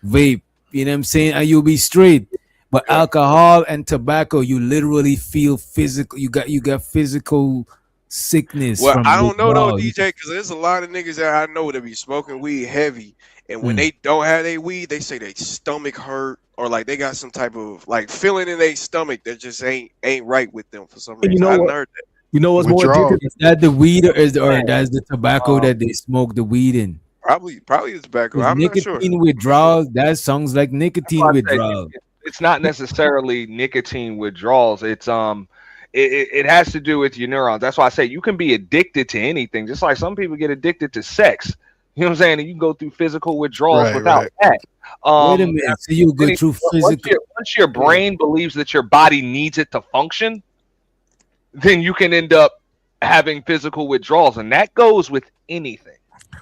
vape. You know what I'm saying? And you'll be straight. But alcohol and tobacco, you literally feel physical. You got physical sickness. Well, from I don't know though, withdrawal. DJ, because there's a lot of niggas that I know that be smoking weed heavy, and when they don't have their weed, they say their stomach hurt or like they got some type of like feeling in their stomach that just ain't right with them for some reason. And you know I what? heard that. You know what's more addictive? Is that the weed or that's the tobacco that they smoke the weed in? Probably the tobacco. 'Cause I'm not sure. nicotine withdrawals, that sounds like nicotine That's why I say withdrawal. It's not necessarily nicotine withdrawals. It's it has to do with your neurons. That's why I say you can be addicted to anything, just like some people get addicted to sex. You know what I'm saying? And you can go through physical withdrawals Right, without right. that. Wait a minute. So you go through physical. Once your brain believes that your body needs it to function, then you can end up having physical withdrawals, and that goes with anything.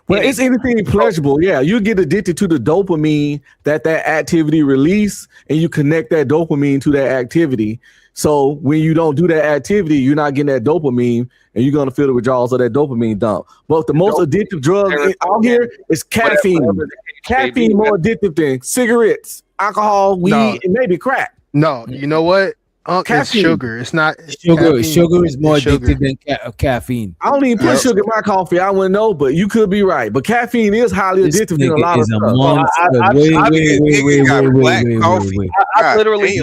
Well, it's anything pleasurable. Yeah, you get addicted to the dopamine that activity release, and you connect that dopamine to that activity. So when you don't do that activity, you're not getting that dopamine, and you're gonna feel the withdrawals of that dopamine dump. But the most addictive drug out here is caffeine. Whatever the case may be. Caffeine more addictive than cigarettes, alcohol, weed, No. and maybe crack. No, you know what? It's Caffeine. sugar. It's not Sugar caffeine. is more It's sugar. addictive than caffeine. I don't even put Yep. sugar in my coffee. I wouldn't know, but you could be right. But caffeine is highly This addictive in a nigga lot of is a stuff. monster. I- Wait, I- I literally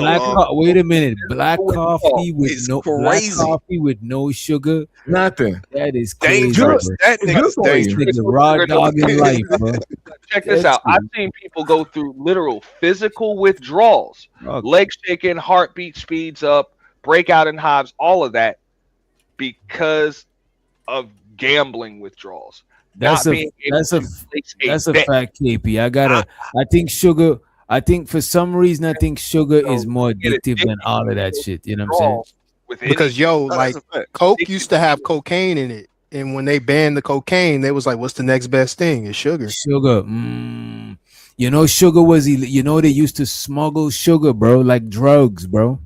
wait a minute. Black With coffee with It's no crazy. black coffee with no sugar. Nothing. That is crazy. Dangerous. Bro. That It's good nigga's for you. dangerous. Nigga, raw dog in life, bro. Check this out. I've seen people go through literal physical withdrawals, leg shaking, heartbeat speeds up, breakout in hives, all of that because of gambling withdrawals. That's Not a being able that's to a place that's a bet. fact, KP. I think sugar. I think for some reason I think sugar is more get addictive than all of that shit. You know what I'm saying? With Because yo, like that's a fact. Coke used to have cocaine in it, and when they banned the cocaine, they was like, "What's the next best thing?" It's sugar. Sugar. You know, sugar was. You know, they used to smuggle sugar, bro, like drugs, bro.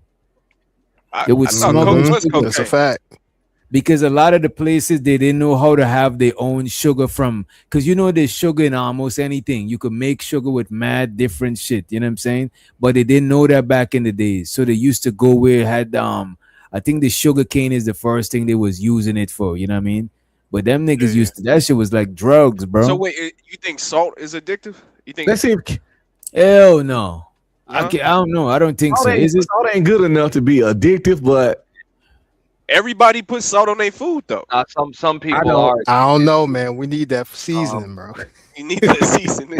They would I thought smuggle Coke was sugar. That's a cocaine. fact. Because a lot of the places they didn't know how to have their own sugar from, because you know there's sugar in almost anything. You could make sugar with mad different shit, you know what I'm saying? But they didn't know that back in the days. So they used to go where it had I think the sugar cane is the first thing they was using it for, you know what I mean? But them niggas used to, that shit was like drugs, bro. So wait, you think salt is addictive? You think? Let's see. Hell no. Huh? I don't know. I don't think so. Is it? Salt ain't good enough to be addictive, but Everybody puts salt on their food though. Some people know. are. I don't know, man. We need that seasoning, bro. You need that seasoning.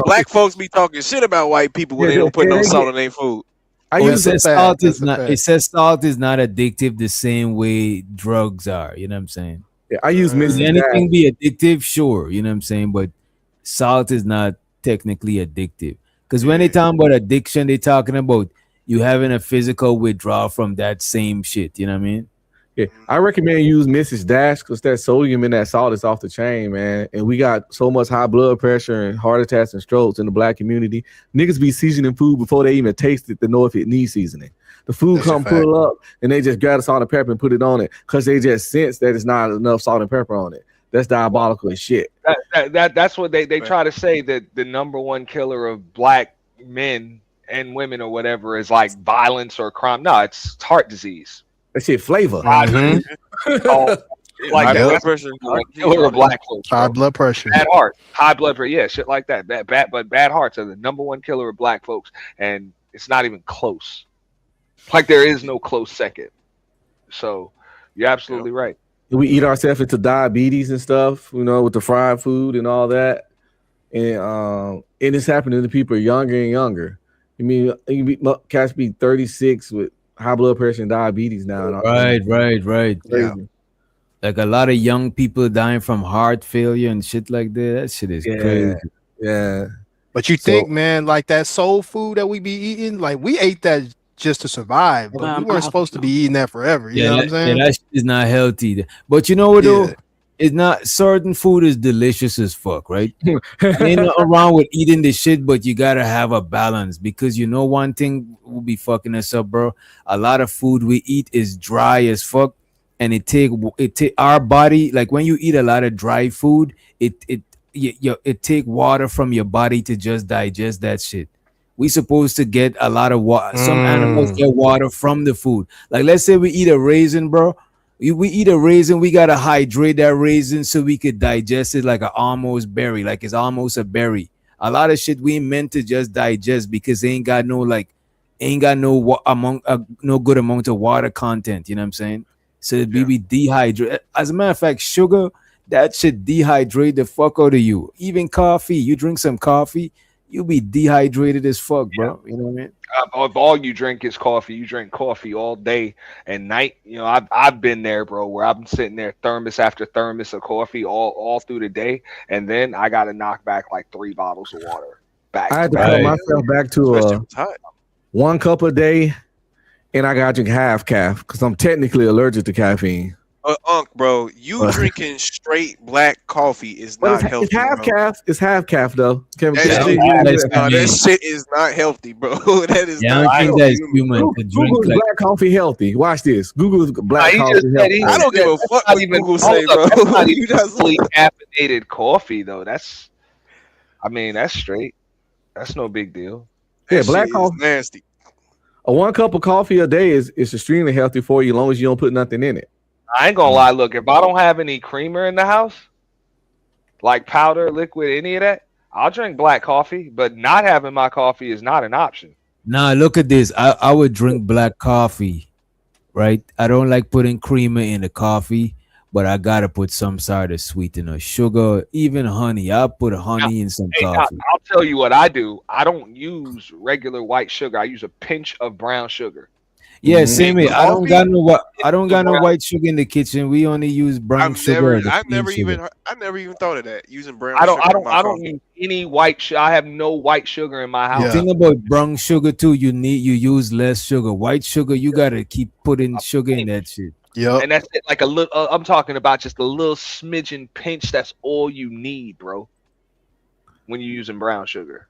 black folks be talking shit about white people when they don't put no salt on their food. I Well, it use says fact. salt That's is a not. fact. It says salt is not addictive the same way drugs are. You know what I'm saying? I use Does Mrs. anything be addictive? Sure, you know what I'm saying, but salt is not technically addictive. Because when they talking about addiction, they talking about you having a physical withdrawal from that same shit. You know what I mean? Yeah, I recommend you use Mrs. Dash because that sodium in that salt is off the chain, man. And we got so much high blood pressure and heart attacks and strokes in the black community. Niggas be seasoning food before they even taste it to know if it needs seasoning. The food That's a come fact. pull up and they just grab the salt and pepper and put it on it because they just sense that it's not enough salt and pepper on it. That's diabolical as shit. That's what they try to say, that the number one killer of black men and women or whatever is like violence or crime. No, it's heart disease. That shit flavor. Mhm. Oh, like High that. blood That's pressure. the killer of black folks. High bro. blood pressure. Bad heart, high blood pressure, yeah, shit like that. But bad hearts are the number one killer of black folks, and it's not even close. Like there is no close second. So you're absolutely right. We eat ourselves into diabetes and stuff, you know, with the fried food and all that. And it's happening to people younger and younger. I mean, cats be 36 with high blood pressure and diabetes now. Right. Crazy. Like a lot of young people dying from heart failure and shit like that. That shit is crazy. Yeah. But you So- think, man, like that soul food that we be eating, like we ate that just to survive, but we weren't supposed to be eating that forever. You know what I'm saying? that shit is not healthy. But you know what though? Yeah. It's not, certain food is delicious as fuck, right? Ain't nothing wrong with eating the shit, but you gotta have a balance, because you know one thing will be fucking us up, bro. A lot of food we eat is dry as fuck, and it take our body, like when you eat a lot of dry food, it take water from your body to just digest that shit. We supposed to get a lot of water. Some animals get water from the food. Like let's say we eat a raisin, bro. We eat a raisin, we gotta hydrate that raisin so we could digest it like an almost berry, like it's almost a berry. A lot of shit we meant to just digest because they ain't got no no good amount of water content. You know what I'm saying? So we be dehydrated. As a matter of fact, sugar, that should dehydrate the fuck out of you. Even coffee, you drink some coffee, you be dehydrated as fuck, bro. You know what I mean? If all you drink is coffee, you drink coffee all day and night. You know, I've been there, bro, where I'm sitting there thermos after thermos of coffee all through the day, and then I got to knock back like 3 bottles of water. Back. I had to cut myself back to 1 cup a day, and I got to drink half calf because I'm technically allergic to caffeine. Unc, bro, you drinking straight black coffee is But not it's healthy. half bro. calf. It's half calf though. Kevin, That shit is not healthy, bro. That is Yeah, I not don't think healthy. that's human to drink Google's like black coffee healthy. Watch this. Google's black He coffee just said healthy. I don't give a fuck what Google say, bro. That's not You even just fully caffeinated coffee, though. That's straight. That's no big deal. Yeah, That black shit is coffee. nasty. A 1 cup of coffee a day is extremely healthy for you, as long as you don't put nothing in it. I ain't gonna lie. Look, if I don't have any creamer in the house, like powder, liquid, any of that, I'll drink black coffee. But not having my coffee is not an option. Nah, look at this. I would drink black coffee, right? I don't like putting creamer in the coffee, but I gotta put some sort of sweetener, sugar, even honey. I'll put honey in some Hey, coffee. I'll tell you what I do. I don't use regular white sugar. I use a pinch of brown sugar. Yeah, same here. I don't Coffee? got no white sugar in the kitchen. We only use brown sugar. or the I cane never sugar. even thought of that. Using brown I don't sugar in my coffee. use any white sugar. I have no white sugar in my house. The thing about brown sugar too, you use less sugar. White sugar, you gotta keep putting sugar in that shit. Yep. And that's it. Like a little. I'm talking about just a little smidgen pinch. That's all you need, bro. When you're using brown sugar.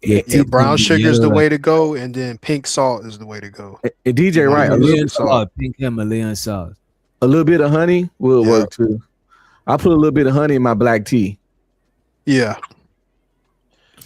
Yeah, brown sugar is the like- way to go, and then pink salt is the way to go. And DJ, right? A Himalayan little, salt, pink Himalayan salt. a little bit of honey will Yeah. work too. I put a little bit of honey in my black tea. Yeah.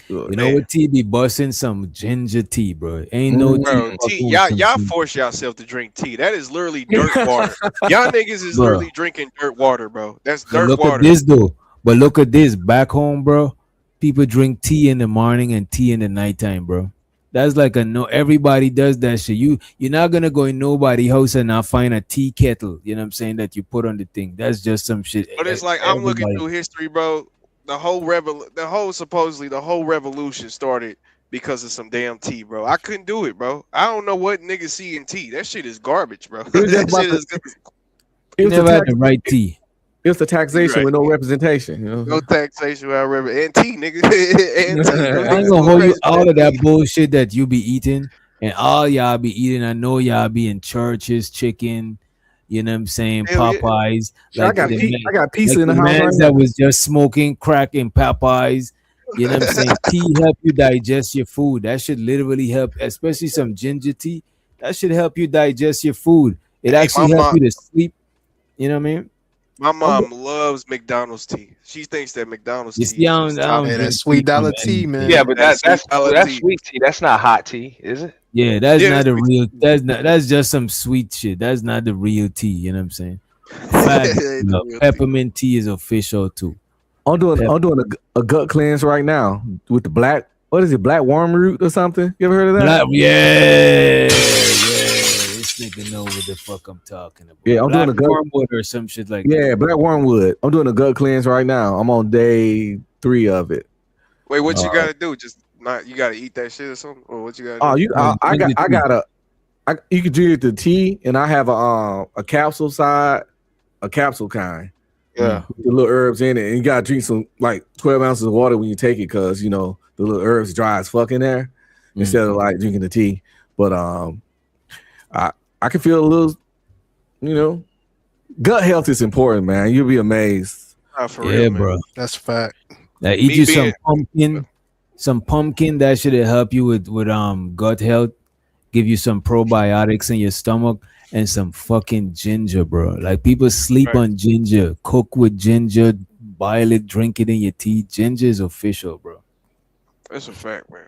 You know what tea be busting? Some ginger tea, bro. Ain't no tea. Bro, fucking tea, with y'all some tea. force yourself to drink tea. That is literally dirt water. Y'all niggas is Bro. literally drinking dirt water, bro. That's But dirt look water. at this though. But look at this. Back home, bro. People drink tea in the morning and tea in the nighttime, bro. That's like a no. Everybody does that shit. You're not gonna go in nobody's house and not find a tea kettle. You know what I'm saying? That you put on the thing. That's just some shit. But it's like I'm looking Everybody- through history, bro. The whole revolution started because of some damn tea, bro. I couldn't do it, bro. I don't know what niggas see in tea. That shit is garbage, bro. was just That about shit to- is It You was, never the had tax, the right tea. it was the taxation Right. with no representation. You know? no taxation, however. And tea, nigga. And tea. I ain't gonna hold you all of that bullshit that you be eating and all y'all be eating. I know y'all be in churches, chicken, You know what I'm saying? Hell yeah. Popeyes. Shit, I got I got pizza like in the the house man right that now. was just smoking crack in Popeyes. You know what I'm saying? Tea help you digest your food. That should literally help, especially some ginger tea. That should help you digest your food. It Hey, actually my helps mom- you to sleep. You know what I mean? My mom loves McDonald's tea. She thinks that McDonald's You tea see, is I just don't top. Hey, drink that sweet tea from dollar tea, man. anything. Yeah, but That's that's sweet dollar that's tea. sweet tea. That's not hot tea, is it? Yeah, that's Yeah, not it's the sweet real. That's just some sweet shit. That's not the real tea. You know what I'm saying? Fact, Ain't the no, real tea. peppermint tea is official too. I'm doing Pep- a gut cleanse right now with the black. What is it? Black worm root or something? You ever heard of that? Yeah. This nigga know what the fuck I'm talking about. Yeah, I'm Black doing a gut. wormwood or some shit like that. Yeah, black wormwood. I'm doing a gut cleanse right now. I'm on day 3 of it. Wait, what you Uh, gotta do? Just not you gotta eat that shit or something? Or what you gotta Oh, do? you No, I ginger tea. got you can drink the tea, and I have a capsule side, a capsule kind. Yeah. With the little herbs in it, and you gotta drink some like 12 ounces of water when you take it, because you know the little herbs dry as fuck in there instead of like drinking the tea. But I can feel a little, you know, gut health is important, man. You'll be amazed. Not for Yeah, real, man. bro. That's a fact. Now eat Me you being- some pumpkin that should help you with gut health, give you some probiotics in your stomach, and some fucking ginger, bro. Like people sleep Right. on ginger. Cook with ginger, boil it, drink it in your tea. Ginger is official, bro. That's a fact, man.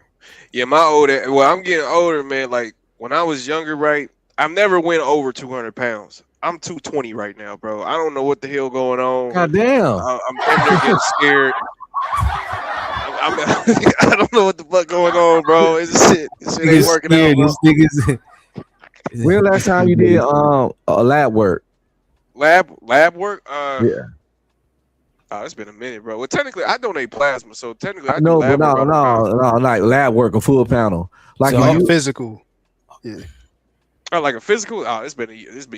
Yeah, I'm getting older, man. Like when I was younger, right? I've never went over 200 pounds. I'm 220 right now, bro. I don't know what the hell going on. God damn. I'm getting scared. I don't know what the fuck going on, bro. It's shit. This shit ain't working out, bro. This nigga's When last time you did a lab work? Lab work? Yeah. Oh, it's been a minute, bro. Well, technically, I donate plasma, so technically, I do No, but lab work. no, like lab work, a full panel. Like So- you, Physical. Yeah. Oh, like a physical? Oh, it's been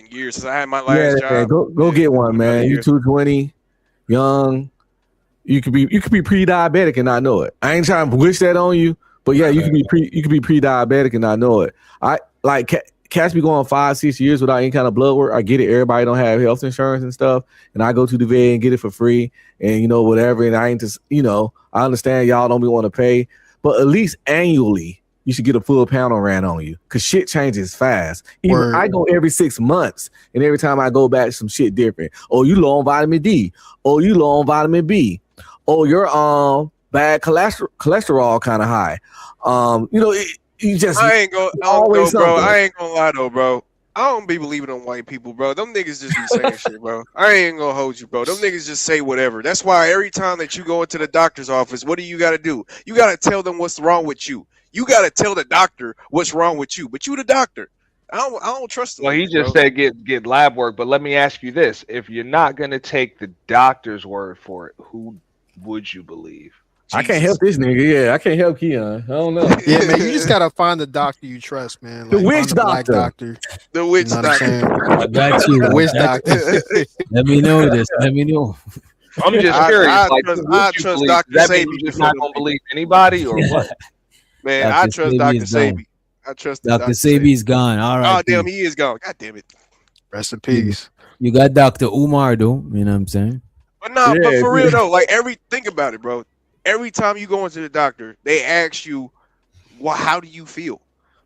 years since I had my yeah, last yeah, job. go get one, man. You 220, young. You could be pre-diabetic and not know it. I ain't trying to wish that on you, but yeah, you could be pre-diabetic and not know it. I like cats be going 5-6 years without any kind of blood work. I get it. Everybody don't have health insurance and stuff, and I go to the VA and get it for free, and you know whatever. And I ain't just I understand y'all don't want to pay, but at least annually you should get a full panel ran on you, because shit changes fast. Even Word. I go every 6 months, and every time I go back, some shit different. Oh, you low on vitamin D. Oh, you low on vitamin B. Oh, you're bad cholesterol kind of high. You just I ain't gonna, always bro. something. I ain't gonna lie though, bro. I don't be believing on white people, bro. Them niggas just be saying shit, bro. I ain't gonna hold you, bro. Them niggas just say whatever. That's why every time that you go into the doctor's office, what do you gotta do? You gotta tell them what's wrong with you. You gotta tell the doctor what's wrong with you. But you the doctor. I don't trust them. Well, he niggas, just bro. said get lab work, but let me ask you this: if you're not gonna take the doctor's word for it, who would you believe? I can't help this nigga. Yeah, I can't help Keon. I don't know. Yeah, man. You just gotta find the doctor you trust, man. The Like, witch find the black doctor. The witch You know what I'm doctor. saying? I got you. The witch I got you. doctor. Let me know this. Let me know. I'm just I curious. Like, trust- who would I you trust believe? Dr. Does that mean Sabi you just before not them gonna people. believe anybody, or what? Man, Dr. I trust Sabi Dr. is Sabi. I trust Dr. Sabi's gone. All right. Oh damn, he is gone. God damn it. Rest in peace. You got Dr. Umar though. You know what I'm saying? But nah, but Yeah, for yeah. real though, like think about it, bro. Every time you go into the doctor, they ask you, "Well, how do you feel?"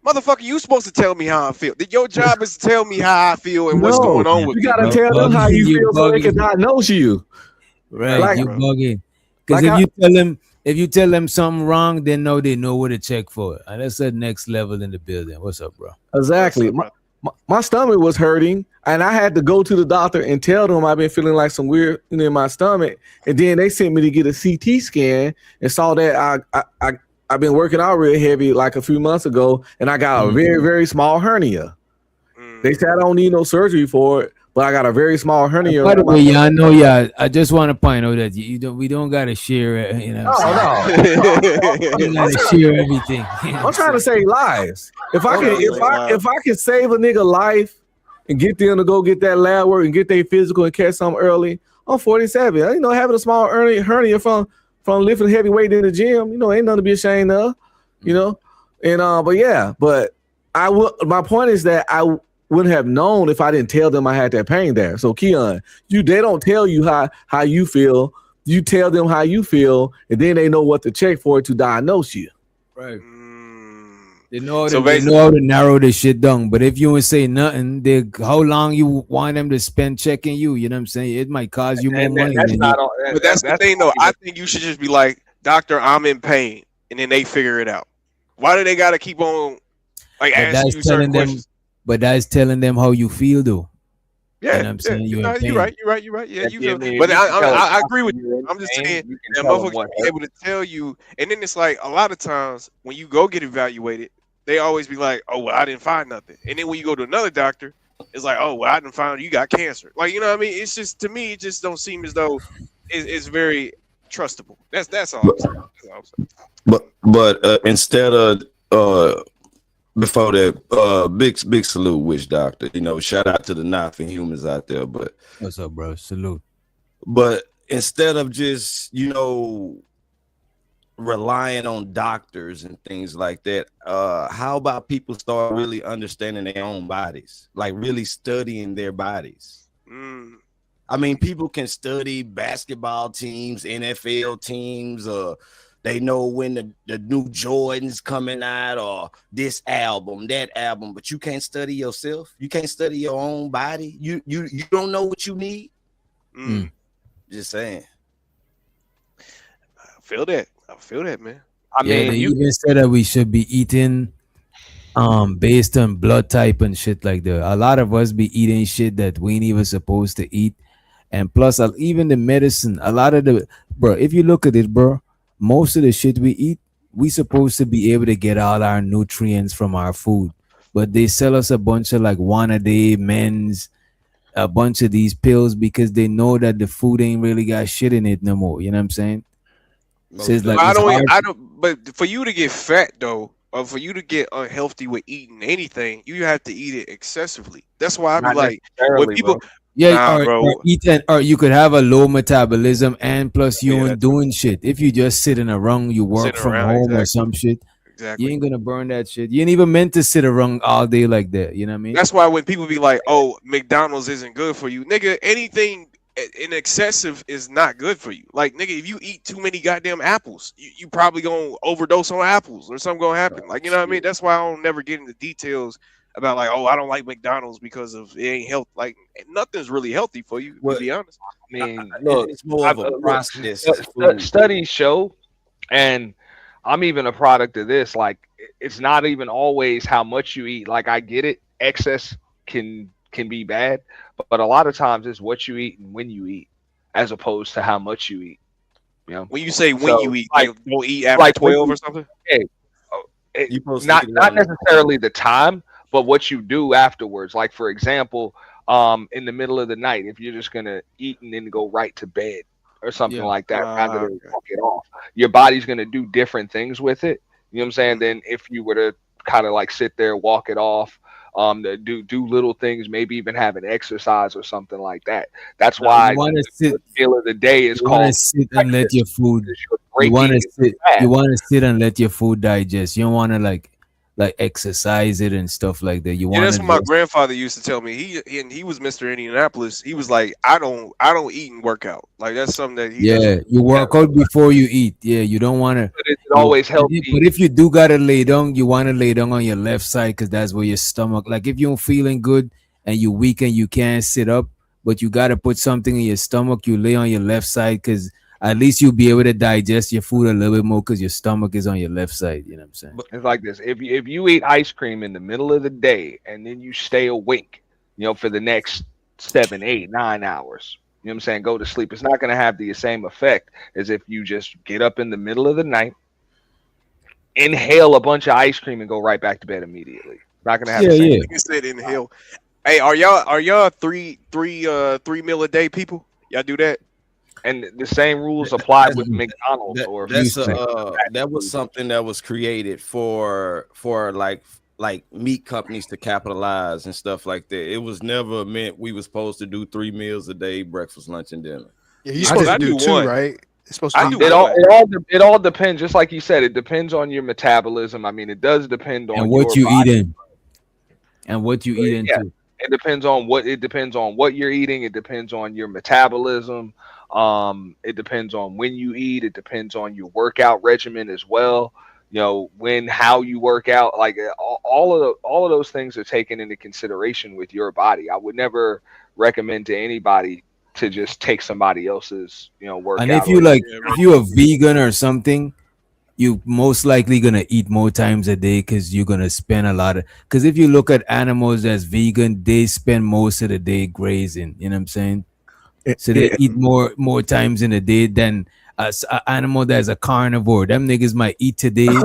Motherfucker, you supposed to tell me how I feel. Your job is to tell me how I feel and what's No, going on with you me. gotta bro. tell them how you You feel so they bugging. can diagnose you. Right. Like- you bugging. Because like if you tell them something wrong, they know what to check for. And that's the next level in the building. What's up, bro? Exactly. My stomach was hurting, and I had to go to the doctor and tell them I've been feeling like some weird in my stomach. And then they sent me to get a CT scan and saw that I've been working out real heavy like a few months ago, and I got a very, very small hernia. They said I don't need no surgery for it, but I got a very small hernia. By the around my- way, y'all know, I just want to point out that we don't gotta share it. You know, Oh, we don't gotta share everything. I'm trying to save lives. If I can save a nigga life and get them to go get that lab work and get their physical and catch something early, I'm 47. Having a small hernia from lifting heavy weight in the gym, ain't nothing to be ashamed of. And but I will. My point is that wouldn't have known if I didn't tell them I had that pain there. So Keon, they don't tell you how you feel. You tell them how you feel, and then they know what to check for to diagnose you. Right. Mm. They know, So they know how to narrow the shit down. But if you ain't say nothing, how long you want them to spend checking you? You know what I'm saying? It might cost you more And money. that's than not you, all. But that's the thing, though. I think you should just be like, doctor, I'm in pain, and then they figure it out. Why do they gotta keep on like but asking that's you telling certain them. questions? But that's telling them how you feel, though. Yeah, You know what I'm saying? you're You're in right. pain. You're right. Yeah, you Yeah, I feel. mean, if But you can tell I a agree with doctor you. you're in I'm just pain, saying you can that tell them motherfuckers what should be able to tell you, and then it's like a lot of times when you go get evaluated, they always be like, "Oh, well, I didn't find nothing," and then when you go to another doctor, it's like, "Oh, well, I didn't find you got cancer." Like, you know what I mean? It's just, to me, it just don't seem as though it's very trustable. That's all I'm saying. That's all I'm saying. But instead of before that, big salute, Witch Doctor. You know, shout out to the not for humans out there. But What's up, bro? Salute. But instead of just, relying on doctors and things like that, how about people start really understanding their own bodies, like really studying their bodies? I mean, people can study basketball teams, NFL teams, they know when the new Jordan's coming out, or this album, that album, but you can't study yourself. You can't study your own body. You don't know what you need. Just saying. I feel that, man. I mean, they even said that we should be eating based on blood type and shit like that. A lot of us be eating shit that we ain't even supposed to eat. And plus, even the medicine, a lot of bro, if you look at it, bro, most of the shit we eat, we supposed to be able to get all our nutrients from our food. But they sell us a bunch of like one a day men's, a bunch of these pills because they know that the food ain't really got shit in it no more. You know what I'm saying? So it's like, I it's hard don't. But for you to get fat though, or for you to get unhealthy with eating anything, you have to eat it excessively. That's why I be Not like, necessarily, when people, bro. Yeah, nah, or, bro. or eating, or you could have a low metabolism and plus you Yeah, ain't doing shit. If you just sitting around, you work Sitting from around, home or exactly. some shit, Exactly. you ain't gonna burn that shit. You ain't even meant to sit around all day like that. You know what I mean? That's why when people be like, "Oh, McDonald's isn't good for you," nigga, anything in excessive is not good for you. Like, nigga, if you eat too many goddamn apples, you probably gonna overdose on apples or something gonna happen. Like, you know what I mean? That's why I don't never get into details about like, oh, I don't like McDonald's because of it ain't healthy. Like, nothing's really healthy for you, to be honest. I mean, look, It's more of a process. studies show, and I'm even a product of this. Like, it's not even always how much you eat. Like, I get it, excess can be bad, but a lot of times it's what you eat and when you eat, as opposed to how much you eat. You know, When you say when So, you eat, like- like, don't eat after like 12 when or something. You supposed to not eat not around- necessarily the time, but what you do afterwards. Like, for example, in the middle of the night, if you're just gonna eat and then go right to bed or something Yeah. like that, rather than Okay. walk it off, your body's gonna do different things with it. You know what I'm saying? Then if you were to kind of like sit there, walk it off, to do little things, maybe even have an exercise or something like that. That's why you want to sit. the meal of the day is You want to called. sit and let your food. You're You want to breaking sit. fat. You want to sit and let your food digest. You don't want to like exercise it and stuff like that. You Yeah, want that's to. what my grandfather used to tell me. He was Mr. Indianapolis. He was like, I don't eat and work out. Like, that's something that he Yeah, doesn't. you work out before you eat. Yeah, you don't want to. But it's always healthy. But if you do gotta lay down, you want to lay down on your left side because that's where your stomach. Like if you're feeling good and you weak and you can't sit up, but you gotta put something in your stomach, you lay on your left side because at least you'll be able to digest your food a little bit more because your stomach is on your left side. You know what I'm saying? It's like this: if you eat ice cream in the middle of the day and then you stay awake, for the next 7, 8, 9 hours, you know what I'm saying, go to sleep, it's not going to have the same effect as if you just get up in the middle of the night, inhale a bunch of ice cream, and go right back to bed immediately. It's not going to have the same. Like you said, inhale. Hey, are y'all three meal a day people? Y'all do that? And the same rules apply with McDonald's or that was something that was created for like meat companies to capitalize and stuff like that. It was never meant we were supposed to do 3 meals a day, breakfast, lunch, and dinner. Yeah, you're supposed to do 2, one. right? It's supposed to do It all depends. Just like you said, it depends on your metabolism. I mean, it does depend on And what your you body. eat in. And what you eat into. It depends on what you're eating. It depends on your metabolism. It depends on when you eat. It depends on your workout regimen as well. You know, how you work out. Like all of those things are taken into consideration with your body. I would never recommend to anybody to just take somebody else's, workout. And if you're a vegan or something, you most likely gonna eat more times a day because you're gonna spend a lot of. Because if you look at animals that's vegan, they spend most of the day grazing. You know what I'm saying? So they eat more times in a day than an animal that's a carnivore. Them niggas might eat today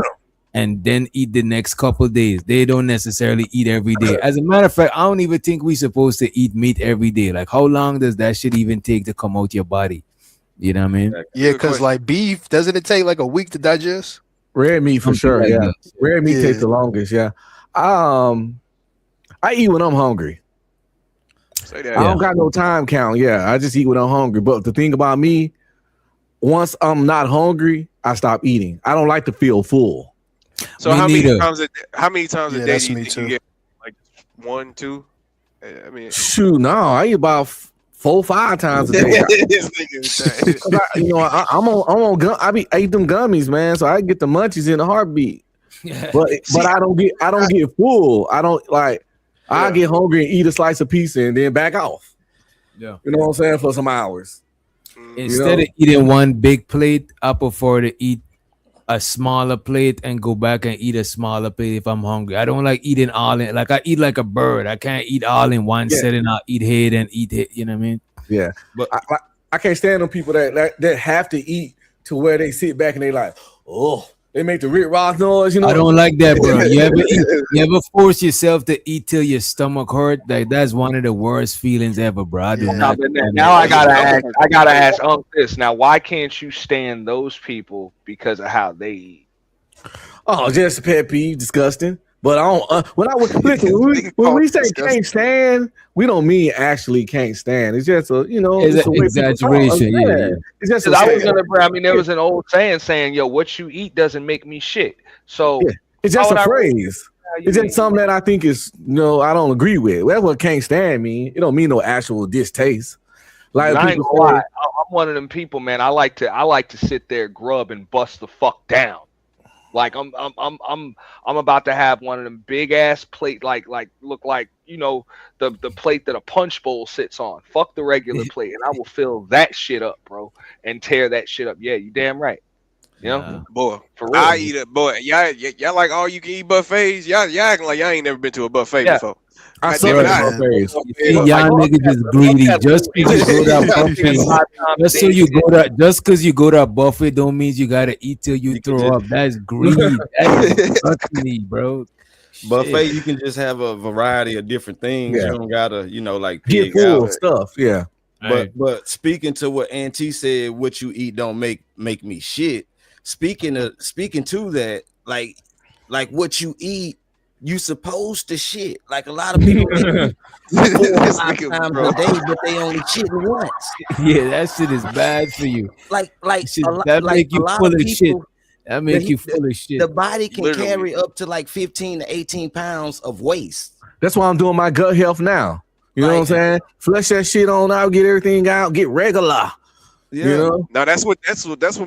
and then eat the next couple days. They don't necessarily eat every day. As a matter of fact, I don't even think we're supposed to eat meat every day. Like, how long does that shit even take to come out your body? You know what I mean? Yeah, because like beef, doesn't it take like a week to digest? Red meat for sure. Yeah, red meat takes the longest. Yeah, I eat when I'm hungry. Say that. I don't got no time count. Yeah, I just eat when I'm hungry. But the thing about me, once I'm not hungry, I stop eating. I don't like to feel full. So how many times a day that's do you me think too. you get? Like 1, 2? I mean, Shoot, no, I eat about 4, 5 times a day. This nigga- I eat them gummies, man, so I get the munchies in a heartbeat. But I don't get full. I don't like. I get hungry and eat a slice of pizza and then back off. Yeah, you know what I'm saying, for some hours. Instead of eating one big plate, I prefer to eat a smaller plate and go back and eat a smaller plate if I'm hungry. I don't like eating all in. Like I eat like a bird. I can't eat all in one setting. I'll eat head and eat it. You know what I mean? Yeah, but I can't stand them people that have to eat to where they sit back and they like, oh, they make the Rick Ross noise. You know, I don't like that, bro. You ever force yourself to eat till your stomach hurt? Like that's one of the worst feelings ever, bro. I do not. Now I gotta ask this. Now, why can't you stand those people because of how they eat? Oh, just a pet peeve, disgusting. But I don't. When we say can't stand, we don't mean actually can't stand. It's just a it's an exaggeration. Yeah. It's just. There was an old saying, "Yo, what you eat doesn't make me shit." So it's just a phrase. It's just something that I think is I don't agree with. That's what can't stand mean. It don't mean no actual distaste. Like I ain't gonna lie, I'm one of them people, man. I like to sit there, grub, and bust the fuck down. Like I'm about to have one of them big ass plate, like look like the plate that a punch bowl sits on. Fuck the regular plate, and I will fill that shit up, bro, and tear that shit up. Yeah, you damn right. Boy, for real. I eat it, boy. Y'all like all you can eat buffets. Y'all acting like y'all ain't never been to a buffet before. I saw buffets. Y'all niggas is greedy. Just because you go to buffet, just because you go to a buffet, don't mean you gotta eat till you throw up. That's greed. That is gluttony, bro. Buffet, you can just have a variety of different things. Yeah. You don't gotta, like get pig full out. stuff. Yeah. But speaking to what Auntie said, what you eat don't make me shit. Speaking to that, like what you eat, you supposed to shit. Like a lot of people eat 4 or 5 times a day, but they only shitting once. Yeah, that shit is bad for you. Like that make you full of shit. That make you full of shit. The body can carry up to like 15 to 18 pounds of waste. That's why I'm doing my gut health now. You know what I'm saying? Flush that shit on out, get everything out, get regular. Yeah. You know? Now that's what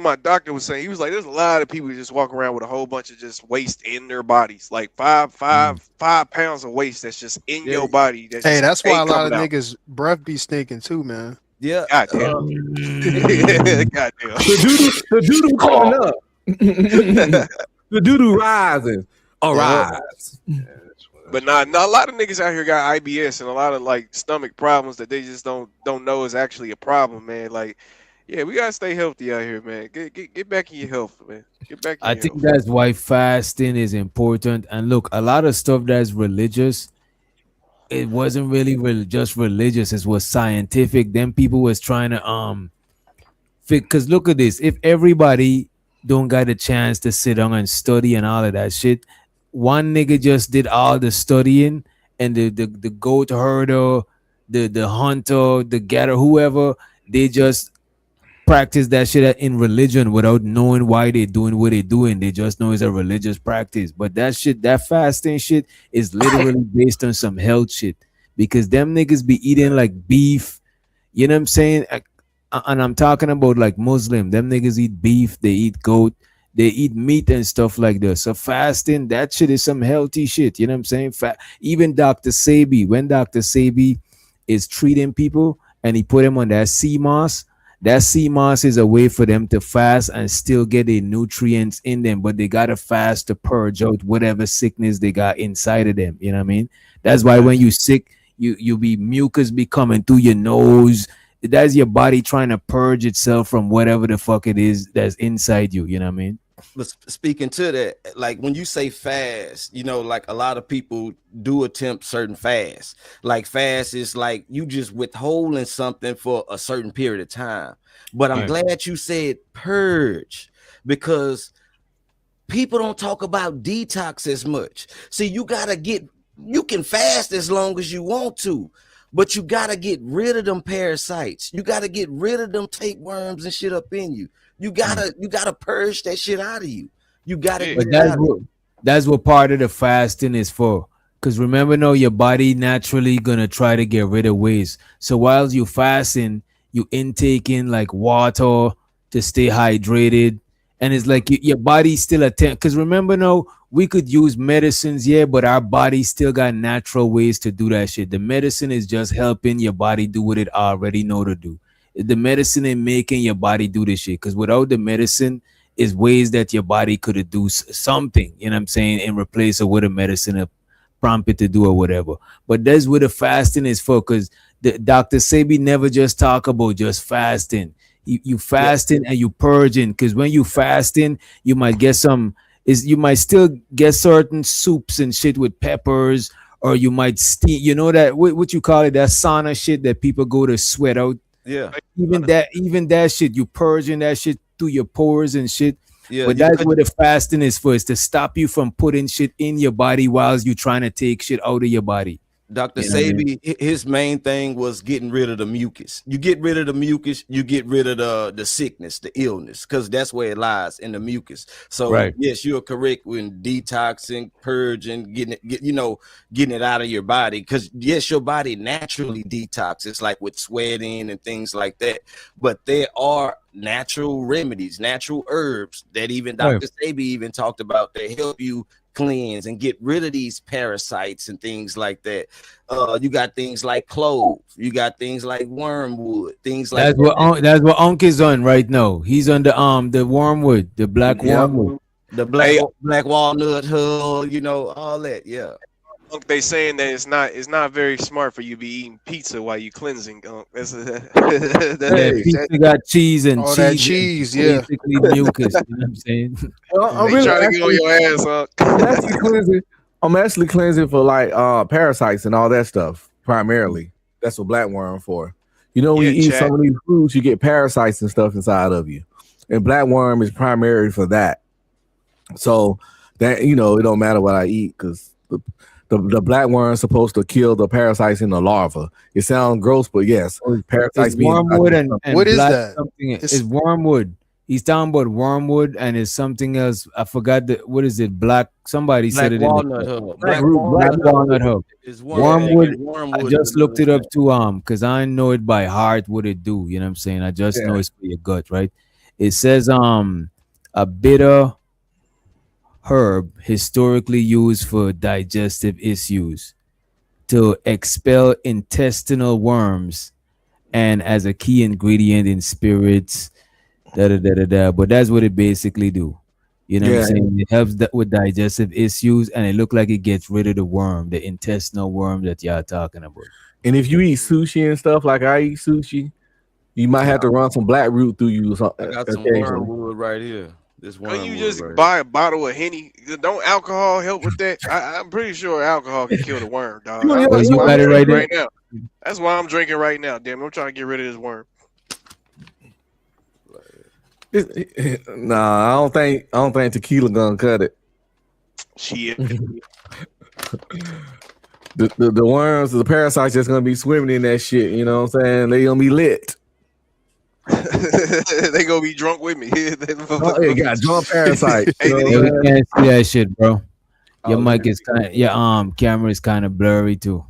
my doctor was saying. He was like, "There's a lot of people who just walk around with a whole bunch of just waste in their bodies, like 5 pounds of waste that's just in your body." That's why a lot of niggas breath be stinking too, man. Yeah. Goddamn. Goddamn. The doo-doo coming up. The doo-doo rising. Arise. But nah, a lot of niggas out here got IBS and a lot of like stomach problems that they just don't know is actually a problem, man. Like, yeah, we gotta stay healthy out here, man. Get back in your health, man. Get back. I think that's why fasting is important. And look, a lot of stuff that's religious, it wasn't really just religious. It was scientific. Then people was trying to because look at this. If everybody don't got a chance to sit down and study and all of that shit, one nigga just did all the studying, and the goat herder, the hunter, the gatherer, whoever, they just practice that shit in religion without knowing why they're doing what they're doing. They just know it's a religious practice. But that shit, that fasting shit, is literally based on some health shit. because them niggas be eating like beef. You know what I'm saying? And I'm talking about like Muslim. Them niggas eat beef, they eat goat, they eat meat and stuff like that. So fasting, that shit is some healthy shit. You know what I'm saying? Even Dr. Sebi, when Dr. Sebi is treating people and he put them on that sea moss is a way for them to fast and still get the nutrients in them, but they gotta fast to purge out whatever sickness they got inside of them. You know what I mean? That's why when you sick, you be mucus be coming through your nose. That's your body trying to purge itself from whatever the fuck it is that's inside you. You know what I mean? But speaking to that, like when you say fast, you know, like a lot of people do attempt certain fasts. Like fast is like you just withholding something for a certain period of time. But I'm glad you said purge, because people don't talk about detox as much. See, you can fast as long as you want to, but you gotta get rid of them parasites. You gotta get rid of them tapeworms and shit up in you. You gotta purge that shit out of you. You gotta. But that's what part of the fasting is for. Because remember, no, your body naturally gonna try to get rid of waste. So while you fasting, you intaking like water to stay hydrated, and it's like your body still attempt. Because remember, no, we could use medicines, yeah, but our body still got natural ways to do that shit. The medicine is just helping your body do what it already know to do. The medicine ain't making your body do this shit, because without the medicine is ways that your body could do something, you know what I'm saying, in replace of what a medicine prompt it to do or whatever. But that's what the fasting is for, because the Dr. Sebi never just talk about just fasting. You fasting and you purging, because when you fasting, you might get you might still get certain soups and shit with peppers, or you might steam, you know, that what you call it, that sauna shit that people go to sweat out. Yeah. Even that shit, you purging that shit through your pores and shit. Yeah. But that's what the fasting is for, is to stop you from putting shit in your body while you trying to take shit out of your body. Dr. You know what I mean? Sabi, his main thing was getting rid of the mucus. You get rid of the mucus, you get rid of the sickness, the illness, because that's where it lies, in the mucus. So Right. yes, you're correct when detoxing, purging, getting it out of your body. Because yes, your body naturally detoxes, like with sweating and things like that. But there are natural remedies, natural herbs that even Dr. Sabi even talked about that help you cleanse and get rid of these parasites and things like that. You got things like clove, you got things like wormwood, things like that's what Unc is on right now. He's on the wormwood, the black wormwood, the black walnut hull, you know, all that. Yeah. They saying that it's not very smart for you to be eating pizza while you cleansing. Pizza got cheese and all that cheese, yeah. Basically mucus. You know what I'm saying? I'm They trying to get on your ass, huh? I'm actually cleansing for like parasites and all that stuff primarily. That's what black worm for. You know, when you eat some of these foods, you get parasites and stuff inside of you, and black worm is primary for that. So that, you know, it don't matter what I eat, because the black worm is supposed to kill the parasites in the larva. It sounds gross, but yes, parasites. It's wormwood and what is black that? Something, it's wormwood. He's talking about wormwood, and it's something else. I forgot what is it? Black. Somebody said it. Walnut hub. Black walnut hub. Wormwood. I just looked it up too, because I know it by heart what it do. You know what I'm saying? I just know it's for your gut, right? It says a bitter herb historically used for digestive issues, to expel intestinal worms, and as a key ingredient in spirits. But that's what it basically do. You know what I'm saying? It helps with digestive issues, and it look like it gets rid of the worm, the intestinal worm that y'all talking about. And if you eat sushi and stuff like I eat sushi, you might have to run some black root through you. I got some wormwood right here. This Can you just buy a bottle of Henny? Don't alcohol help with that? I'm pretty sure alcohol can kill the worm, dog. That's You why got I'm it right drinking there. now. That's why I'm drinking right now. Damn, I'm trying to get rid of this worm. Nah, I don't think tequila gonna cut it. Shit. The worms, the parasites just gonna be swimming in that shit. You know what I'm saying? They gonna be lit. They gonna be drunk with me. You got drunk parasites. Yeah, we can't see that shit, bro. Your mic is kind of, your camera is kind of blurry too.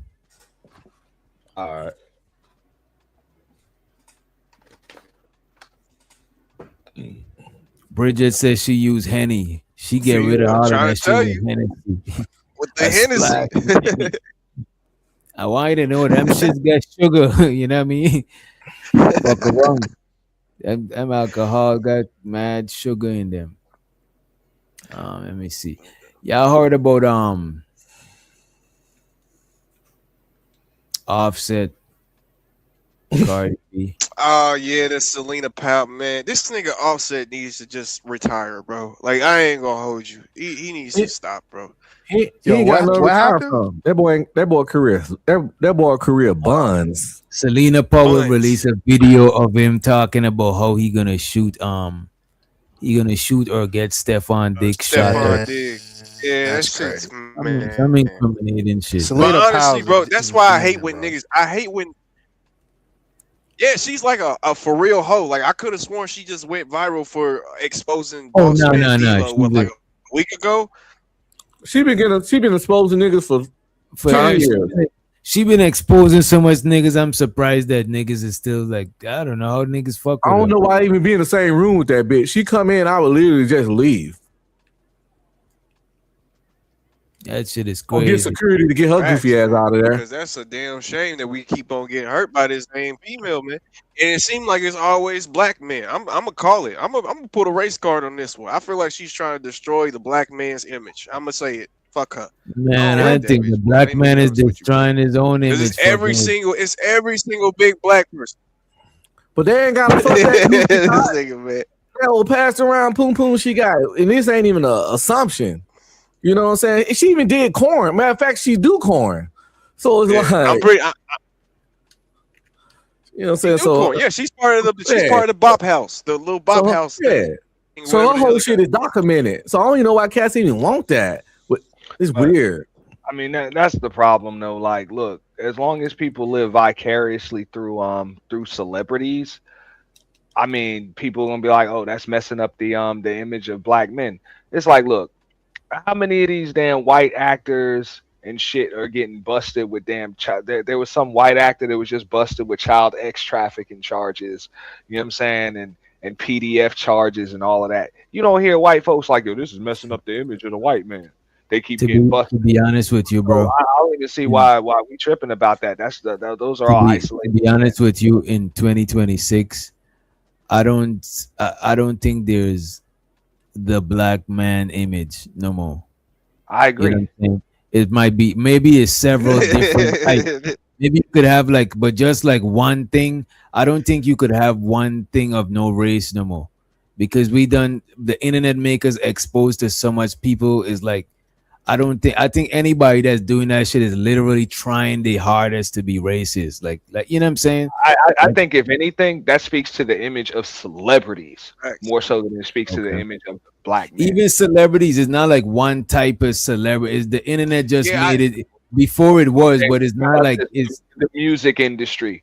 All right. Bridget says she used Henny. She get See, rid of I'm all of trying that to tell shit you. with Hennessy. With the That's Hennessy. I want you to know them shits get sugar. You know what I mean? Fuck around. Them alcohol got mad sugar in them. Let me see. Y'all heard about Offset, Cardi B? Oh yeah, that's Selena Powell, man. This nigga Offset needs to just retire, bro. Like I ain't gonna hold you. He needs to stop, bro. He Yo, ain't got what no retire happened? from. That boy career buns. Selena Powell Buns. released a video of him talking about how he gonna shoot or get Stefan Diggs shot. Stephon Or Diggs. Yeah, That's that shit's crazy. man. some incriminating shit. Selena But honestly, Powell's bro, a- that's is why I a hate demon, when bro. niggas. I hate when. Yeah, she's like a for real hoe. Like I could have sworn she just went viral for exposing Oh Boss no Man no no! D'Lo, what, like a week ago. She been exposing niggas for 10 years. She been exposing so much niggas. I'm surprised that niggas is still like, I don't know how niggas fuck with I don't her. know why I even be in the same room with that bitch. She come in, I would literally just leave. That shit is Or get crazy. security to get her Facts, goofy ass out of there. Because that's a damn shame that we keep on getting hurt by this same female, man. And it seems like it's always black men. I'm gonna call it. I'm gonna put a race card on this one. I feel like she's trying to destroy the black man's image. I'm gonna say it. Fuck her. Man, don't I like that think bitch, the bro. black Ain't man no is honest with you, destroying his own Because image. it's every single big black person. But they ain't gotta fuck that goofy This thought. nigga, man. That old passed around poom poom she got. And this ain't even an assumption. You know what I'm saying? She even did corn. Matter of fact, she do corn. So it's Yeah, like, I'm pretty. you know what I'm saying? do So corn. Yeah, she's part of the. She's yeah. part of the Bop House, the little Bop So, House. yeah. thing, So whatever her the whole hell shit it is documented. So I don't even know why cats even want that. But it's But- weird. I mean, that's the problem, though. Like, look, as long as people live vicariously through celebrities, I mean, people gonna be like, oh, that's messing up the image of black men. It's like, look, how many of these damn white actors and shit are getting busted with damn child? There was some white actor that was just busted with child X trafficking charges. You know what I'm saying? And PDF charges and all of that. You don't hear white folks like, yo, this is messing up the image of the white man. They keep getting busted. To be honest with you, So bro. I don't even see why we tripping about that. Those are all To isolated. be honest with you, in 2026, I don't think there's the black man image no more. I You agree. know what I'm saying? It might be, maybe it's several different types. Maybe you could have but just like one thing. I don't think you could have one thing of no race no more, because the internet makers exposed to so much people is like, I think anybody that's doing that shit is literally trying the hardest to be racist. Like you know what I'm saying? I think if anything, that speaks to the image of celebrities more so than it speaks to the image of black men. Even celebrities is not like one type of celebrity. Is the internet just Yeah, made it before it was, Okay, but it's how not about like this? it's The music industry,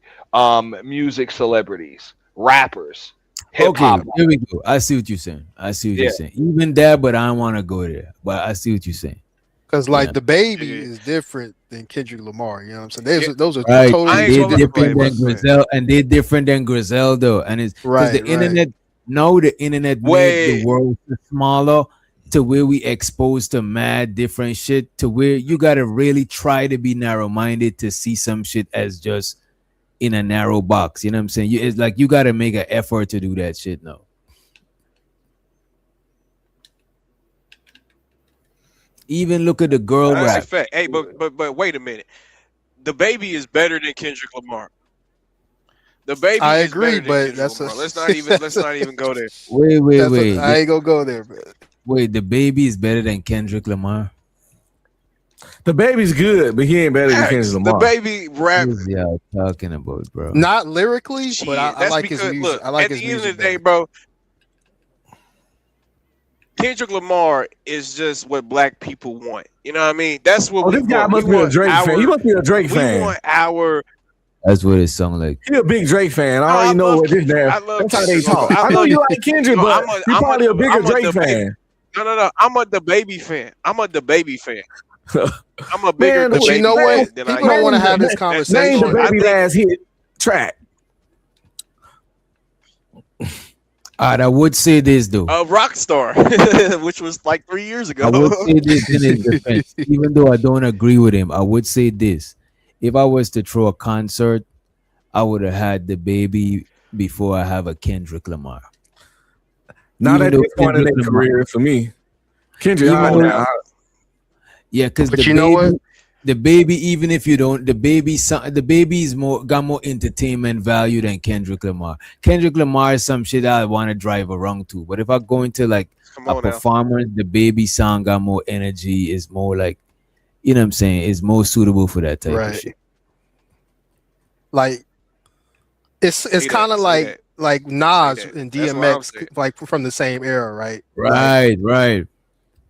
music celebrities, rappers, hip okay. hop. Here we go. I see what you're saying. I see what Yeah. you're saying. Even that, but I don't want to go there. But I see what you're saying. Because like Yeah. the baby is different than Kendrick Lamar. You know what I'm saying? Those are Right, totally and they're different different than flavors. Grizel, and they're different than Griselda, and it's because Right, the right. internet. Now the internet made the world smaller to where we exposed to mad different shit, to where you gotta really try to be narrow-minded to see some shit as just in a narrow box. You know what I'm saying? It's like you gotta make an effort to do that shit now. Even look at the girl That's a rap. fact. Hey, but wait a minute. The baby is better than Kendrick Lamar. The baby I is agree, better than but Kendrick that's Lamar. a- Let's not even go there. Wait. I ain't gonna go there, bro. Wait, the baby is better than Kendrick Lamar. The baby's good, but he ain't better than Kendrick The Lamar. baby rap. What is y'all talking about, bro? Not lyrically, but I That's like because his music. look, I like at his the end of music. the day, bro. Kendrick Lamar is just what black people want. You know what I mean? That's what Oh, we this guy want. must We be a want Drake fan. He must be a Drake we fan. want our. That's what it sound like. He a big Drake fan. I No, already I know love what this Kendrick. man. I love That's how they Kendrick. talk. I I know love- you like Kendrick, No, but I'm he probably a bigger I'm Drake the baby- fan. No. I'm a the baby fan. I'm a the baby fan. I'm a bigger Man, But debate you know fan what? than People I don't am. want to have this Name conversation. the I baby think- last hit track. I would say this though. Rockstar, which was like 3 years ago. I would say this in his defense, even though I don't agree with him. I would say this: if I was to throw a concert, I would have had the baby before I have a Kendrick Lamar. Not Even at though this point in their Kendrick Lamar- career for me. Kendrick, Even I- though- I- Yeah, because But the you baby, know what? the baby, even if you don't, the baby's got more entertainment value than Kendrick Lamar. Kendrick Lamar is some shit I want to drive around to. But if I go into like Come a on now. performance, the baby song got more energy, is more like, you know what I'm saying, is more suitable for that type of Right. shit. Like it's See that, kind of see like that. like Nas that. and That's what I'm DMX, saying. like from the same era, right? Right.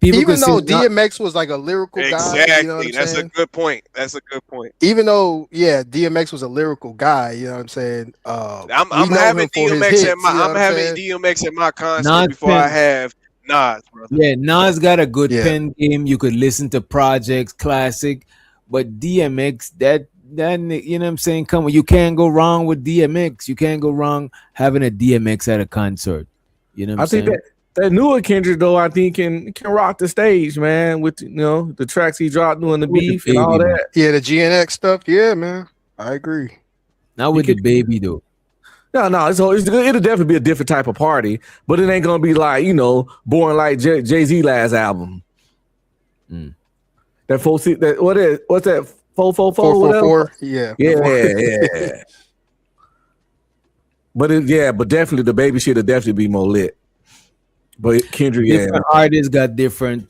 People Even though consider not- DMX was like a lyrical guy, Exactly. you know what I'm That's saying? a good point. That's a good point. Even though, yeah, DMX was a lyrical guy, you know what I'm saying? I'm we know having him for his DMX hits, at my you know I'm what I'm having saying? DMX at my concert Nas before I pen- have Nas, brother. Yeah, Nas got a good Yeah. pen game. You could listen to projects, classic, but DMX, that you know what I'm saying? Come on, you can't go wrong with DMX. You can't go wrong having a DMX at a concert. You know what I I'm think saying? that newer Kendrick though, I think can rock the stage, man. With the tracks he dropped doing the With the beef and all baby, man. that. Yeah, the GNX stuff, yeah, man. I agree. Not with the baby though. No, it'll definitely be a different type of party, but it ain't gonna be like born like Jay-Z last album. Mm. That what's that 444? 444, yeah. Yeah. But but definitely the baby shit will definitely be more lit. But Kendrick, Different artists got different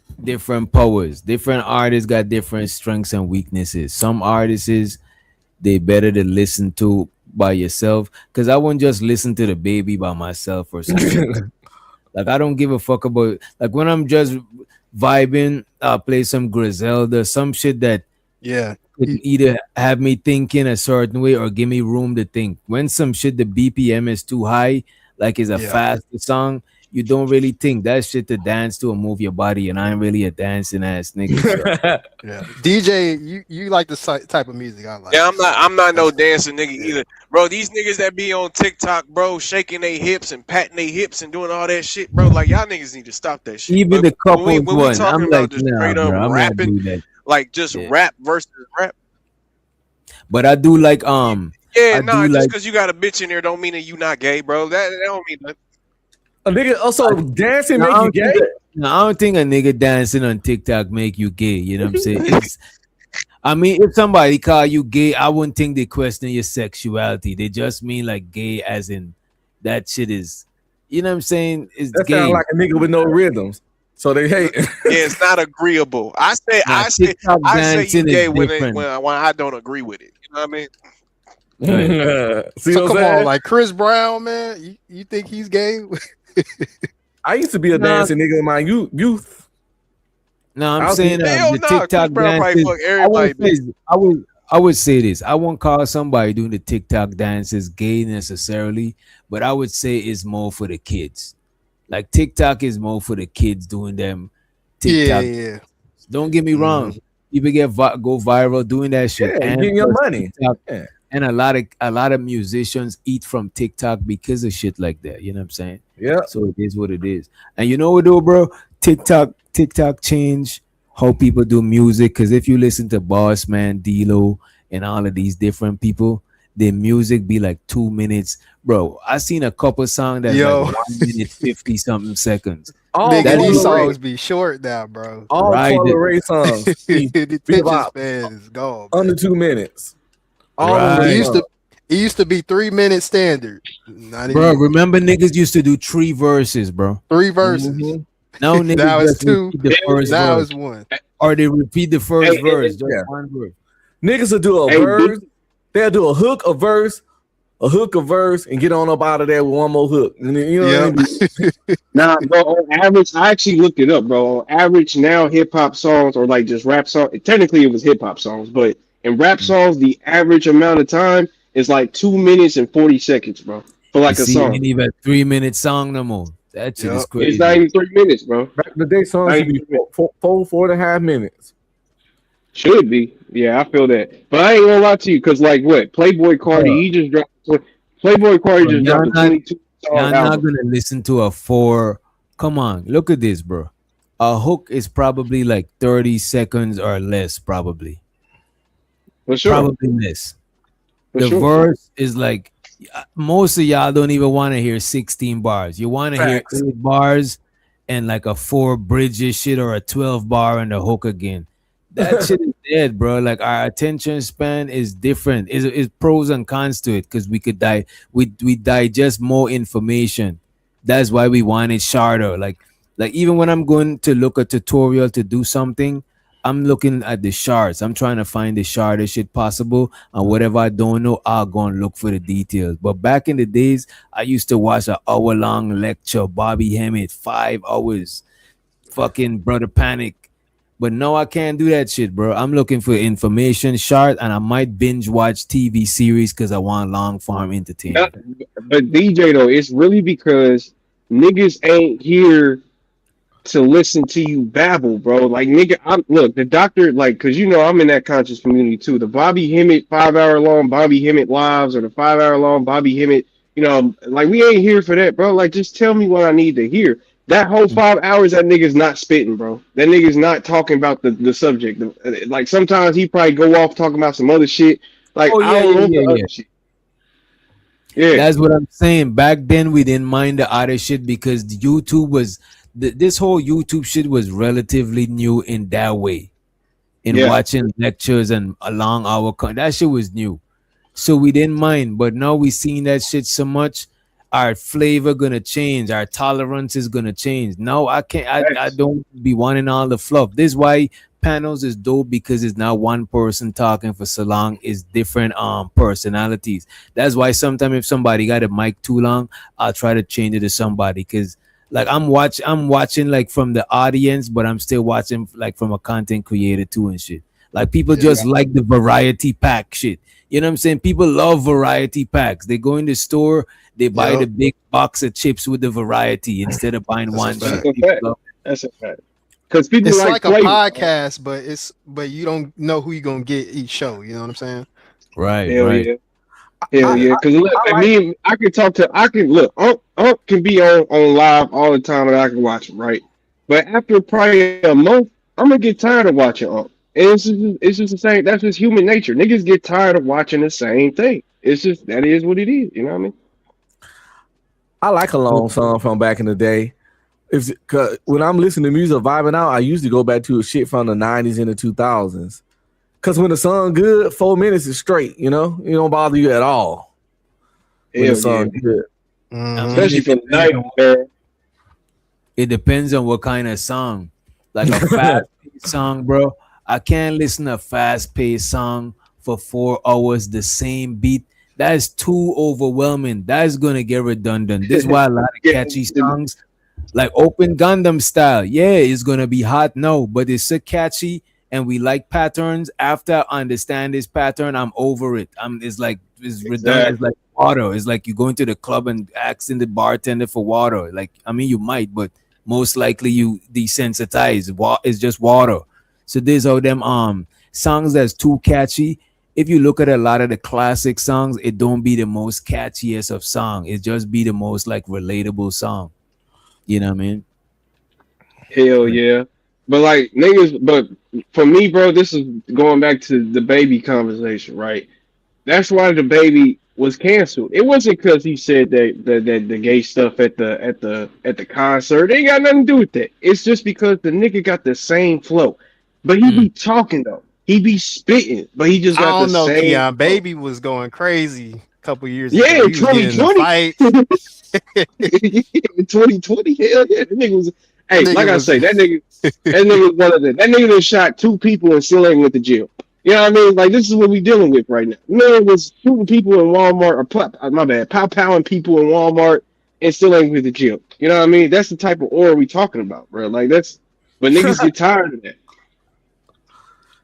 powers. Different artists got different strengths and weaknesses. Some artists they better to listen to by yourself. Cause I wouldn't just listen to the baby by myself or something. Like I don't give a fuck about like when I'm just vibing, I'll play some Griselda, some shit that Yeah. could either have me thinking a certain way or give me room to think. When some shit the BPM is too high, like it's a Yeah. faster song, you don't really think that shit to dance to or move your body. And I'm really a dancing ass nigga. So. Yeah. DJ, you like the type of music I like. Yeah, I'm not no dancing nigga either. Bro, these niggas that be on TikTok, bro, shaking their hips and patting their hips and doing all that shit, bro. Like y'all niggas need to stop that shit. Even But the couples when we one, talking I'm about like, just nah, straight bro, up I'm not rapping, doing that. like just Yeah. rap versus rap. But I do like Yeah, I nah, do just like because you got a bitch in there don't mean that you not gay, bro. That don't mean nothing. A nigga also dancing No, make I you don't gay. think I don't think a nigga dancing on TikTok make you gay. You know what I'm saying? I mean, if somebody call you gay, I wouldn't think they question your sexuality. They just mean like gay as in that shit is, you know what I'm saying? Is That gay. sound like a nigga with no rhythms. So they hate. Yeah, it's not agreeable. I say Nah, I say TikTok you dancing is gay when different. I don't agree with it. You know what I mean? See So what come I'm saying? on, like Chris Brown, man. You think he's gay? I used to be a Nah. dancing nigga in my youth. No, I'm I'll saying be- Hell the nah, Chris TikTok Brown probably dances. fuck everybody, bitch. I would say this. I won't call somebody doing the TikTok dances gay necessarily, but I would say it's more for the kids. Like TikTok is more for the kids doing them TikTok. Yeah. Don't get me wrong. People go viral doing that shit. Yeah, you getting your plus money. TikTok, Yeah. and a lot of musicians eat from TikTok because of shit like that. You know what I'm saying? Yeah. So it is what it is. And you know what though, bro? TikTok changed how people do music. Cause if you listen to Boss Man, D-Lo, and all of these different people, their music be like 2 minutes. Bro, I seen a couple songs that's Yo. like 1 minute 50 something seconds. All Nigga, that Coil these is- Ray- songs be short now, bro. all Right. Coil Ray songs The attention Bebop. span is gone. man. under 2 minutes. All Right. of them It used to songs. it used to be 3 minute standard. Not Bro, even remember niggas used to do 3 verses, bro. 3 verses. Mhm. Now niggas Now it's just 2. repeat the first Now verse. it's 1. Or they repeat the first Hey, verse, just yeah. one verse. Niggas will do a Hey, verse. They'll do a hook, a verse, and get on up out of there with one more hook. And then, you know what I mean? Nah, bro, on average, I actually looked it up, bro. On average, now hip hop songs or like just rap songs. Technically, it was hip hop songs, but in rap songs, the average amount of time is like 2 minutes and 40 seconds, bro, for like You a see, song. ain't even a 3-minute song no more. That shit is Yup. crazy. It's not even 3 minutes, bro. Back in the day, songs I should be ain't- 4.5 minutes. Should be. Yeah, I feel that. But I ain't gonna lie to you, cause like what Playboy Cardi, he just dropped. Playboy Cardi Bro, just dropped a 22 y'all song not album. gonna listen to a 4. Come on, look at this, bro. A hook is probably like 30 seconds or less, probably. For sure. Probably less. For The sure. verse is like most of y'all don't even want to hear 16 bars. You want to hear Facts. 8 bars and like a 4 bridges shit or a 12 bar and the hook again. That shit is dead, bro. Like our attention span is different. It's pros and cons to it because we digest more information. That's why we want it shorter. Like even when I'm going to look a tutorial to do something, I'm looking at the shards. I'm trying to find the shardest shit possible. And whatever I don't know, I'll go and look for the details. But back in the days, I used to watch an hour-long lecture, Bobby Hemmett, 5 hours, fucking Brother Panic. But no, I can't do that shit, bro. I'm looking for information short, and I might binge watch TV series because I want long form entertainment. But DJ though, it's really because niggas ain't here to listen to you babble, bro. Like nigga, look, the doctor, like, cause you know I'm in that conscious community too. The Bobby Hemmett 5-hour long Bobby Hemmett lives or the 5-hour long Bobby Hemmett, you know, like we ain't here for that, bro. Like just tell me what I need to hear. That whole 5 hours, that nigga's not spitting, bro. That nigga's not talking about the subject. Like sometimes he probably go off talking about some other shit. Like I don't know the other shit. Yeah, That's what I'm saying. Back then, we didn't mind the other shit because the YouTube was this whole YouTube shit was relatively new in that way. In Yeah. watching lectures and a long hour, that shit was new, so we didn't mind. But now we seen that shit so much, our flavor gonna change, our tolerance is gonna change. No, I can't. I don't be wanting all the fluff. This is why panels is dope because it's not one person talking for so long. It's different personalities. That's why sometimes if somebody got a mic too long, I'll try to change it to somebody because like I'm watching like from the audience, but I'm still watching like from a content creator too and shit. Like people just like the variety pack shit. You know what I'm saying? People love variety packs. They go in the store, they buy the big box of chips with the variety instead of buying one shit. People love it. That's a fact. Because people It's like like a flavor. podcast, but you don't know who you're gonna get each show. You know what I'm saying? Right, Hell right. yeah. Hell yeah. Because look, I can talk to, look, Unc can be on live all the time and I can watch him, right? But after probably a month, I'm going to get tired of watching Unc. And it's just the same. That's just human nature. Niggas get tired of watching the same thing. It's just, that is what it is. You know what I mean? I like a long song from back in the day. Cause when I'm listening to music, vibing out, I usually go back to a shit from the 90s and the 2000s. Cause when the song good, 4 minutes is straight. You know, it don't bother you at all. When Hell the song yeah. good. Especially from the night, man. It depends on what kind of song. Like a fast-paced song, bro. I can't listen to a fast-paced song for 4 hours, the same beat. That's too overwhelming. That's gonna get redundant. This is why a lot of catchy songs, like Open Gundam Style, yeah, it's gonna be hot. No, but it's so catchy, and we like patterns. After I understand this pattern, I'm over it. It's redundant. It's like water. It's like you go into the club and asking the bartender for water. Like, I mean, you might, but most likely you desensitize. It's just water. So there's all them songs that's too catchy. If you look at a lot of the classic songs, it don't be the most catchiest of song. It just be the most like relatable song. You know what I mean? Hell yeah. But like niggas, but for me, bro, this is going back to the baby conversation, right? That's why the baby was canceled. It wasn't because he said that the gay stuff at the concert. It ain't got nothing to do with that. It's just because the nigga got the same flow. But he be talking though. He be spitting, but he just I got don't the know, same. Keon. Baby was going crazy a couple years Yeah, ago. He was getting in a 2020. fight. In 2020, hell yeah, that nigga was. Hey, That nigga like I was- say, that nigga was one of the. That nigga that shot 2 people and still ain't went to jail. You know what I mean? Like this is what we dealing with right now. Man was shooting people in Walmart, or pow-powing people in Walmart and still ain't went to jail. You know what I mean? That's the type of aura we talking about, bro. Like that's, but niggas get tired of that.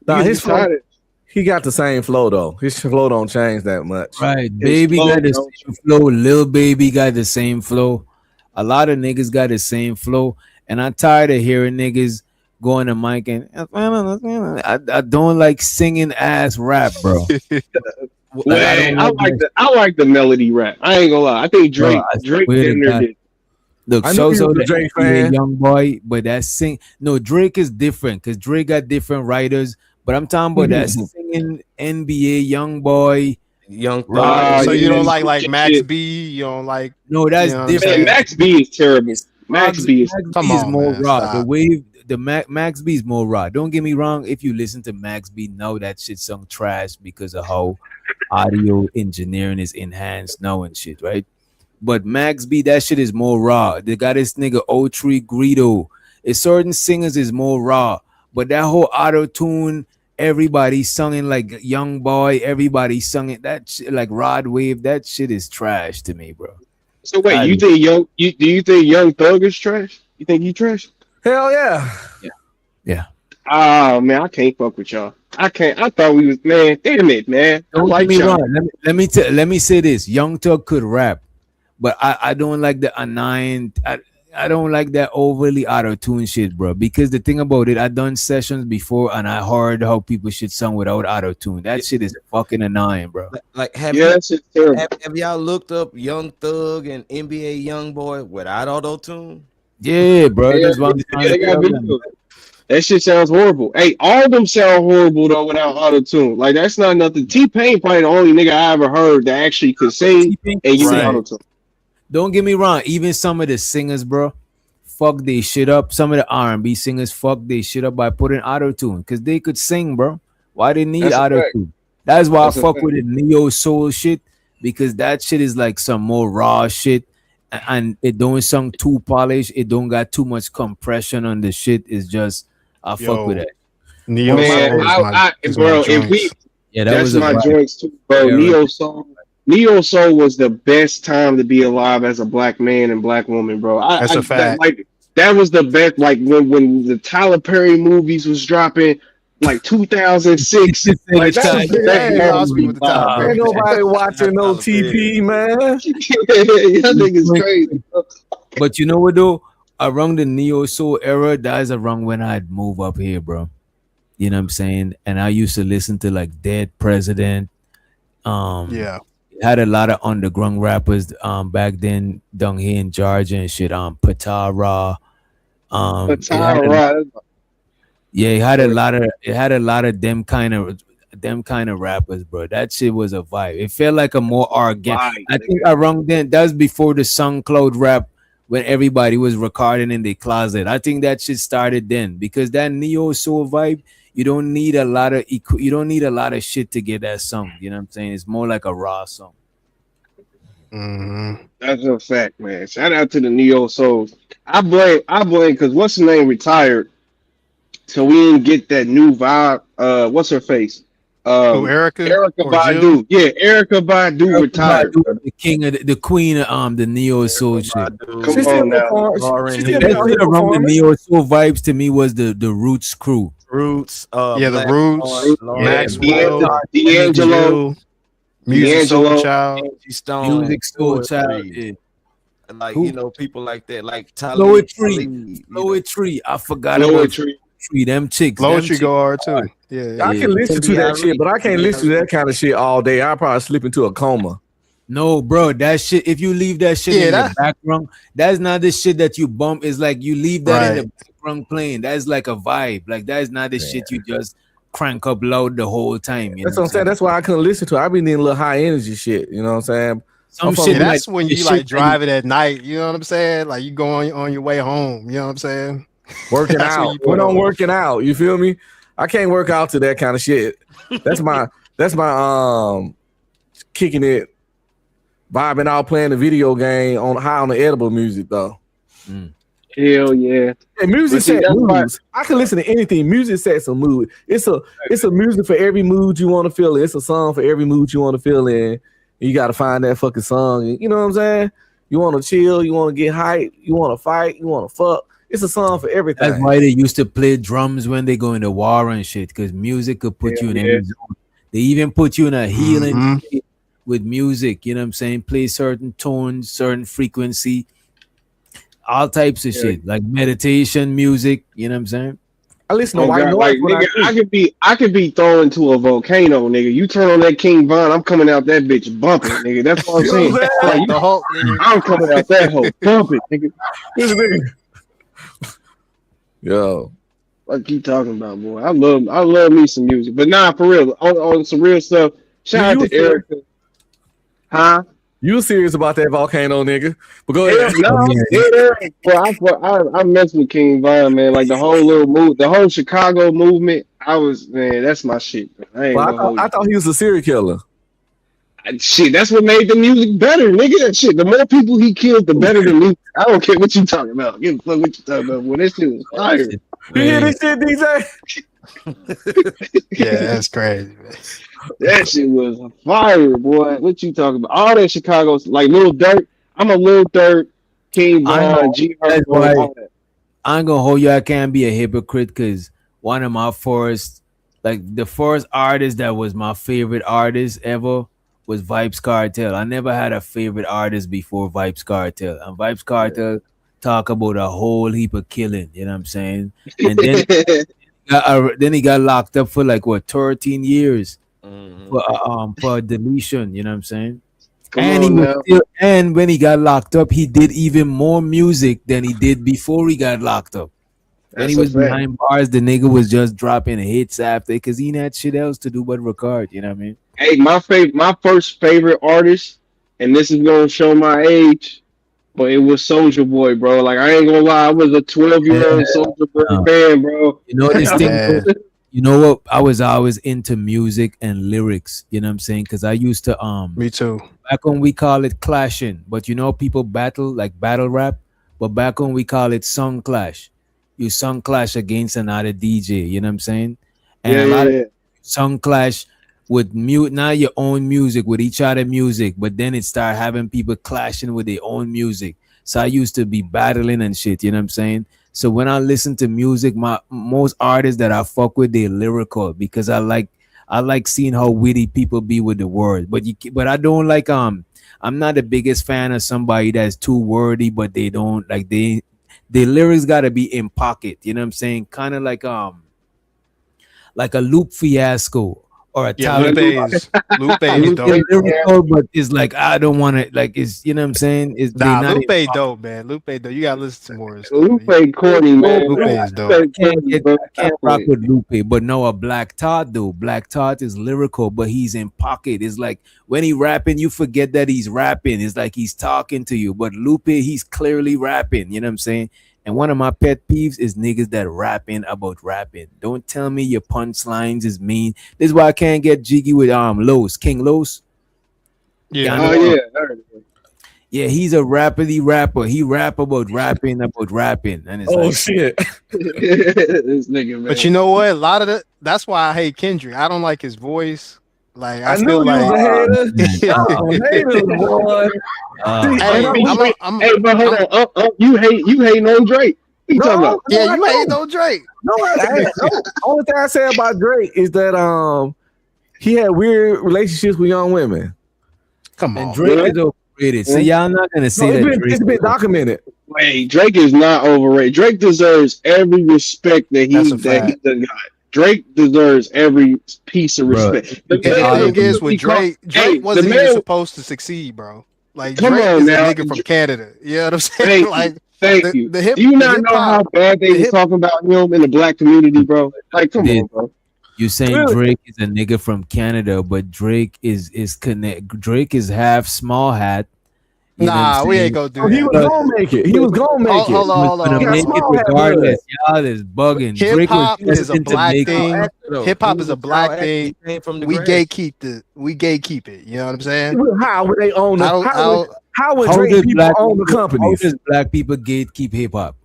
Nah, Niggas his get flow, tired of- he got the same flow though. His flow don't change that much. Right. Baby flow, got the bro. same flow. Lil Baby got the same flow. A lot of niggas got the same flow. And I'm tired of hearing niggas go on the mic and I don't like singing ass rap, bro. Man, I like the melody rap. I ain't gonna lie. I think Drake swear to damn near God. did. Look, I knew so you was a the Drake NBA fan. young boy, but that sing no Drake is different because Drake got different writers. But I'm talking about that singing NBA young boy. Young Thug. Ah, So yeah, you don't like shit. Max B? You don't like? No, that's You know what I'm different. saying? Man, Max B is terrible. Max B is Max Come B is on, more man, raw. stop. The wave, Max B is more raw. Don't get me wrong. If you listen to Max B now, that shit sung trash because of how audio engineering is enhanced now and shit, right? But Max B, that shit is more raw. They got this nigga O3 Greedo. It's certain singers is more raw, but that whole auto tune, everybody singing like Young Boy, everybody singing that shit like Rod Wave. That shit is trash to me, bro. So wait, I- do you think Young Thug is trash? You think he trash? Hell yeah. Yeah. Ah man, I can't fuck with y'all. I can't. I thought we was man. Damn it, man. I Don't like get me y'all. wrong. Let me say this. Young Thug could rap, but I don't like the annoying. I don't like that overly auto tune shit, bro. Because the thing about it, I done sessions before and I heard how people should sing without auto tune. That shit is fucking annoying, bro. Like have Yeah, that shit's terrible. have y'all looked up Young Thug and NBA Young Boy without auto tune? Yeah, bro. Yeah, That's what I'm trying they to got tell them. videos. That shit sounds horrible. Hey, all of them sound horrible though without auto tune. Like that's not nothing. T-Pain probably the only nigga I ever heard that actually could sing T-Pain and use Right. auto tune. Don't get me wrong. Even some of the singers, bro, fuck they shit up. Some of the R&B singers fuck they shit up by putting auto tune because they could sing, bro. Why they need That's a auto fact. tune? That's why That's I a fuck fact. with the neo soul shit because that shit is like some more raw shit and it don't sound too polished. It don't got too much compression on the shit. It's just I fuck Yo, with it. Neo Man, Soul is my, is my bro, if joints. we Yeah, that that's was a my vibe. joints too, bro. Yeah, Neo Soul was the best time to be alive as a black man and black woman, bro. That's a fact. That was the best. Like when the Tyler Perry movies was dropping, like 2006. Like that was the Yeah, best you lost moment me with the Tyler Perry. Ain't nobody watching no TP, man. That nigga's crazy. But you know what though? Around the neo soul era, that's around when I'd move up here, bro. You know what I'm saying? And I used to listen to like Dead President. Yeah. Had a lot of underground rappers back then down here in Georgia and shit. Patara. It had a lot of them kind of rappers, bro. That shit was a vibe. It felt like a more organic. I think around then, that was before the SoundCloud rap when everybody was recording in the closet. I think that shit started then because that neo soul vibe, you don't need a lot of shit to get that song. You know what I'm saying? It's more like a raw song. Mm-hmm. That's a fact, man. Shout out to the Neo Souls. I blame because what's her name retired, so we didn't get that new vibe. What's her face? Erica or Badu. Jill? Yeah, Erica Badu retired. The queen of the neo soul shit. Come on now. Best shit around the neo soul vibes to me was the Roots crew. Roots, Yeah, the Black Roots, Lawrence, Maxwell, D'Angelo, Music Soul D'Angelo. Child. Angie Stone, Music Soul Child. Poetry. Yeah. Like Who? people like that, like Poetry. I forgot Poetry. about Poetry. Them chicks. Low them Tree chicks. go hard too. Yeah. I can listen to that shit, but I can't listen to that kind of shit all day. I'll probably slip into a coma. No, bro, that shit. If you leave that shit in the background, that's not the shit that you bump. It's like you leave that in the background playing. That's like a vibe. Like that's not the shit you just crank up loud the whole time. You That's know what I'm saying. That's why I couldn't listen to it. I be needing a little high energy shit. You know what I'm saying? Some I'm shit from- That's when the you like shit drive it at night. You know what I'm saying? Like you go on your way home. You know what I'm saying? working That's what out. you put When I'm on. working out, you feel me? I can't work out to that kind of shit. That's my kicking it, vibing out, playing the video game on high on the edible music though. Hell yeah. And music But see, sets that's why- moods. I can listen to anything. Music sets a mood. It's a music for every mood you want to feel in. It's a song for every mood you want to feel in. You got to find that fucking song. You know what I'm saying? You want to chill. You want to get hyped. You want to fight. You want to fuck. It's a song for everything. That's why they used to play drums when they go into war and shit, because music could put you in any zone. They even put you in a healing state with music. You know what I'm saying? Play certain tones, certain frequency, all types of shit, like meditation music. You know what I'm saying? I listen to Oh white God, noise. like when I nigga, I could be thrown into a volcano, nigga. You turn on that King Von, I'm coming out that bitch bumping, nigga. That's what I'm You know saying. what I'm Like, saying? you, The Hulk, nigga. I'm coming out that hoe bumping, nigga. This nigga. Yo, What you talking about, boy? I love me some music, but nah, for real, on some real stuff. Shout out you to Erica, huh? you serious about that volcano, nigga? But go Hell ahead. no, yeah, I mess with King Von, man. Like the whole little move, the whole Chicago movement. Man, that's my shit. Man. I ain't But gonna hold I thought he was a serial killer. shit, that's what made the music better, nigga. That shit. The more people he killed, the better the music. I don't care what you talking about. Give a fuck what you talking about. Boy, that shit was fire. You hear this shit, DJ? Yeah, that's crazy, man. That shit was fire, boy. What you talking about? All that Chicago's like Lil Durk. I'm a Lil Durk, King I know. Von, G That's Herbo, why all that. I ain't gonna hold you. I can't be a hypocrite because one of my first, like the first artist that was my favorite artist ever was Vybz Kartel. I never had a favorite artist before Vybz Kartel. And Vybz Kartel talk about a whole heap of killing, you know what I'm saying? And then he got locked up for like what 13 years for deletion, you know what I'm saying? And when he got locked up, he did even more music than he did before he got locked up. When he was behind bars, the nigga was just dropping hits after because he had shit else to do but record. You know what I mean? Hey, my first favorite artist, and this is gonna show my age, but it was Soulja Boy, bro. Like I ain't gonna lie, I was a 12-year-old Soulja Boy fan, bro. You know this thing. You know what? I was always into music and lyrics. You know what I'm saying? Because I used to Me too. Back when we call it clashing, but you know people battle like battle rap, but back when we call it song clash. You song clash against another DJ. You know what I'm saying? And a lot of song clash with not your own music with each other music, but then it started having people clashing with their own music. So I used to be battling and shit. You know what I'm saying? So when I listen to music, most artists that I fuck with, they're lyrical because I like seeing how witty people be with the words. But I don't like I'm not the biggest fan of somebody that's too wordy, but they don't like their lyrics gotta be in pocket. You know what I'm saying? Kind of like a Lupe Fiasco or a Tyler. Lupe is dope. Lyrical, but it's like I don't want to like it's you know what I'm saying? It's Lupe dope, man. Lupe dope. You gotta listen to more. Lupe corny, man. Lupe is dope. I can't rock with Lupe, but no, a Black Thought though. Black Thought is lyrical, but he's in pocket. It's like when he rapping, you forget that he's rapping. It's like he's talking to you. But Lupe, he's clearly rapping. You know what I'm saying? And one of my pet peeves is niggas that rapping about rapping. Don't tell me your punchlines is mean. This is why I can't get jiggy with Los, King Los. Yeah. Yeah, he's a rappity rapper. He rap about rapping. And it's shit. This nigga, man. But you know what? A lot of that's why I hate Kendrick. I don't like his voice. Like I feel knew you like was a hater, boy. Hey, but hold on. You hating on Drake? What you talking about? Yeah, you hating on Drake. No, only thing I say about Drake is that he had weird relationships with young women. Come on, and Drake is overrated. So y'all not gonna say that it's been documented. Wait, Drake is not overrated. Drake deserves every respect that he done got. Drake deserves every piece of respect. The thing is with Drake wasn't even supposed to succeed, bro. Like Come Drake on is now. a nigga from Canada. You know what I'm saying? Thank you. Do you not know how bad they was talking about him in the black community, bro? Like, come on, bro. You saying Drake is a nigga from Canada, but Drake is Drake is half small hat. Nah, we ain't gonna do that. He was gonna make it. He was gonna make it. Hold on. Make it regardless. Y'all is bugging. Hip hop is a black thing. Hip Hip hop is a black thing. We gatekeep it. You know what I'm saying? How would they own it? How would Drake did people black own the people- companies? How does black people gatekeep hip hop?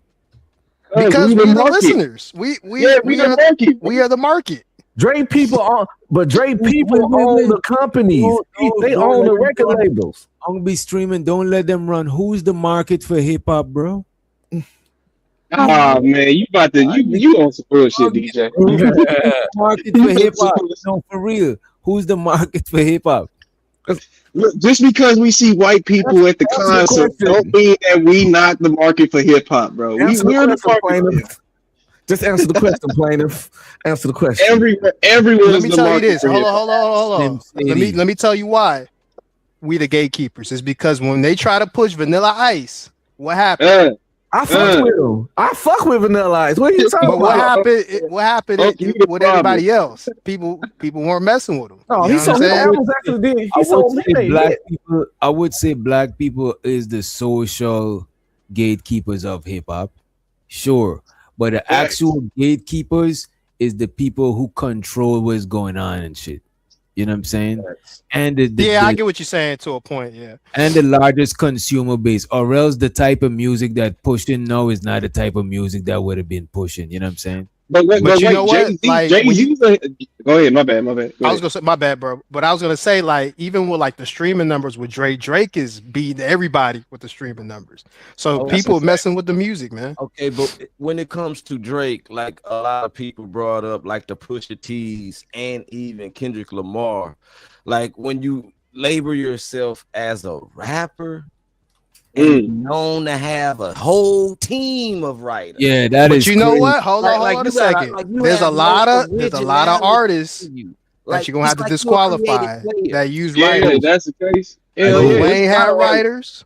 Because we we're the the market. listeners. We the market. We are the market. Drake people own, but Drake people own the companies. They own the record labels. I'm gonna be streaming. Don't let them run. Who's the market for hip hop, bro? Ah, man, you about to you on some bullshit, DJ. Market for hip hop. No, for real. Who's the market for hip hop? Look, just because we see white people at the concert, don't mean that we not the market for hip hop, bro. We're the market. Just answer the question, plaintiff. Answer the question. Everyone's Let me the tell you market this. for Hold hip-hop. on. Let me tell you why we the gatekeepers. It's because when they try to push Vanilla Ice, what happened? I fuck with him. I fuck with Vanilla Ice. What are you talking But what about? happened? What happened with everybody else? People weren't messing with him. No, You he know what I'm sold his saying? albums actually did. He I sold would say many. black people. I would say black people is the social gatekeepers of hip hop, sure, but the actual gatekeepers is the people who control what's going on and shit. You know what I'm saying? And I get what you're saying to a point. Yeah. and the largest consumer base, or else the type of music that pushing now is not the type of music that would have been pushing. You know what I'm saying? But you know what? Jay-Z, Like, Jay-Z's go ahead, my bad. Go I was ahead. gonna say my bad, bro. But I was gonna say, like, even with like the streaming numbers with Drake is beating everybody with the streaming numbers. So Oh, people messing with the music, man. Okay, but when it comes to Drake, like a lot of people brought up, like the Pusha T's and even Kendrick Lamar, like when you label yourself as a rapper and you're known to have a whole team of writers. Yeah, that But is. you know crazy. what? Hold on a second. There's a lot of artists that you're gonna have to disqualify that use writers. Yeah, that's the case. Lil Wayne had writers.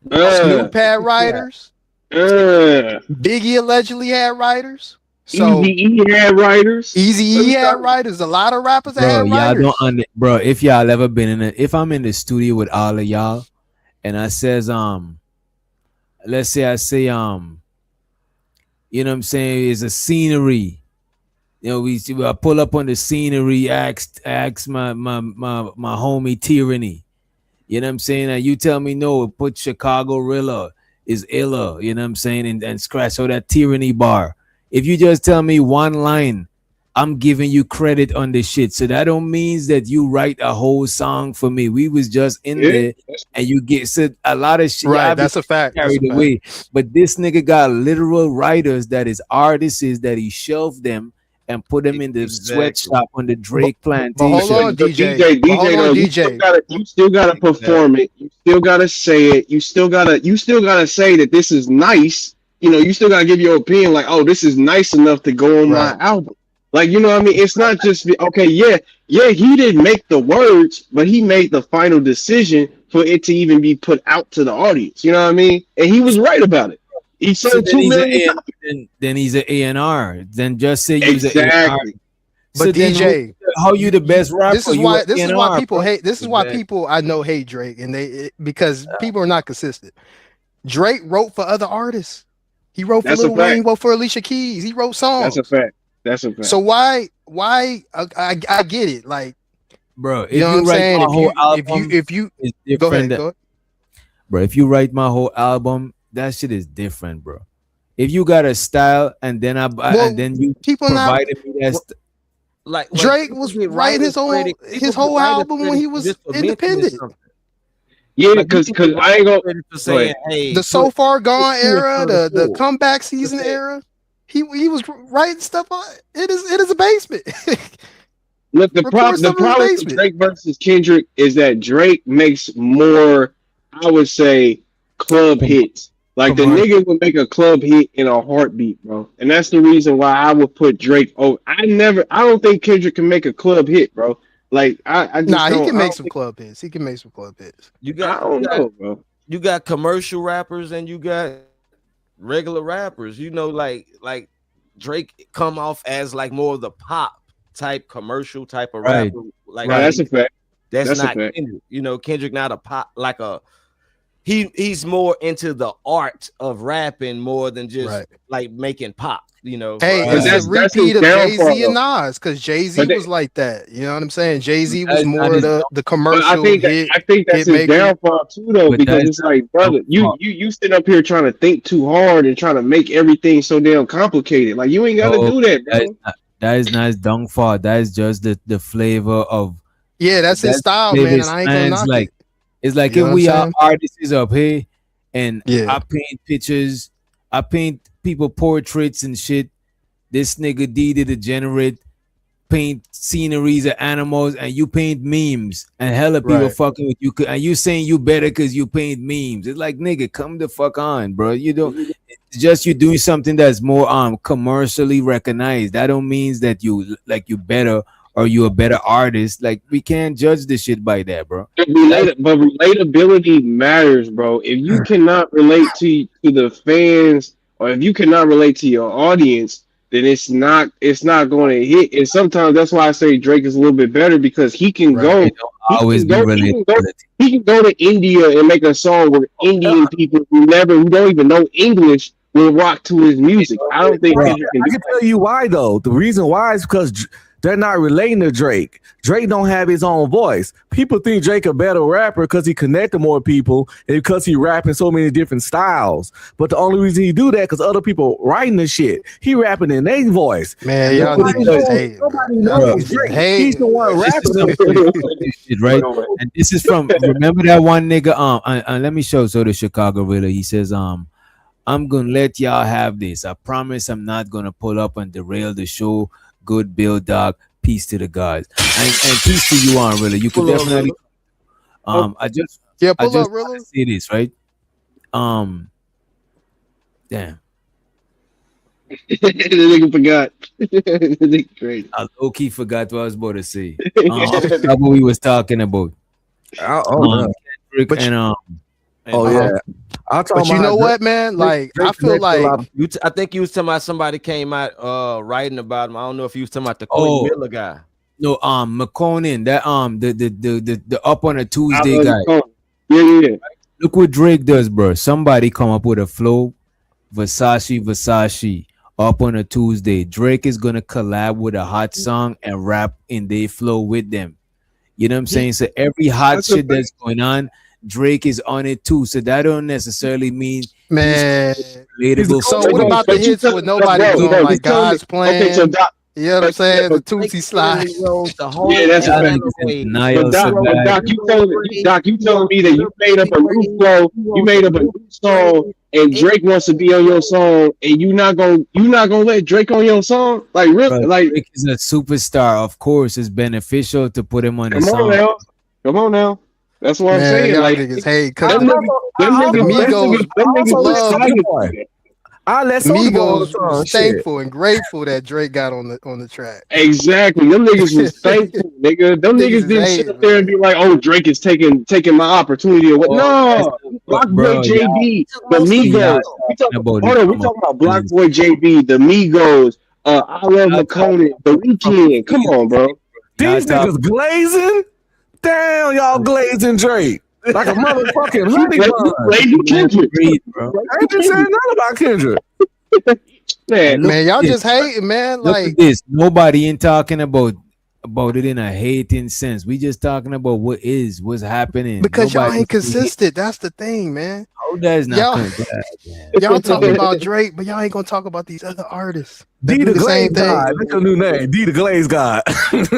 Snoop had writers. Biggie allegedly had writers. So Eazy-E had writers. Eazy-E had writers. A lot of rappers that Bro, had y'all writers. don't bro. If y'all ever been in if I'm in the studio with all of y'all, and I says let's say I say you know what I'm saying, is a scenery. You know, I pull up on the scenery, ask my homie Tyranny. You know what I'm saying? And you tell me no, put Chicago Rilla is illa, you know what I'm saying, and scratch out that Tyranny bar. If you just tell me one line, I'm giving you credit on the shit. So that don't means that you write a whole song for me. We was just in there and you get said a lot of shit. Right, that's a fact. Carried away. But this nigga got literal writers that is artists that he shelved them and put them in the sweatshop on the Drake plantation. But hold on, DJ. You still gotta perform it. You still gotta say it. You still gotta say that this is nice. You know, you still gotta give your opinion, like, oh, this is nice enough to go on my album. Like, you know what I mean? It's not just okay, yeah, he didn't make the words, but he made the final decision for it to even be put out to the audience. You know what I mean? And he was right about it. He sold 2 million. Then he's an A&R. Then just say he's an Exactly. A&R. But So then DJ, how you the best rapper? This is You why a this is A&R, why people bro. hate. This is why Exactly. people I know hate Drake, and because people are not consistent. Drake wrote for other artists. He wrote for That's a Lil Wayne, fact. wrote for Alicia Keys. He wrote songs. That's a fact. That's a fact. So why I get it. Like, Bro, if you know you what I'm write saying? my whole album, if you it's go different. ahead, go ahead. Bro, if you write my whole album, that shit is different, bro. If you got a style and then and then you people not- provided me that Like Drake was writing his whole album when he was independent. Yeah, because I ain't gonna saying, hey, The So Far Gone put two and era, two and the four. comeback season era. He was writing stuff on it is a basement. Look, the Record problem some in the with basement. Drake versus Kendrick is that Drake makes more, I would say, club hits. Like the nigga would make a club hit in a heartbeat, bro. And that's the reason why I would put Drake over. I don't think Kendrick can make a club hit, bro. Like I just Nah, he don't- can I make don't some think- club hits. He can make some club hits. You got, I don't know, bro. You got commercial rappers and you got regular rappers. You know, like Drake come off as like more of the pop type commercial type of Right. rapper. Like Right, that's a fact. That's That's a not fact. Kendrick. You know, Kendrick not a pop like a he's more into the art of rapping more than just like making pop. You know, Hey, But it's that's- a that's repeat his of Jay downfall, Z and though. Nas because Jay Z But they- was like that. You know what I'm saying? Jay Z That was is not more of his the But commercial I think hit. that's his hit maker. downfall too, though, But because that's it's like, brother, you downfall. you sit up here trying to think too hard and trying to make everything so damn complicated. Like you ain't got to do that, bro. That is not his downfall. That is just the flavor of Yeah, that's his style, flavor man. And I ain't gonna stands knock like it. it's like You know if what we I'm are saying? artists up here and Yeah. I paint pictures, I paint people portraits and shit. This nigga D the degenerate paint sceneries of animals and you paint memes and hella people Right. fucking with you and you saying you better because you paint memes. It's like nigga, come the fuck on, bro. You don't It's just you doing something that's more commercially recognized. That don't means that you better or you a better artist. Like we can't judge this shit by that, bro. But relatability matters, bro. If you cannot relate to the fans, or if you cannot relate to your audience, then it's not going to hit. And sometimes that's why I say Drake is a little bit better, because he can go. Always be relatability. He can go to India and make a song where Indian people who don't even know English will rock to his music. I don't think Bro, he I can tell you why though. The reason why is because they're not relating to Drake. Drake don't have his own voice. People think Drake a better rapper because he connected more people and because he rapping so many different styles. But the only reason he do that because other people writing the shit. He rapping in their voice. Man, y'all Nobody knows Drake. He's the one rapping. Shit, right? And this is from remember that one nigga. And let me show the Chicago Riddler. He says, I'm gonna let y'all have this. I promise I'm not gonna pull up and derail the show. Good Bill, dog. Peace to the guys, and peace to you on really. You could Pull up, definitely. Rilla. I just pull up, Rilla. see this right. Damn. the nigga forgot. The nigga crazy. I low key forgot what I was about to say. That's what we was talking about. Kendrick and But you know what, man? Like I feel like I think you was talking about somebody came out writing about him. I don't know if you was talking about the Quentin Miller guy. No, McConan, that the up on a Tuesday guy. Yeah. Look what Drake does, bro. Somebody come up with a flow, Versace, up on a Tuesday. Drake is gonna collab with a hot song and rap in their flow with them. You know what I'm saying? So every hot shit that's going on, Drake is on it too. So that don't necessarily mean man. Relatable. So what about the hits with nobody doing like God's Plan? Okay, so Doc, You know what I'm saying? The Tootsie Slide. yeah, that's a fact. Denial, But Doc, you told me that you made up a new flow, you made up a new song, and Drake wants to be on your song, and you not gonna let Drake on your song? Like really? Like Drake is a superstar. Of course, it's beneficial to put him on the song. Come on now. That's what I'm Man, saying. y'all Like niggas hate cause them niggas I let Migos Migos was thankful and grateful that Drake got on the track. Exactly. Them niggas was thankful, nigga. Them niggas didn't sit up there and be like, "Oh, Drake is taking my opportunity." Or what? No, Block Boy JB, the Migos. We talking about Block Boy JB, the Migos. I Love McConan, The Weeknd. Come on, bro. These niggas glazing. Damn, y'all glazing Drake like a motherfucking honey bun. Glazing Kendrick, bro. I ain't just saying nothing about Kendrick. Man, y'all just hating, man. Look Like at this. Nobody ain't talking about it in a hating sense. We just talking about what's happening. because y'all Nobody- ain't consistent. That's the thing, man. Oh, that is not Y'all- consistent. Y'all talking about Drake, but y'all ain't gonna talk about these other artists. that D do the the same Glaze God. thing. That's your new name. D the Glaze God.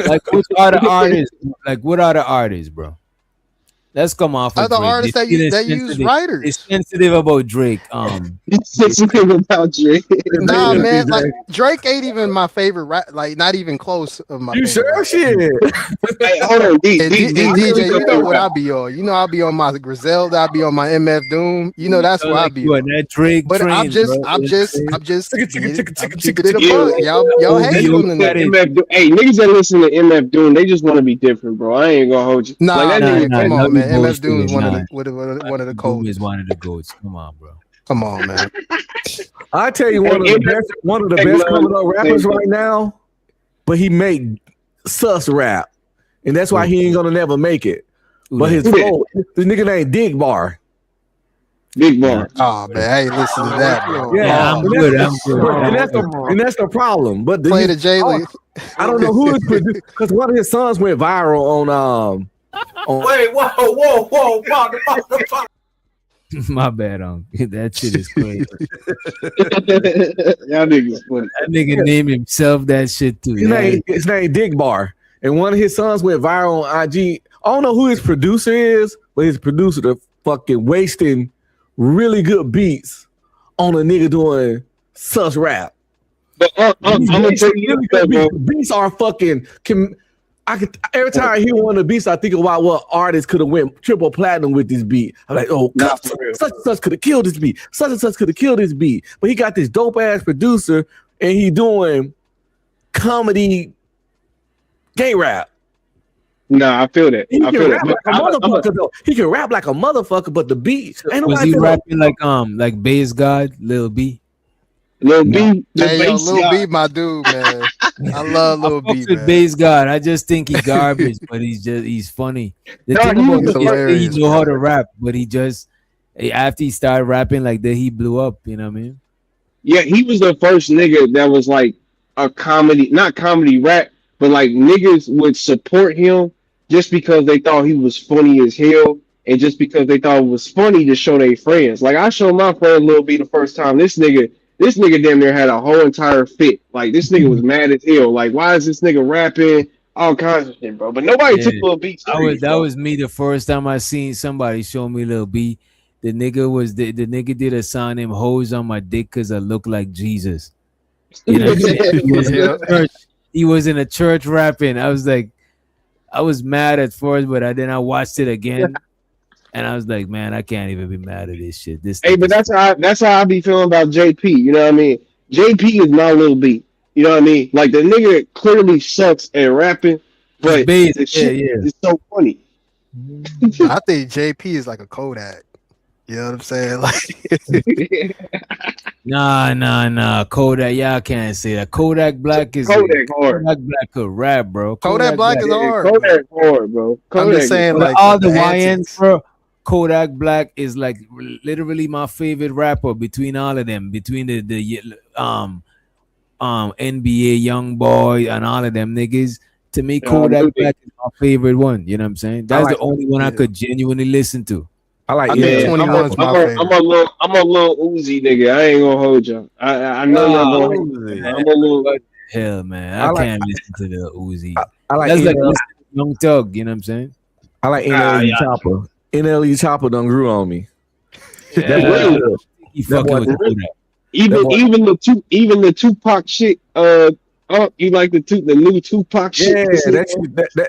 Like what are the artists? Like what are the artists, bro? Let's come off. of Other Drake. artists They that use sensitive- writers. It's sensitive about Drake. It's sensitive about Drake. Nah, man, like Drake ain't even my favorite rap, like not even close of my You favorite sure? rapper. Shit. Hey, hold on, D, And DJ, you know what I be on. You know I be on my Griselda, I be on my MF Doom. You know that's where I be you on. on that Drake But train, I'm just bro. keeping it a Yeah. buck. Y'all hate on the nigga. MF Doom. Hey, niggas that listen to MF Doom, they just want to be different, bro. I ain't gonna hold you. Nah, Like, that man, nigga- come on, man. MF Doom is one of Nah. the Doom coldest. is one of the goats. Come on, bro. Come on, man. I tell you one of the best coming up rappers right now, but he make sus rap, and that's why he ain't gonna never make it. But his flow, the nigga named Dig Bar. Big Bar. Oh man, I ain't listen to that, bro. Yeah, I'm good. I'm good. And that's the problem. But Play the Jalen. I don't know who is because one of his sons went viral on Wait, whoa. My bad, that shit is crazy. Y'all niggas funny. That nigga named himself that shit too. his name Dig Bar, and one of his sons went viral on IG. I don't know who his producer is, but his producer the fucking wasting really good beats on a nigga doing sus rap. But I'm gonna tell you Really that, good bro. beats are fucking every time I hear one of the beats, I think about what artist could have went triple platinum with this beat. I'm like, oh, such and such could have killed this beat. Such and such could have killed this beat. But he got this dope ass producer, and he doing comedy gay rap. Nah, I feel that. He can rap like a motherfucker though. He can rap like a motherfucker, but the beat ain't Was he rapping like Bass God, Lil B? Lil B, hey, yo, Lil B, my dude, man. I love Lil B, man. Bass God. I just think he garbage, but he's funny. The No, thing he about was him is that he hilarious, know how to man. rap, but he just after he started rapping like that, he blew up. You know what I mean? Yeah, he was the first nigga that was like a comedy, not comedy rap, but like niggas would support him just because they thought he was funny as hell, and just because they thought it was funny to show their friends. Like I showed my friend Lil B the first time. This nigga damn near had a whole entire fit. Like this nigga was mad as hell. Like why is this nigga rapping? All kinds of shit, bro. But nobody took Lil B serious. That was me the first time I seen somebody show me Lil B. The nigga did a song named "Hoes on My Dick" because I look like Jesus. You know what I'm saying? He was in a church rapping. I was like, I was mad at first, but then I watched it again, and I was like, man, I can't even be mad at this shit. Hey, but that's how I be feeling about JP. You know what I mean? JP is not Lil B. You know what I mean? Like the nigga clearly sucks at rapping, but the shit is so funny. I think JP is like a Kodak. You know what I'm saying? Like, nah. Kodak, y'all can't say that. Kodak Black is Kodak hard. Kodak Black could rap, bro. Kodak Black is hard. Kodak hard, bro. I'm just saying, like all the antics. YNs, bro. Kodak Black is like literally my favorite rapper between all of them, between the NBA Young Boy and all of them niggas. To me, Kodak Black is my favorite one. You know what I'm saying? That's the only one I could genuinely listen to. I like I'm a little Uzi nigga. I ain't gonna hold y'all. I know y'all gonna. I'm a little. Hell, man, I can't listen to the Uzi. I like that's like listening to Young Thug. You know what I'm saying? I like NLE Chopper. NLE Chopper done grew on me. Yeah. He fucking with Kodak. Even the Tupac shit. You like the new Tupac shit? Yeah,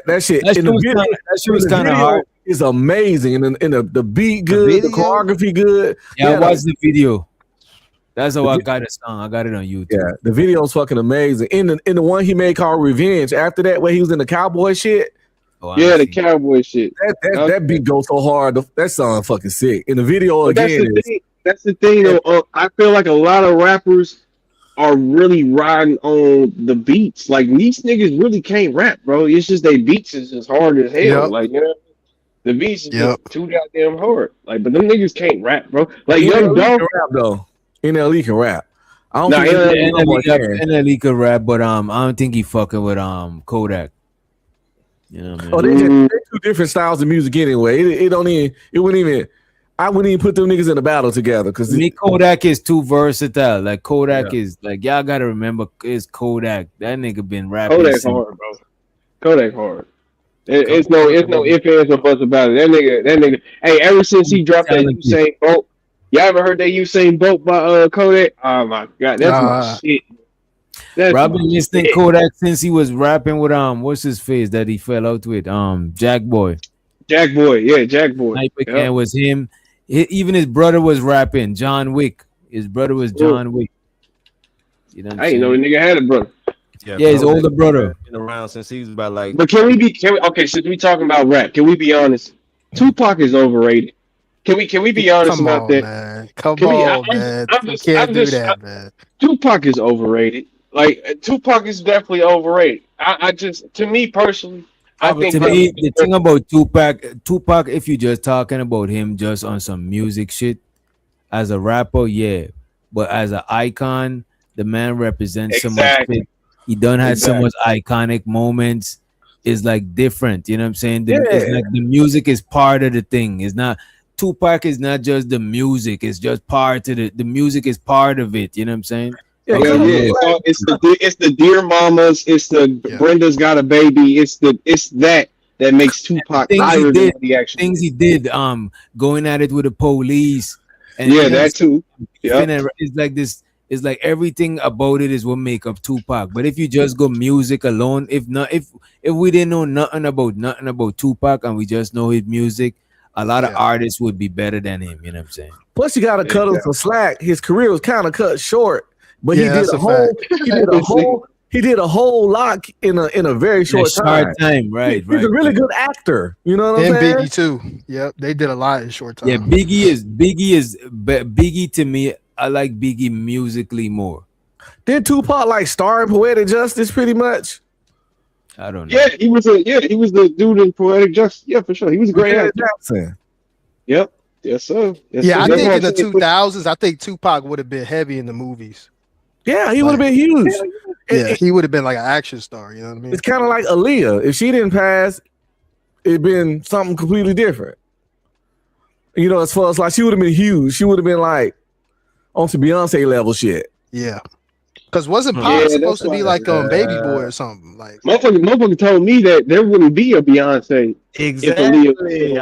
that shit. That shit was kind of hard. It's amazing, and the beat good, the choreography good. Yeah, I watched the video. That's how I got the song. I got it on YouTube. Yeah, the video's fucking amazing. In the one he made called Revenge. After that, where he was in the cowboy shit. Yeah, the cowboy shit. That beat goes so hard. That song fucking sick. In the video again, that's the thing. Though, I feel like a lot of rappers are really riding on the beats. Like these niggas really can't rap, bro. It's just they beats is just hard as hell. Yep. Like you know, the beats is just too goddamn hard. Like, but them niggas can't rap, bro. Like Young Dog can rap though. NLE can rap. I don't think NLE can rap, but I don't think he fucking with Kodak. You know what I mean? Oh, they're two different styles of music anyway. It wouldn't even. I wouldn't even put them niggas in a battle together because Kodak is too versatile. Like Kodak is like y'all gotta remember it's Kodak. That nigga been rapping. Kodak hard, bro. Kodak hard. It's no ifs, ands, or buts about it. That nigga. Hey, ever since he dropped that Usain Bolt, y'all ever heard that Usain Bolt by Kodak? Oh my god, that's my shit. Bro, I've been listening Kodak since he was rapping with what's his face that he fell out with Jack Boy. Jack Boy, yeah, Jack Boy. Yep. Was him. Even his brother was rapping. John Wick. His brother was John Wick. You know what I didn't know the nigga had a brother. Yeah, his older brother. Been around since he was about like. But can we okay? Since we talking about rap, can we be honest? Tupac is overrated. Can we be honest about that? Man. Come on, man. You can't do that, man. Tupac is overrated. Like Tupac is definitely overrated. I just, to me personally, I think the thing about Tupac, if you're just talking about him just on some music shit, as a rapper, yeah, but as an icon, the man represents so much shit. He done had so much iconic moments. It's like different, you know what I'm saying? It's like the music is part of the thing. It's not Tupac is not just the music. It's just part of the music is part of it. You know what I'm saying? Yeah. It's the Dear Mamas. It's the Brenda's Got a Baby. It's that makes Tupac higher than what he actually things he did. Going at it with the police. And that too. Yeah, it's like this. It's like everything about it is what make up Tupac. But if you just go music alone, if we didn't know nothing about Tupac and we just know his music, a lot of artists would be better than him. You know what I'm saying? Plus, you got to cut him some slack. His career was kind of cut short, but he did a whole lot in a very short time. Right. He's a really good actor. You know what I'm saying? Biggie too. Yep, they did a lot in short time. Yeah, Biggie to me. I like Biggie musically more. Did Tupac like star in Poetic Justice pretty much? I don't know. Yeah, he was the dude in Poetic Justice. Yeah, for sure. He was a great actor. Jackson. Yep. Yes, sir. Yes, Yeah, sir. I think in the 2000s, I think Tupac would have been heavy in the movies. Yeah, he would have been huge. Yeah, he would have been like an action star. You know what I mean? It's kind of like Aaliyah. If she didn't pass, it'd been something completely different. You know, as far as like she would have been huge. She would have been like on some Beyonce level shit. Yeah. Because wasn't Pac supposed to be like a baby boy or something? Like motherfucker told me that there wouldn't be a Beyonce. Exactly.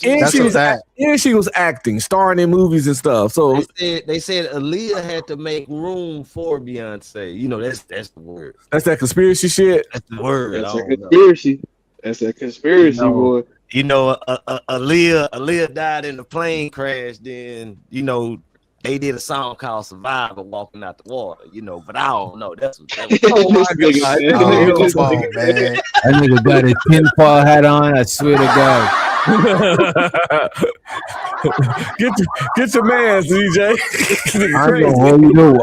And she was acting, starring in movies and stuff. So they said Aaliyah had to make room for Beyonce. You know, that's the word. That's that conspiracy shit. That's the word. That's a conspiracy. That's a conspiracy, boy. You know, Aaliyah died in a plane crash. Then they did a song called "Survivor," walking out the water. But I don't know. That was oh my God. Come on, man. That nigga got his tinfoil hat on. I swear to God. Get your man, CJ. I don't know.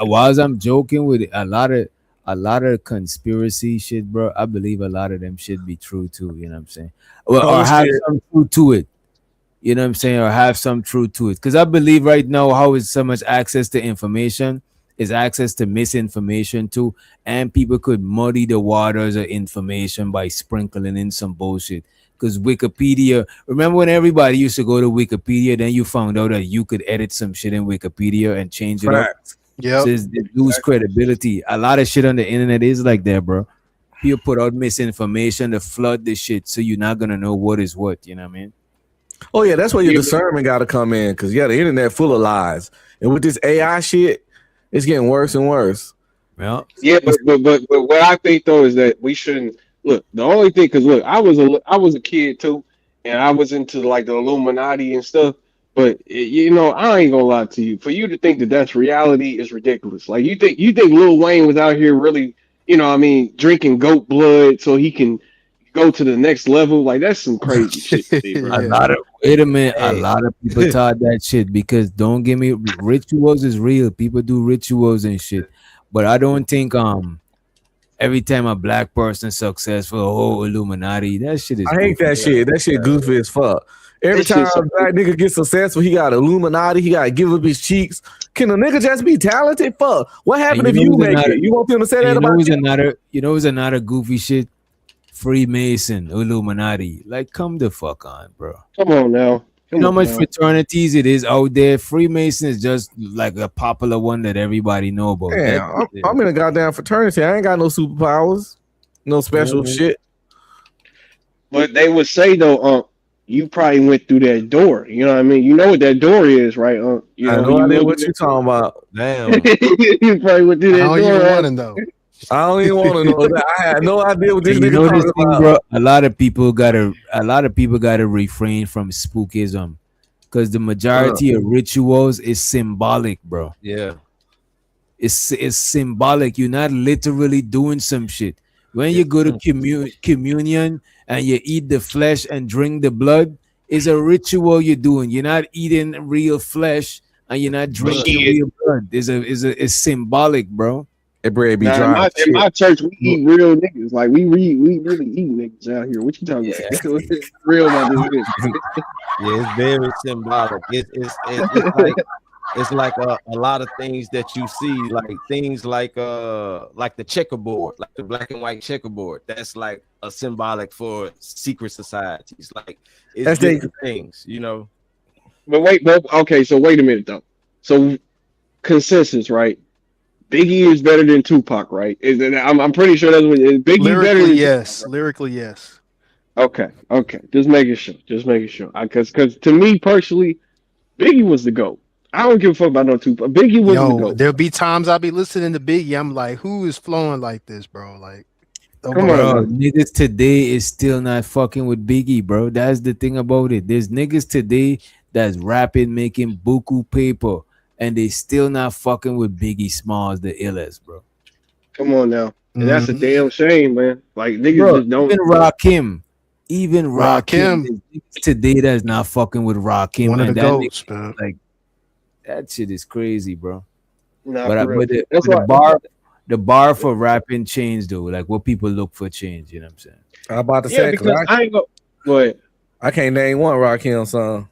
While I'm joking with it, a lot of conspiracy shit, bro. I believe a lot of them should be true too. You know what I'm saying? Or have some truth to it. You know what I'm saying? Or have some truth to it. Because I believe right now how is so much access to information is access to misinformation too. And people could muddy the waters of information by sprinkling in some bullshit. Because Wikipedia, remember when everybody used to go to Wikipedia, then you found out that you could edit some shit in Wikipedia and change it up. Yeah. So they lose credibility. A lot of shit on the internet is like that, bro. People put out misinformation to flood the shit, so you're not gonna know what is what. You know what I mean? Oh yeah, that's where your discernment got to come in, because the internet full of lies, and with this AI shit, it's getting worse and worse. Yeah, but what I think though is that we shouldn't look. The only thing, because look, I was a kid too, and I was into like the Illuminati and stuff. But I ain't gonna lie to you. For you to think that that's reality is ridiculous. Like you think Lil Wayne was out here really, drinking goat blood so he can go to the next level? Like that's some crazy shit. Wait a minute. A lot of people taught that shit, because don't get me, rituals is real. People do rituals and shit. But I don't think every time a black person successful, Illuminati, that shit is I hate that shit. That shit goofy as fuck. Every time a black nigga gets successful, he got Illuminati, he gotta give up his cheeks. Can a nigga just be talented? Fuck. What happened if you make it? You want them to say that about you? It's another goofy shit. Freemason, Illuminati. Like, come the fuck on, bro. Come on now. You know how much fraternities it is out there? Freemason is just like a popular one that everybody know about. Yeah, I'm in a goddamn fraternity. I ain't got no superpowers, no special shit. But they would say though, you probably went through that door. You know what I mean? You know what that door is, right? I have no idea what you're talking about. Damn. You probably went through that door. I don't even want to know that. I had no idea what this nigga talking about. Bro, a lot of people gotta refrain from spookism, because the majority of rituals is symbolic, bro. Yeah, it's symbolic. You're not literally doing some shit. When you go to communion and you eat the flesh and drink the blood, it's a ritual you're doing. You're not eating real flesh and you're not drinking real blood. It's symbolic, bro. That bread be dry. In my church, we eat real niggas. Like we really eat niggas out here. What you talking about? It's real about this bitch. Yeah, it's very symbolic. It's like a lot of things that you see, like things like the checkerboard, like the black and white checkerboard. That's like a symbolic for secret societies. Like it's different things, But okay, so wait a minute though. So consensus, right? Biggie is better than Tupac, right? I'm pretty sure that's what Biggie better than yes. Lyrically, yes. Okay. Just making sure. Because to me personally, Biggie was the GOAT. I don't give a fuck about no Tupac. Biggie was the Yo, GOAT. there'll be times I'll be listening to Biggie. I'm like, who is flowing like this, bro? Like, oh, Come bro. Bro, niggas today is still not fucking with Biggie, bro. That's the thing about it. There's niggas today that's rapping, making buku paper, and they still not fucking with Biggie Smalls, the illest, bro. Come on now. And that's a Mhm. damn shame, man. Like niggas Bro, just don't. even Rakim, there's niggas today that's not fucking with Rakim. One of and the that goats, nigga, man. like that shit is crazy, bro. Nah, But, for real. but That's the why- bar for rapping changed though. Like what people look for change. You know what I'm saying? I'm about to Yeah, say, because I ain't go ahead. I can't name one Rakim song.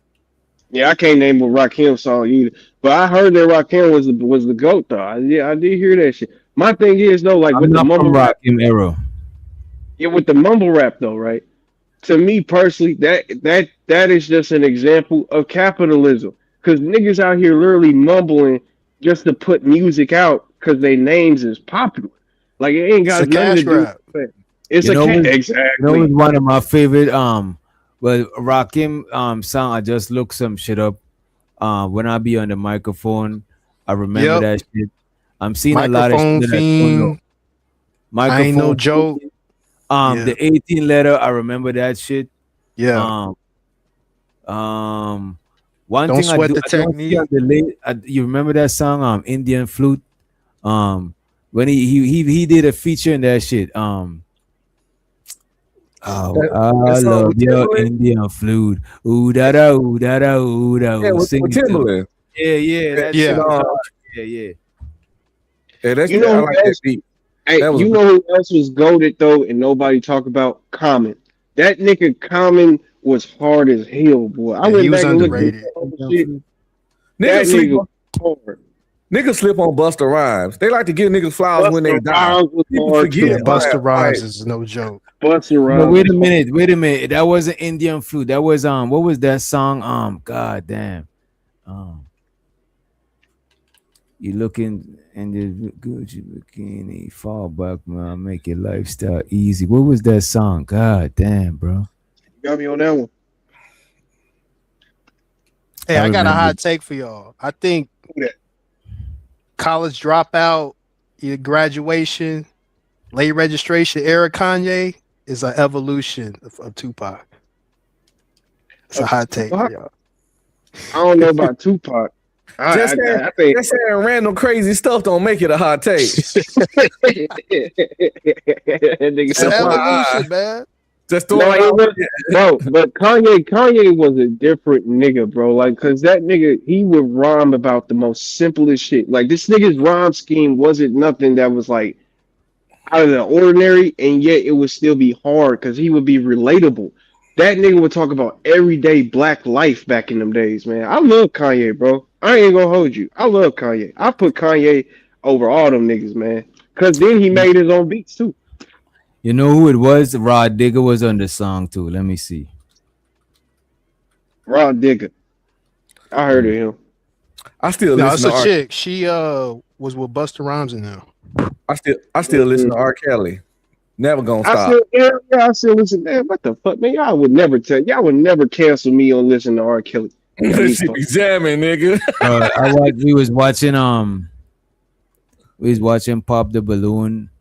Yeah, I can't name a Rakim song either. But I heard that Rakim was the GOAT though. I did hear that shit. My thing is though, like I'm with the not mumble from rap, Rakim era. yeah, with the mumble rap though, right? To me personally, that is just an example of capitalism. Cause niggas out here literally mumbling just to put music out because their names is popular. Like it ain't got It's a nothing cash to do grab. with it. It's You know what- exactly. You know what's one of my favorite well Rakim song. I just looked some shit up. When I be on the microphone, I remember Yep. that shit. I'm seeing a lot of Microphone shit that I don't know. Fiend. I ain't no joke. Fiend. Yeah. The 18 letter, I remember that shit. Yeah. One Don't thing sweat I the don't see technique. on the you remember that song, Indian Flute? When he did a feature in that shit. I that song love with your Timbaland? Indian flute. Ooh da da ooh da da ooh da. Yeah, with Sing it to me. Timbaland. Yeah, that Yeah. shit was hard. Yeah. Yeah, that's You know I who like that else? beat. Hey, That was- you know who else was goaded though, and nobody talk about Common. That nigga Common was hard as hell, boy. I Yeah, went he was back and looked at underrated. that other shit. Niggas That sleep, nigga on, hard. niggas slip on Busta Rhymes. They like to give niggas flowers when they Busta die. Rhymes was People hard, forget. Yeah, too. Busta Rhymes Like, is no joke. Busta No, Rhymes. wait a was minute. That wasn't Indian flute. That was what was that song? God damn. You looking in the Gucci bikini, fall back, man, make your lifestyle easy. What was that song? God damn, bro. hard. Got me on that one. Hey, I got a remember. hot take for y'all. I think Who that? college dropout, either graduation, late registration era Kanye is an evolution of Tupac. It's a hot take for Tupac? y'all. I don't know about Tupac. I think just saying random crazy stuff don't make it a hot take. Nigga It's an said, evolution, man. Just No, throw it it out. was, bro, but Kanye was a different nigga, bro. Like, cause that nigga, he would rhyme about the most simplest shit. Like, this nigga's rhyme scheme wasn't nothing that was like out of the ordinary, and yet it would still be hard because he would be relatable. That nigga would talk about everyday black life back in them days, man. I love Kanye, bro. I ain't gonna hold you. I love Kanye. I put Kanye over all them niggas, man. Cause then he made his own beats too. You know who it was? Rod Digger was on the song too. Let me see. Rod Digger. I heard of him. I still No, it's listen a to R. chick. She was with Busta Rhymes in there. I still listen to R. Kelly. Never gonna stop. I still listen. Man, what the fuck, man? Y'all would never cancel me on listening to R. Kelly. This shit be jamming, nigga. We was watching Pop the Balloon,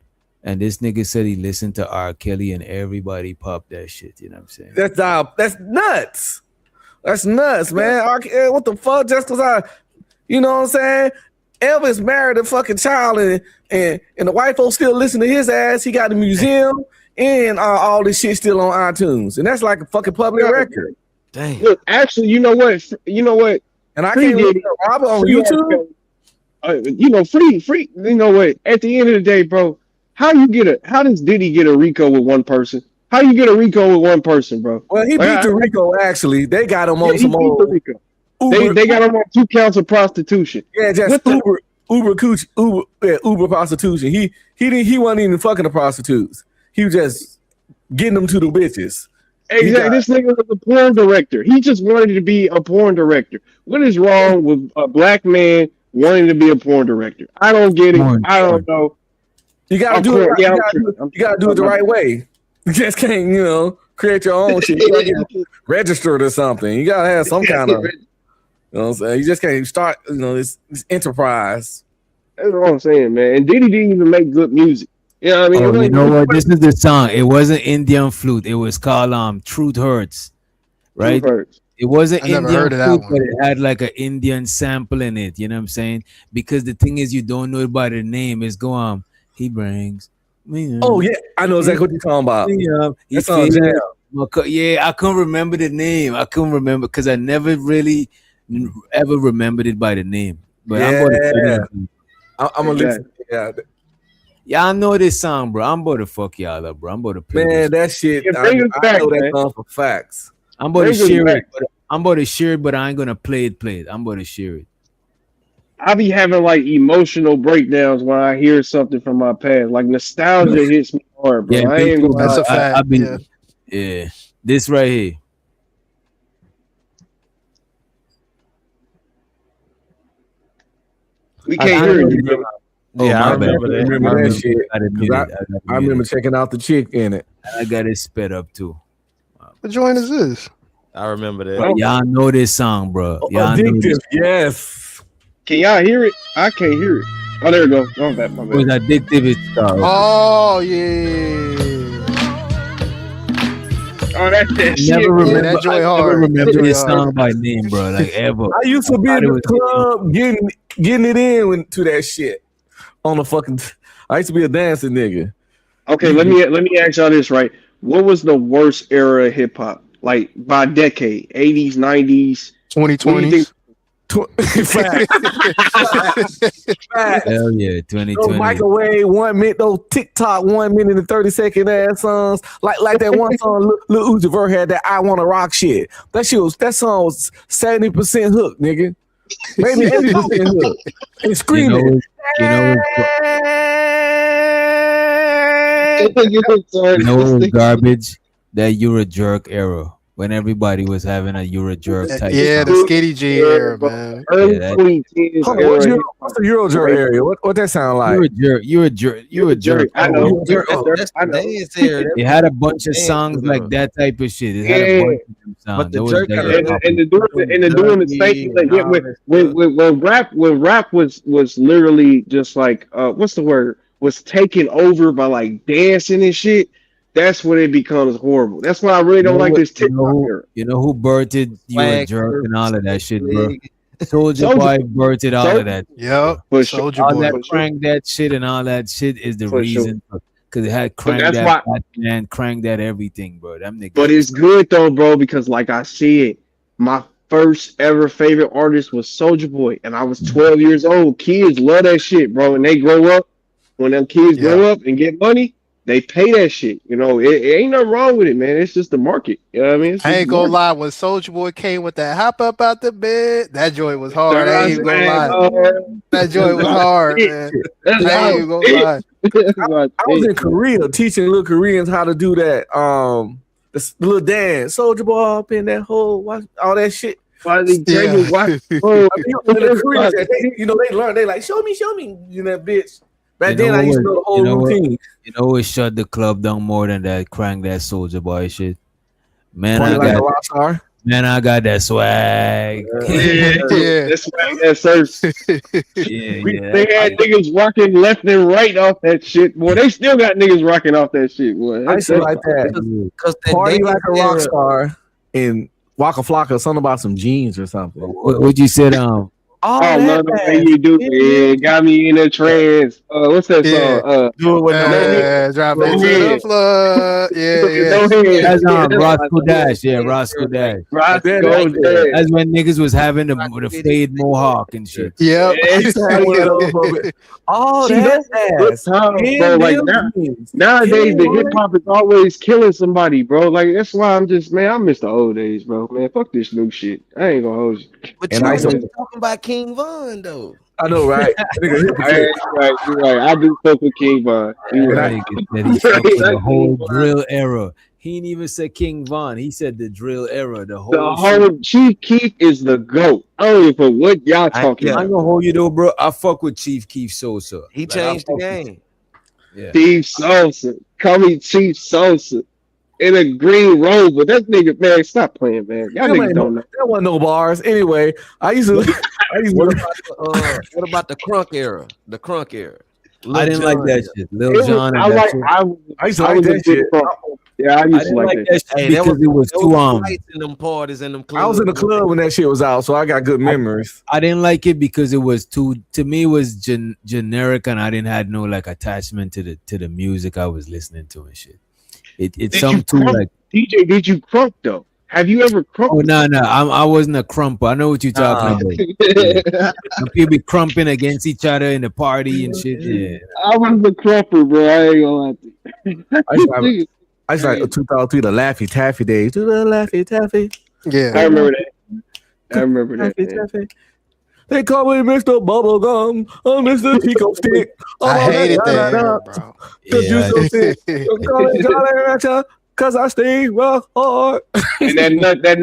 and this nigga said he listened to R. Kelly, and everybody popped that shit. You know what I'm saying? That's nuts. That's nuts, man. What the fuck? Just cause you know what I'm saying? Elvis married a fucking child, and the white folks still listen to his ass. He got a museum and all this shit still on iTunes, and that's like a fucking public record. Dang. Look, actually, you know what? And I Free can't listen Diddy. to Robert on Free YouTube. Free. You know what? At the end of the day, bro, how does Diddy get a RICO with one person? How you get a RICO with one person, bro? Well, he beat the RICO. Actually, they got him on he some beat old the RICO. Uber. They got him on 2 counts of prostitution. Yeah, just Uber prostitution. He wasn't even fucking the prostitutes. He was just getting them to the bitches. Exactly. This nigga was a porn director. He just wanted to be a porn director. What is wrong with a black man wanting to be a porn director? I don't get it. I don't know. You gotta do it. You gotta do it the right way. You just can't, create your own shit. You gotta get registered or something. You gotta have some kind of. You know what I'm saying? You just can't start, this enterprise. That's what I'm saying, man. And Diddy didn't even make good music. You know what I mean? Oh, you know what? This is the song. It wasn't Indian flute. It was called Truth Hurts, right? Truth Hurts. It wasn't I never Indian heard of that flute, one. but it had like an Indian sample in it. You know what I'm saying? Because the thing is, you don't know it by the name. It's go on. He brings me. Oh yeah, I know exactly what you're talking about. He That's on feels- Jam. Yeah, I couldn't remember the name. I couldn't remember because I never really ever remembered it by the name. But I'm going to I'm gonna listen. Yeah, y'all know this song, bro. I'm about to fuck y'all up, bro. I'm about to play man, this. that shit. Yeah, I bring it back, know that man. song for facts. I'm about to Bring it share back. it. But I'm about to share it, but I ain't gonna play it. I'm about to share it. I be having like emotional breakdowns when I hear something from my past. Like nostalgia hits me hard, bro. Yeah, I me ain't too, gonna That's lie. a fact. I be, yeah. yeah. This right here. We can't hear it. Bro. Yeah, I my bad. remember that. Remember that shit. I didn't 'Cause mute it. I remember checking out the chick in it. I got it sped up too. What joint is this? I remember that. But y'all know this song, bro. Y'all know Addictive, this. yes. Can y'all hear it? I can't hear it. Oh, there we go. Oh, my bad. It was addictive. It's Oh yeah. Oh, that's that shit. never man. remember. that joint I never hard. remember That this joint hard. song by name, bro. Like ever. I used to be I in thought it the was- club getting it in to that shit on the fucking. I used to be a dancing nigga. Okay, let me ask y'all this, right? What was the worst era of hip hop? Like by decade, 80s, 90s. 2020s. Fact. Fact. Hell yeah, Those 2020. microwave 1 minute, those TikTok 1 minute and 30-second ass songs, like that one song Lil Uzi Vert had, that I Wanna Rock shit. That song was 70% hook, nigga. Maybe 80% hook. And You screaming. know what was garbage? That You're a Jerk era when everybody was having a You're a Jerk type. Yeah, song. the Skinny G era, man. Early Yeah, that- 2010s Hold on, era. what's the Eurojert area? What that sound like? You're a jerk. You're a jerk. You're a jerk. I know. That's I the know. dance era. It had a bunch of Dance songs era. like that type of shit. It had Yeah. a bunch of them songs. But the That was jerk like era- a And couple. doing the statement like yeah, when rap was literally just like what's the word, was taken over by like dancing and shit. That's when it becomes horrible. That's why I really don't like this TikTok era. You know who birthed You're a Swag, Jerk and all of that shit, bro? League. Soldier Soulja- Boy birthed all Soulja- of that. Yep. For sure. Soldier All Boy. that For sure. crank that shit and all that shit is the For reason because it had crank that's that why- Batman, crank that everything, bro. Them niggas. But it's good though, bro, because like I see it, my first ever favorite artist was Soulja Boy, and I was 12 years old. Kids love that shit, bro, and they grow up. When them kids grow up and get money, they pay that shit. You know, it ain't nothing wrong with it, man. It's just the market. You know what I mean? It's I just ain't the gonna market. lie, when Soldier Boy came with that hop up out the bed, that joint was hard. I ain't even gonna lie. That joint was hard, man. That's I how ain't even gonna lie. I was in Korea teaching little Koreans how to do that. The little dance, Soldier Boy up in that hole, watch all that shit. Why they tell you why? I mean, the Koreans, they learn. They like show me, you know, bitch. Back You then, know I used to what- know the whole you know what- routine. You know what shut the club down more than that crank that Soldier Boy shit? Man, Party I like a got rock star. man, I got that swag. Yeah. That's why that search. Yeah, They had niggas rocking left and right off that shit, boy. They still got niggas rocking off that shit, boy. I used to like that. Party like a rock star and Waka Flocka, something about some jeans or something. What you said? Oh, love the way you do it. Got me in a trance. What's that song? Do it with no head. drop No it to head. the floor. Yeah, No head. That's Yeah, Roscoe Dash. Yeah, Roscoe Dash. Roscoe Dash. That's when niggas was having the fade mohawk and shit. Yep. Oh, See, that's good ass. times, Yeah, bro. Like them nowadays, the Yeah, hip hop is always killing somebody, bro. Like that's why I'm just, man. I miss the old days, bro. Man, fuck this new shit. I ain't gonna hold you. But And you I know used to- talking about King Von though. I know, right? Nigga, You're right. I do fuck with King Von. You're That right. nigga said he fucked with the whole drill era. He didn't even say King Von. He said the drill era. The whole. The whole Chief Keef is the GOAT. I don't even know what y'all talking I about. ain't gonna hold you though, bro. I fuck with Chief Keef Sosa. He Like, I changed the fuck with- game. Yeah. Chief Sosa. Call me Chief Sosa. in a green robe, but that nigga, man, stop playing, man. Y'all Them niggas ain't don't know. There wasn't no bars. Anyway, I used to. What about the crunk era? The crunk era. I didn't like that shit. Lil Jon and I that like. shit. I used to I like was a that big shit. fan. Yeah, I I used to didn't like like that. that shit because it was too fights in them parties in them clubs. I was in the club when that shit was out, so I got good memories. I didn't like it because it was too, to me it was generic, and I didn't had no like attachment to the music I was listening to and shit. It's Did some you too crunk? like, DJ, did you crunk though? Have you ever crunk? oh no, I wasn't a crumper. I know what you're talking about. Yeah. When people be crumping against each other in the party and shit. Yeah. I was the crumper, bro. I ain't gonna lie to you. I used to like 2003, the Laffy Taffy days. Do the Laffy Taffy. Yeah. I remember that. I remember that. Laffy Man. Taffy. They call me Mr. Bubblegum. I'm Mr. Chico Stick. I hated that era, bro. Cause you so sick. Call it Jolly Rancher, cause I stay well hard. And that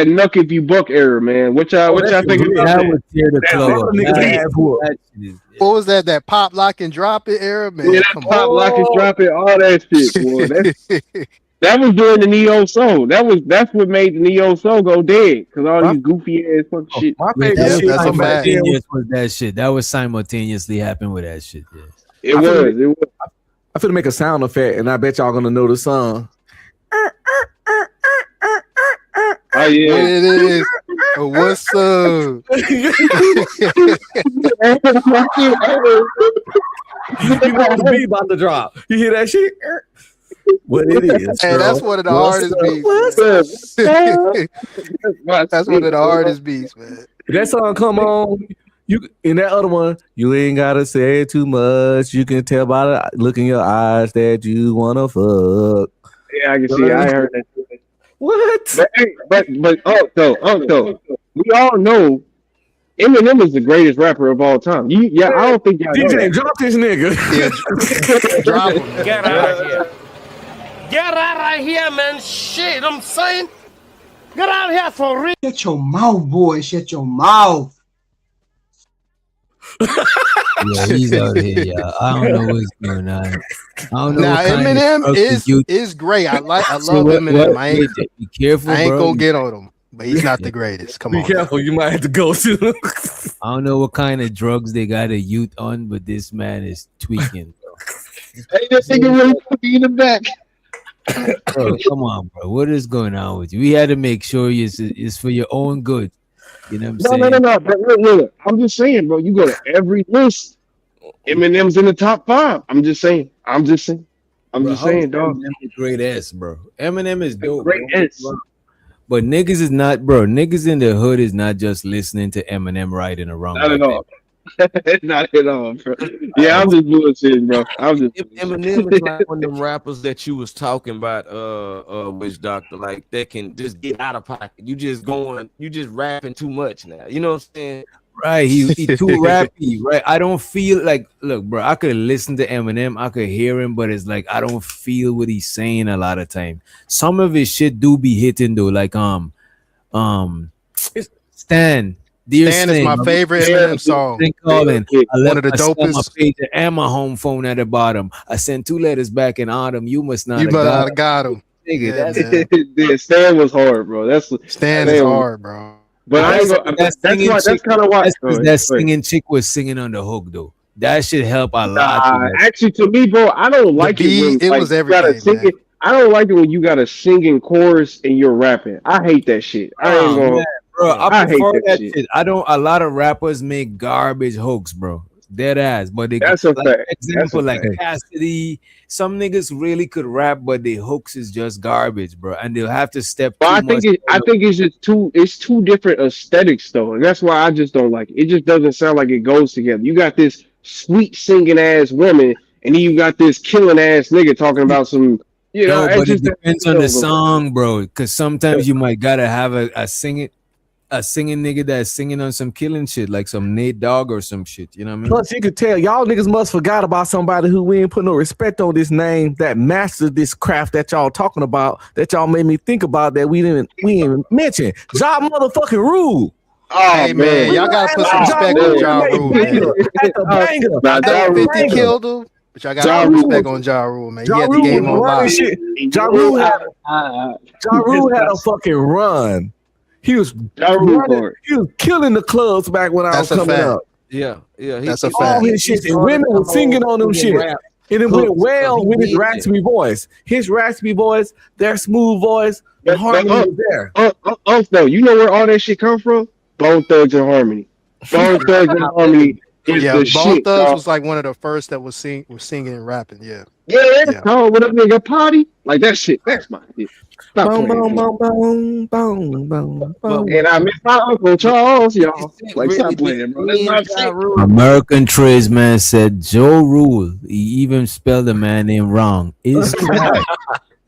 nuck if you buck error, man. What y'all think about That that? would tear the club up. That shit is- What was that? That pop, lock, and drop it era, man. Yeah, that Come pop, on. lock, and drop it, all that shit, boy. That was during the Neo Soul. That's what made the Neo Soul go dead. Cause all these goofy ass fucking shit. My Yeah, favorite that shit was that's a fact. simultaneous with that shit. That was simultaneously happening with that shit. Yeah. It was. I'm finna make a sound effect, and I bet y'all gonna know the song. Oh yeah. What it is? What's up? You know the beat about to drop. You hear that shit? What it is? Hey, bro. that's one of the What's hardest up? beats. Man. That's one of the hardest beats, man. If that song come on, you in that other one, you ain't gotta say too much. You can tell by the look in your eyes that you wanna fuck. Yeah, I can see. I heard that. What? But also, we all know Eminem is the greatest rapper of all time. I don't think y'all know DJ, that. drop this nigga. Yeah. Drop him, man. Get out of here. Get out of here, man. Shit, I'm saying. Get out of here for real. Shut your mouth, boy. Shut your mouth. Yeah, he's out here, y'all. I don't know what's going on. I don't know. Now what kind of Eminem drugs you- is great. I love So what- Eminem. what- be careful, I ain't bro. gonna get on him, but he's not the greatest. Come Be on. careful, you might have to go to. I don't know what kind of drugs they got a youth on, but this man is tweaking, bro. Hey, this nigga really put me in the back. Bro, come on, bro. What is going on with you? We had to make sure it's for your own good. You know what I'm saying? No. But look, I'm just saying, bro. You go to every list, Eminem's in the top 5. I'm just saying, Bro, saying, dog. Eminem is great S, bro. Eminem is dope. Great bro. S. But niggas is not, bro. Niggas in the hood is not just listening to Eminem right and wrong. Not at all. Not at all, bro. Yeah, I'm just bullshitting, bro. Eminem is like one of them rappers that you was talking about, Witch Doctor, like that can just get out of pocket. You just rapping too much now. You know what I'm saying? Right, he too rappy, right? I don't feel like, look, bro, I could listen to Eminem, I could hear him, but it's like I don't feel what he's saying a lot of time. Some of his shit do be hitting though, like Stan. Dear Stan is my favorite Eminem song. Calling. One of the I sent my dopest. pager and my home phone at the bottom. I sent 2 letters back in autumn. You must not You have better got not have got him. Nigga, Yeah, that's man. Yeah, Stan was hard, bro. Stan is hard, bro. But I ain't gonna, that's kind of why. That's 'cause that singing chick was singing on the hook though. That should help a lot. to that. Actually, to me, bro, I don't like beat, it when was you gotta everything, sing it. I don't like it when you got a singing chorus and you're rapping. I hate that shit. I ain't gonna. Man, bro, I I hate prefer that that shit. shit. I don't. A lot of rappers make garbage hooks, bro. Dead ass. But they That's a like, fact. example, like fact. Cassidy. Some niggas really could rap, but their hooks is just garbage, bro. And they'll have to step. But I too think much I think it's just two different aesthetics though, and that's why I just don't like it. It just doesn't sound like it goes together. You got this sweet singing ass woman, and then you got this killing ass nigga talking about some. You know, No, but it just depends on the song, bro. Because sometimes you might gotta have a singing nigga that's singing on some killing shit, like some Nate Dogg or some shit. You know what I mean? Plus, you could tell y'all niggas must forgot about somebody who we ain't put no respect on this name that mastered this craft that y'all talking about. That y'all made me think about that we didn't mention. Ja motherfucking Rule. Oh, Hey man, y'all gotta put some respect on Ja Rule, man. At the banger. Nah, Ja I know Rule 50 killed him. But y'all got to respect on Ja Rule, man. He had the game on lock. Ja Rule had a fucking run. He was running, he was killing the clubs back when I was coming up. Yeah. That's a All fact. his shit, and women were singing on them shit. And it went well with his raspy voice. His raspy voice, their smooth voice, the harmony was there. Though, you know where all that shit come from? Bone Thugs and Harmony. Bone Thugs and Harmony is Yeah, the Bone shit. Thugs dog. was like one of the first that was singing and rapping. Yeah. Yeah, oh, what up, nigga? Party? Like that shit. That's my shit. Stop Boom, playing, boom, man. boom, boom, boom, boom. And I miss my Uncle Charles, y'all. Like, stop playing, bro. That's my shit. American tradesman said Joe Rule. He even spelled the man name wrong. It's trash.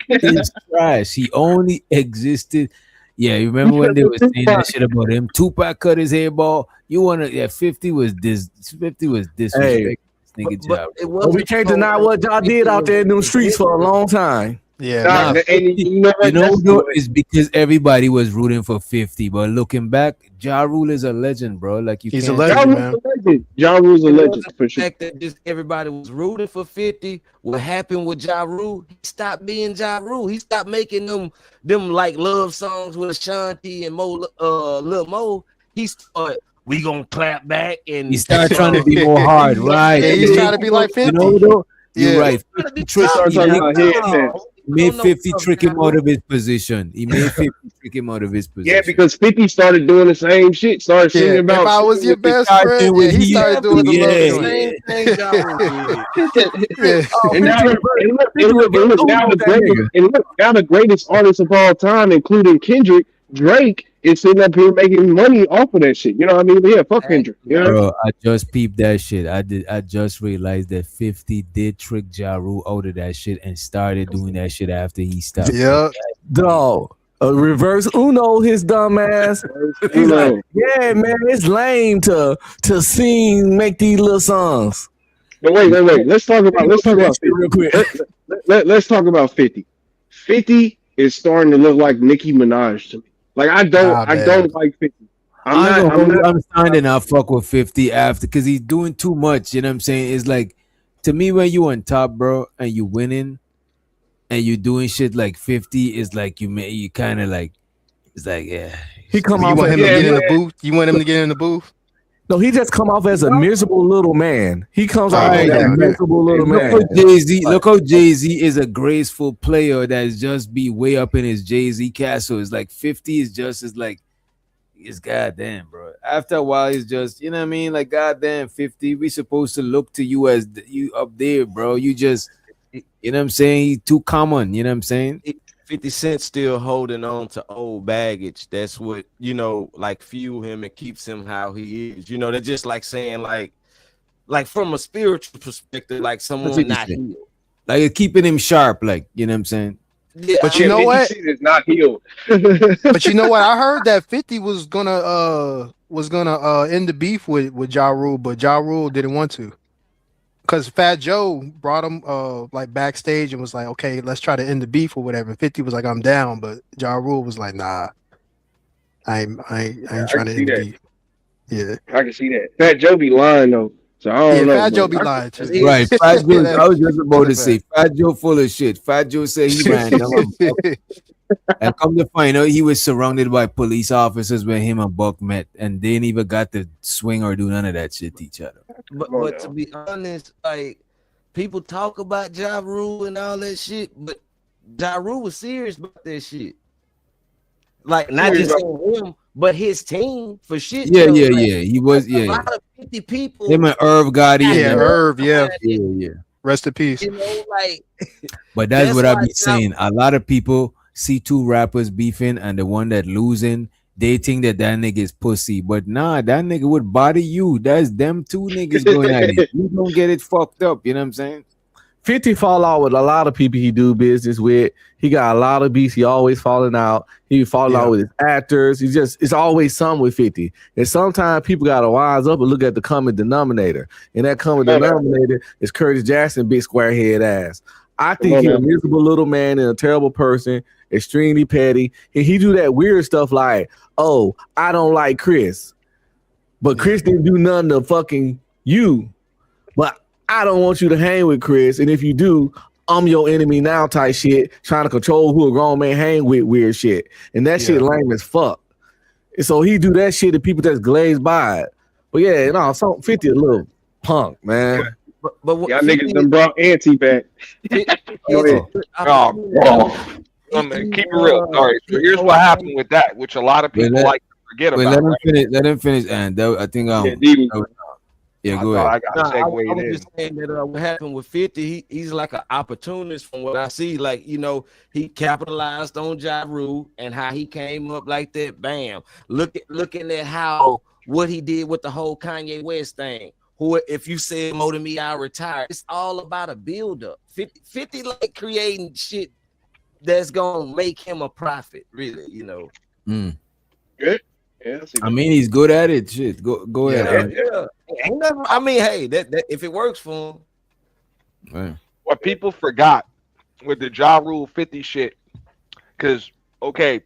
It's trash. He only existed. Yeah, you remember when they were saying that shit about him? Tupac cut his hair ball. You wanna? Yeah, 50 was disrespect. Hey, but we can't deny what y'all did out there in them streets for a long time. Yeah, Nah, and you know what? That's though, it's because everybody was rooting for 50. But looking back, Ja Rule is a legend, bro. Like He's a can't- legend, Ja Rule's a It legend wasn't for the sure. fact that just everybody was rooting for 50. What happened with Ja Rule? He stopped being Ja Rule. He stopped making them like love songs with Ashanti and Lil Mo. He started, we gonna clap back, and He started trying to be more hard, right? Yeah, he's trying to be like 50. You know, though, you're Yeah. right. 50 trick, Start he talking made, about headsets. made 50 trick him out of his position. He made 50 trick him out of his position. Yeah, because 50 started doing the same shit. Started Yeah, singing if about. I was your best started friend, doing yeah, he he- started doing the love yeah. joint. same thing Ja Rule did. Yeah. And now, now the greatest artist of all time, including Kendrick, Drake, is sitting up here making money off of that shit. You know what I mean? But yeah, fuck Kendrick. You know? Bro, I just peeped that shit. I just realized that 50 did trick Ja Rule out of that shit and started doing that shit after he stopped. Yeah. Dog. Reverse Uno, his dumb ass. He's like, yeah, man, it's lame to sing, make these little songs. But wait. Let's talk about 50 real quick. Let's talk about 50. 50 is starting to look like Nicki Minaj to me. Like I don't like 50. I'm starting to not fuck with 50 after because he's doing too much. You know what I'm saying? It's like, to me, when you on top, bro, and you winning and you doing shit like 50 is like you kind of like, it's like, yeah. He come You off want as him to get in the booth? You want him to get in the booth? no, he just come off as a miserable little man. He comes off as a miserable little man. Look how Jay-Z is a graceful player that's just be way up in his Jay-Z castle. It's like 50 is just as like, it's goddamn, bro. After a while, it's just, you know what I mean? Like, goddamn, 50, we supposed to look to you as you up there, bro. You just, you know what I'm saying? He's too common, you know what I'm saying? 50 Cent still holding on to old baggage. That's what, like fuel him and keeps him how he is. They're just like saying like from a spiritual perspective, like someone not healed. Like it's keeping him sharp, like, you know what I'm saying? Yeah, But you know what? Is not healed. But you know what? I heard that 50 was gonna end the beef with Ja Rule, but Ja Rule didn't want to. Because Fat Joe brought him like backstage and was like, okay, let's try to end the beef or whatever. 50 was like, I'm down, but Ja Rule was like, nah, I ain't trying to end the beef. Yeah. I can see that. Fat Joe be lying though. So I don't know. Fat Joe bro. be lying too. Right, Fat Joe, I was just about to say, Fat Joe full of shit. Fat Joe said he ran down and come to find out he was surrounded by police officers when him and Buck met, and they ain't even got to swing or do none of that shit to each other. But to be honest, like people talk about Ja Rule and all that shit, but Ja Rule was serious about that shit. Like not just him, but his team for shit. Yeah. Like, He was, a lot of 50 people. Him and Irv Gotti. Yeah, Irv, yeah. Yeah. Rest in peace. Like. But that's what I why be saying. A lot of people see two rappers beefing, and the one that losing, they think that nigga is pussy. But nah, that nigga would body you. That's them two niggas going at it. You don't get it fucked up. You know what I'm saying? 50 fall out with a lot of people he do business with. He got a lot of beefs. He always falling out. He falling out with his actors. It's always something with 50. And sometimes people got to wise up and look at the common denominator. And that common denominator is Curtis Jackson, big square head ass. I think he's a miserable little man and a terrible person, extremely petty. And he do that weird stuff like, oh, I don't like Chris. But Chris didn't do nothing to fucking you. But I don't want you to hang with Chris, and if you do, I'm your enemy now type shit, trying to control who a grown man hang with, weird shit. And that shit lame as fuck. And so he do that shit to people that's glazed by it. But yeah, you know, so 50 a little punk, man. But y'all niggas done brought Auntie back. Go ahead. Keep it real. All right. So here's what happened with that, which a lot of people like to forget about. Let him finish. And I think go ahead. I got to I segue was in. just saying that what happened with 50, he's like an opportunist from what I see. Like, you know, he capitalized on Ja Rule and how he came up like that. Bam. Looking at how what he did with the whole Kanye West thing. Who, if you said more than me, I'll retire. It's all about a build-up. 50 like creating shit that's gonna make him a profit, really, you know. Good. Yeah, I mean, he's good at it. Shit, go ahead. Yeah. Ain't nothing, I mean, hey, that if it works for him. Right. What people forgot with the Ja Rule 50 shit, because okay,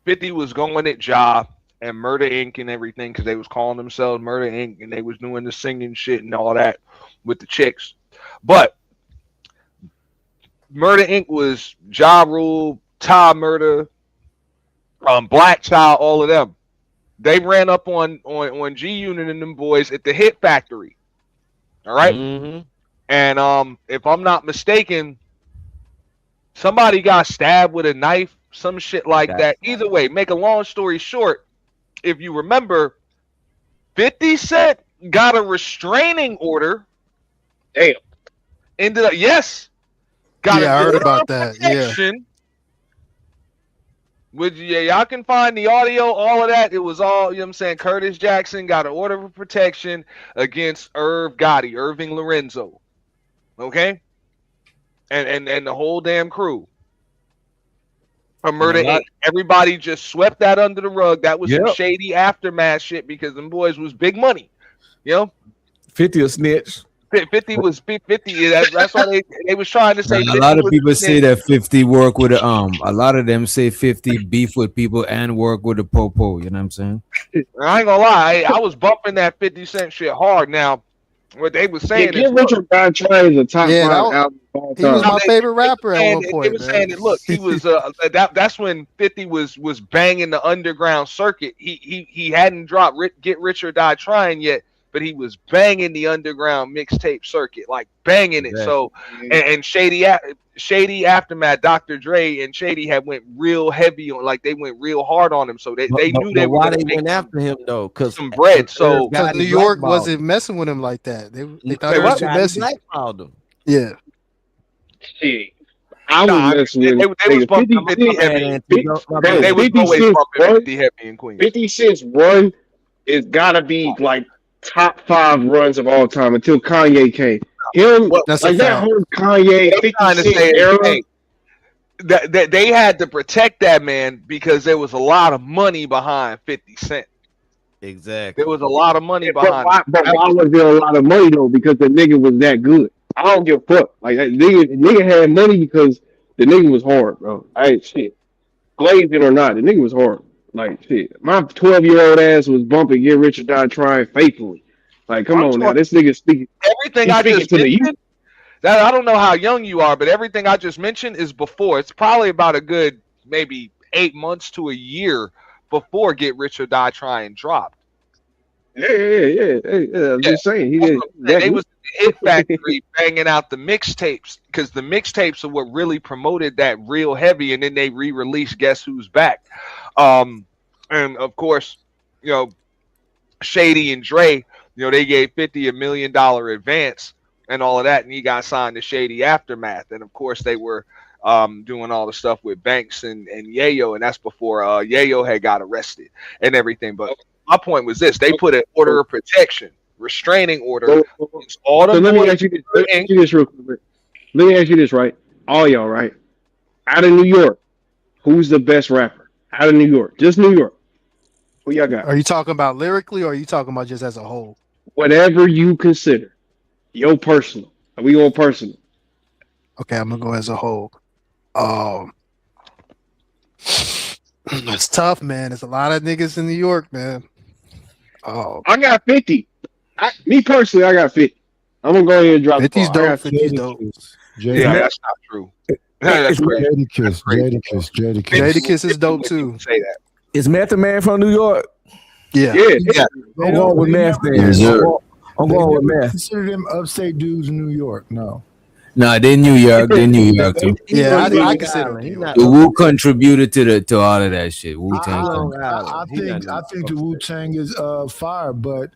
50 was going at Ja and Murder Inc. and everything, because they was calling themselves Murder Inc. and they was doing the singing shit and all that with the chicks. But Murder Inc. was Ja Rule, Ty Murder, Black Child, all of them. They ran up on G Unit and them boys at the Hit Factory. All right. Mm-hmm. And if I'm not mistaken, somebody got stabbed with a knife, some shit like that. Either way, make a long story short, if you remember, 50 Cent got a restraining order. Damn. Ended up, yes. Got I heard order about of that. protection. Which, y'all can find the audio, all of that. It was all, you know what I'm saying? Curtis Jackson got an order of protection against Irv Gotti, Irving Lorenzo. Okay? And the whole damn crew. A Murder Inc. Everybody just swept that under the rug. That was some shady aftermath shit because them boys was big money. You know? 50 a snitch. 50 was 50. That's why they was trying to say. A lot of people say that 50 work with a lot of them say 50 beef with people and work with the popo. You know what I'm saying? I ain't gonna lie, I was bumping that 50 Cent shit hard. Now, what they was saying Get Richard Die Trying is a top 5 album of all He was time. my favorite rapper at one They point. was saying that, look, he was that's when 50 was banging the underground circuit. He hadn't dropped Get Rich or Die Trying yet, but he was banging the underground mixtape circuit, like banging it. So and Shady Aftermath, Dr. Dre and Shady had went real heavy on, like they went real hard on him. So they knew they were why gonna they make went after him though, because some bread. So because New York wasn't messing with him like that. They thought it was too messy. Yeah. Shit. I was messing with they was bumping 50 heavy. They was always bumping 50 heavy in Queens. 50 Cent's run is gotta be like top 5 runs of all time until Kanye came. That's like that whole Kanye 50 Cent era. That they had to protect that man because there was a lot of money behind 50 Cent. Exactly. There was a lot of money behind. But why was there a lot of money though? Because the nigga was that good. I don't give a fuck. Like that nigga had money because the nigga was hard, bro. Shit. Glazing or not, the nigga was hard. Like shit. My 12-year-old ass was bumping Get Rich or Die Trying faithfully. Like, come on now, this nigga speaking. Everything I just mentioned, that I don't know how young you are, but everything I just mentioned is before. It's probably about a good maybe 8 months to a year before Get Rich or Die Trying dropped. Yeah. I'm just saying, he did. They was in the Hit Factory banging out the mixtapes because the mixtapes are what really promoted that real heavy, and then they re-released Guess Who's Back, and of course, you know, Shady and Dre. You know, they gave 50 $1 million advance and all of that, and he got signed to Shady Aftermath. And of course, they were doing all the stuff with Banks and Yayo, and that's before Yayo had got arrested and everything. But my point was this: they put an order of protection, restraining order. All the let me ask you this real quick. Let me ask you this, right? All y'all, right? Out of New York, who's the best rapper? Out of New York, just New York. Who y'all got? Are you talking about lyrically, or are you talking about just as a whole? Whatever you consider. Your personal. Are we going personal? Okay, I'm gonna go as a whole. It's tough, man. There's a lot of niggas in New York, man. I got 50. Me personally, I got 50. I'm gonna go ahead and drop 50's the ball. dope. 50's dope. Yeah, that's not true. That's crazy. Jadakiss is dope too. Say that. Is Method Man from New York? Yeah. Yeah. I'm going with Meth then. Yes, sir. I'm going with Meth. Consider them upstate dudes in New York. No. Nah, they New York. They New York too. Yeah, I consider him. The Wu contributed to all of that shit. Wu Tang. I think the Wu Tang is fire, but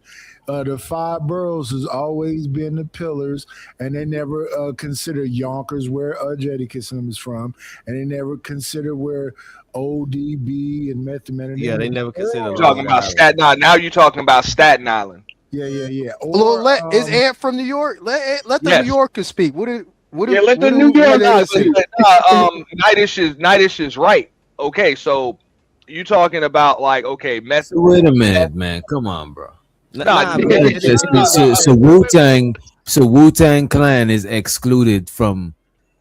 the five boroughs has always been the pillars, and they never consider Yonkers where Jadakiss is from, and they never consider where ODB and Method Man. Yeah, they never consider. You're talking about Staten Island. Now you're talking about Staten Island. Yeah. Well, is Ant from New York? Let the Yes. New Yorkers speak. Let the New York Nightish is right. Okay, so you talking about like Method. Wait a minute, man. Come on, bro. Nah, So Wu Tang Clan is excluded from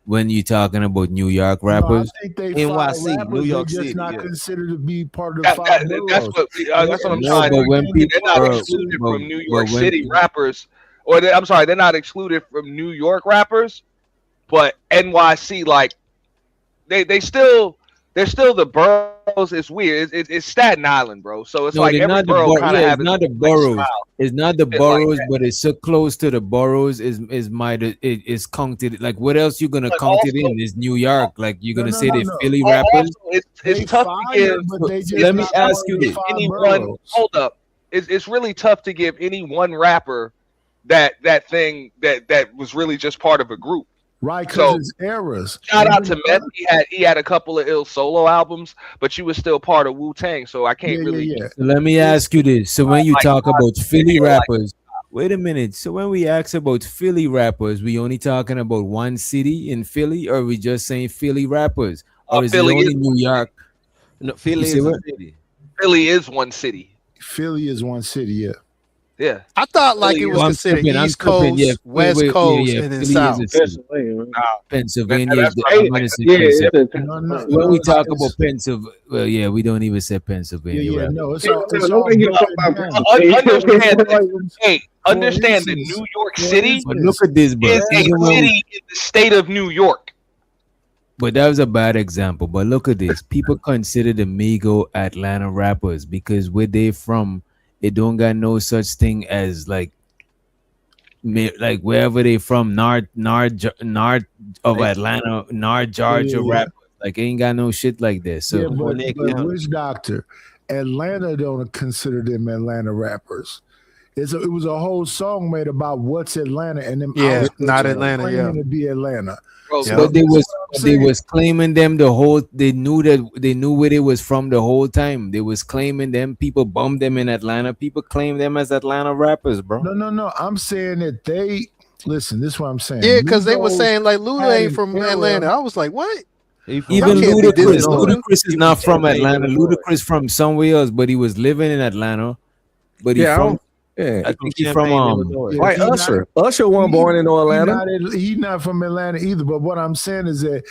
when you're talking about New York rappers. I think they NYC, rappers, New York they just City, not yeah. considered to be part of the That's five what I'm No, trying but to when do. people- They're not bro, excluded but- from New York but when City people- rappers, I'm sorry, they're not excluded from New York rappers, but NYC, like they're still the boroughs. It's weird. It's Staten Island, bro. So it's No, like they're every not the borough kind of it's has not the its boroughs. style. It's not the Shit like boroughs, that. but it's so close to the boroughs. Is counted. Like what else you gonna But count it also- in? Is New York? Like you're gonna say they no. Philly Also, rappers? it's tough to give. but they just Let me not ask part you of the this. five Anyone, boroughs. hold up. It's really tough to give any one rapper that was really just part of a group. Right, because So, it's eras. Shout out to Meth. He had a couple of ill solo albums, but you was still part of Wu Tang, so I can't really. So let me ask you this. So when you Like, talk about Philly like- rappers, wait a minute. So when we ask about Philly rappers, we only talking about one city in Philly, or we just saying Philly rappers, or is Philly it only is- New York? No, Philly You see is a what? city. Philly is one city. Philly is one city, yeah. Yeah. I thought like it was Well, I'm considered tripping, I'm East tripping, Coast, yeah. West Coast, and then Philly South. is a city. Pennsylvania is the right. administrative Yeah, center. it's When we talk about Pennsylvania, well, yeah, we don't even say Pennsylvania. right? No, it's Yeah, all, it's no, all nobody gives a broken fuck down. Understand that New York City But look at this, bro. is a Even when we- city in the state of New York. But that was a bad example. But look at this. People consider the Migo Atlanta rappers because where they from, it don't got no such thing as like wherever they from, north of Atlanta, north Georgia Yeah. rappers. Like ain't got no shit like that. So Yeah, but which doctor? Atlanta don't consider them Atlanta rappers. It was a whole song made about what's Atlanta and them. Yeah, outskirts not are Atlanta, claiming yeah. to be Atlanta. Bro, Yeah. But they saying. was claiming them the whole. They knew where they was from the whole time. They was claiming them. People bummed them in Atlanta. People claim them as Atlanta rappers, bro. No. I'm saying that they listen. This is what I'm saying. Yeah, because they were Migos saying like Luda had ain't an from era- Atlanta. I was like, what? Even Y'all can't be Ludacris. dissing Luda. Ludacris is not from Atlanta. Ludacris from somewhere else, but he was living in Atlanta. But he Yeah, from. Yeah. I think he's from Like he not- Usher. Usher wasn't born in Atlanta. He's not from Atlanta either. But what I'm saying is that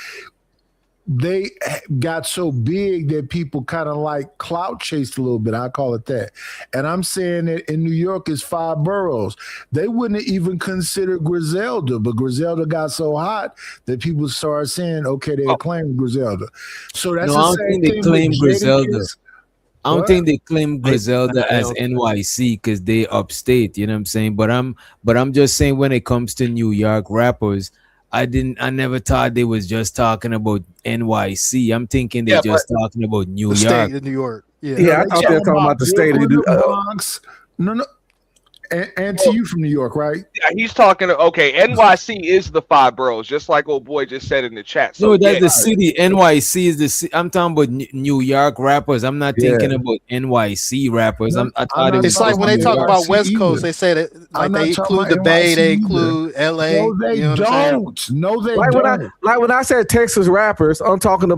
they got so big that people kind of like clout chased a little bit. I call it that. And I'm saying that in New York is 5 boroughs. They wouldn't even consider Griselda, but Griselda got so hot that people started saying, okay, they claim Griselda. So that's No, the I don't same think they thing claim with Griselda. Jadakiss. I don't What? think they claim Griselda as NYC because they upstate. You know what I'm saying? But I'm just saying when it comes to New York rappers, I never thought they was just talking about NYC. I'm thinking they're just talking about New The York. state of New York. Yeah. Yeah, I thought they were talking about the state of Brooklyn, the Bronx. No. And to you from New York, right? Yeah, he's talking. Okay, NYC is the 5 boroughs, just like old boy just said in the chat. So No, that's yeah, the city. NYC is the city. I'm talking about New York rappers. I'm not thinking about NYC rappers. I thought it was It's like when they talk about West Coast, they say that like I'm not they talking include the about Bay, they NYC either. include LA. No, they you know what I'm saying? don't. No, they Like don't. when I said Texas rappers, I ain't talking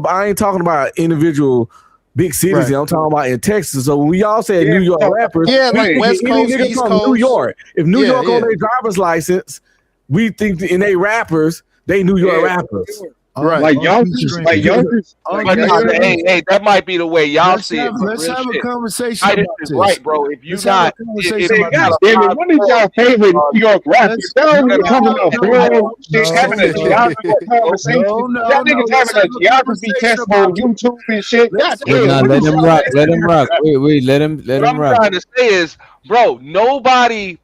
about individual big cities. Right. I'm talking about in Texas. So when we all said New York rappers, Yeah, we like think West any Coast, nigga East from Coast. New York. If New Yeah, York yeah. on their driver's license, we think in they rappers, they New York rappers. Right. Like y'all just like y'all just like But y'all- hey, that might be the way y'all Let's see it. have, but let's real have a shit. conversation Titus about is this. right, bro. If you Let's have a not, conversation if about God this. damn it, one of y'all favorite New York rappers. Y'all No, talking about blood shit, having a geography conversation. Y'all niggas having a geography test on YouTube and shit. God Wait, damn, now what let is him y'all rock. doing? Let him rock. Wait, let him what I'm rock. trying to say is, bro, nobody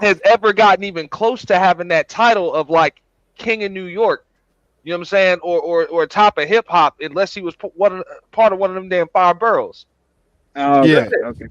has ever gotten even close to having that title of like King of New York. You know what I'm saying, or top of hip hop, unless he was part of one of them damn 5 boroughs. Yeah. Okay.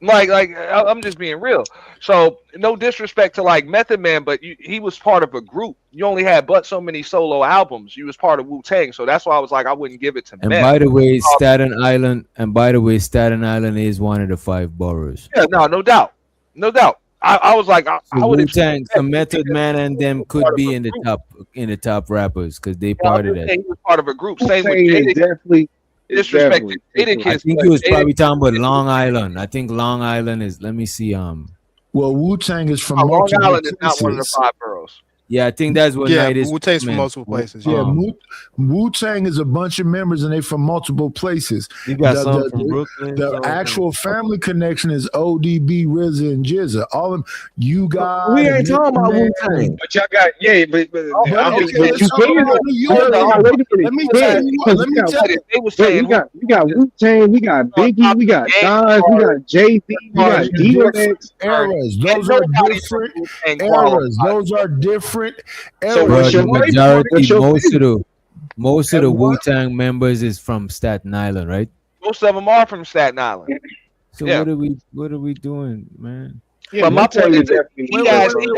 Like I'm just being real. So no disrespect to like Method Man, but he was part of a group. You only had but so many solo albums. You was part of Wu-Tang, so that's why I was like, I wouldn't give it to And Meth. by the way, Staten Island. And by the way, Staten Island is one of the 5 boroughs. Yeah, no doubt, no doubt. I was like, I So would Wu-Tang, so Method Man and them could be in the top rappers because they part of that. He was part of a group. Same with Wu-Tang is Jadakiss. definitely Disrespect to I Jadakiss. think but he was Jadakiss- probably talking about Long Island. I think Long Island is. Let me see. Well, Wu-Tang is from Long multiple Island is not one of the places. 5 boroughs. Yeah, I think that's what Yeah, Night is. Wu-Tang's from man. multiple places. Yeah, Wu-Tang is a bunch of members and they from multiple places. You got some The- from the- Brooklyn. The some actual family connection is ODB, RZA, and Jizza. All of them. You guys. We ain't talking about Wu-Tang. But y'all got but Okay, but let's you talk about New York. Let me tell you what. Let me tell you. They was Wait, saying we got Wu-Tang, we got Biggie, we got Nas, we got Jay-Z, we got DMX. Eras. Those are different eras. Those are different eras. So Bro, what's the your favorite? majority, What's your most of the Wu-Tang members is from Staten Island, right? most of them are from Staten Island. So Yeah. what are we doing, man? Yeah, But my Wu-Tang point is is, that definitely he guys, wait.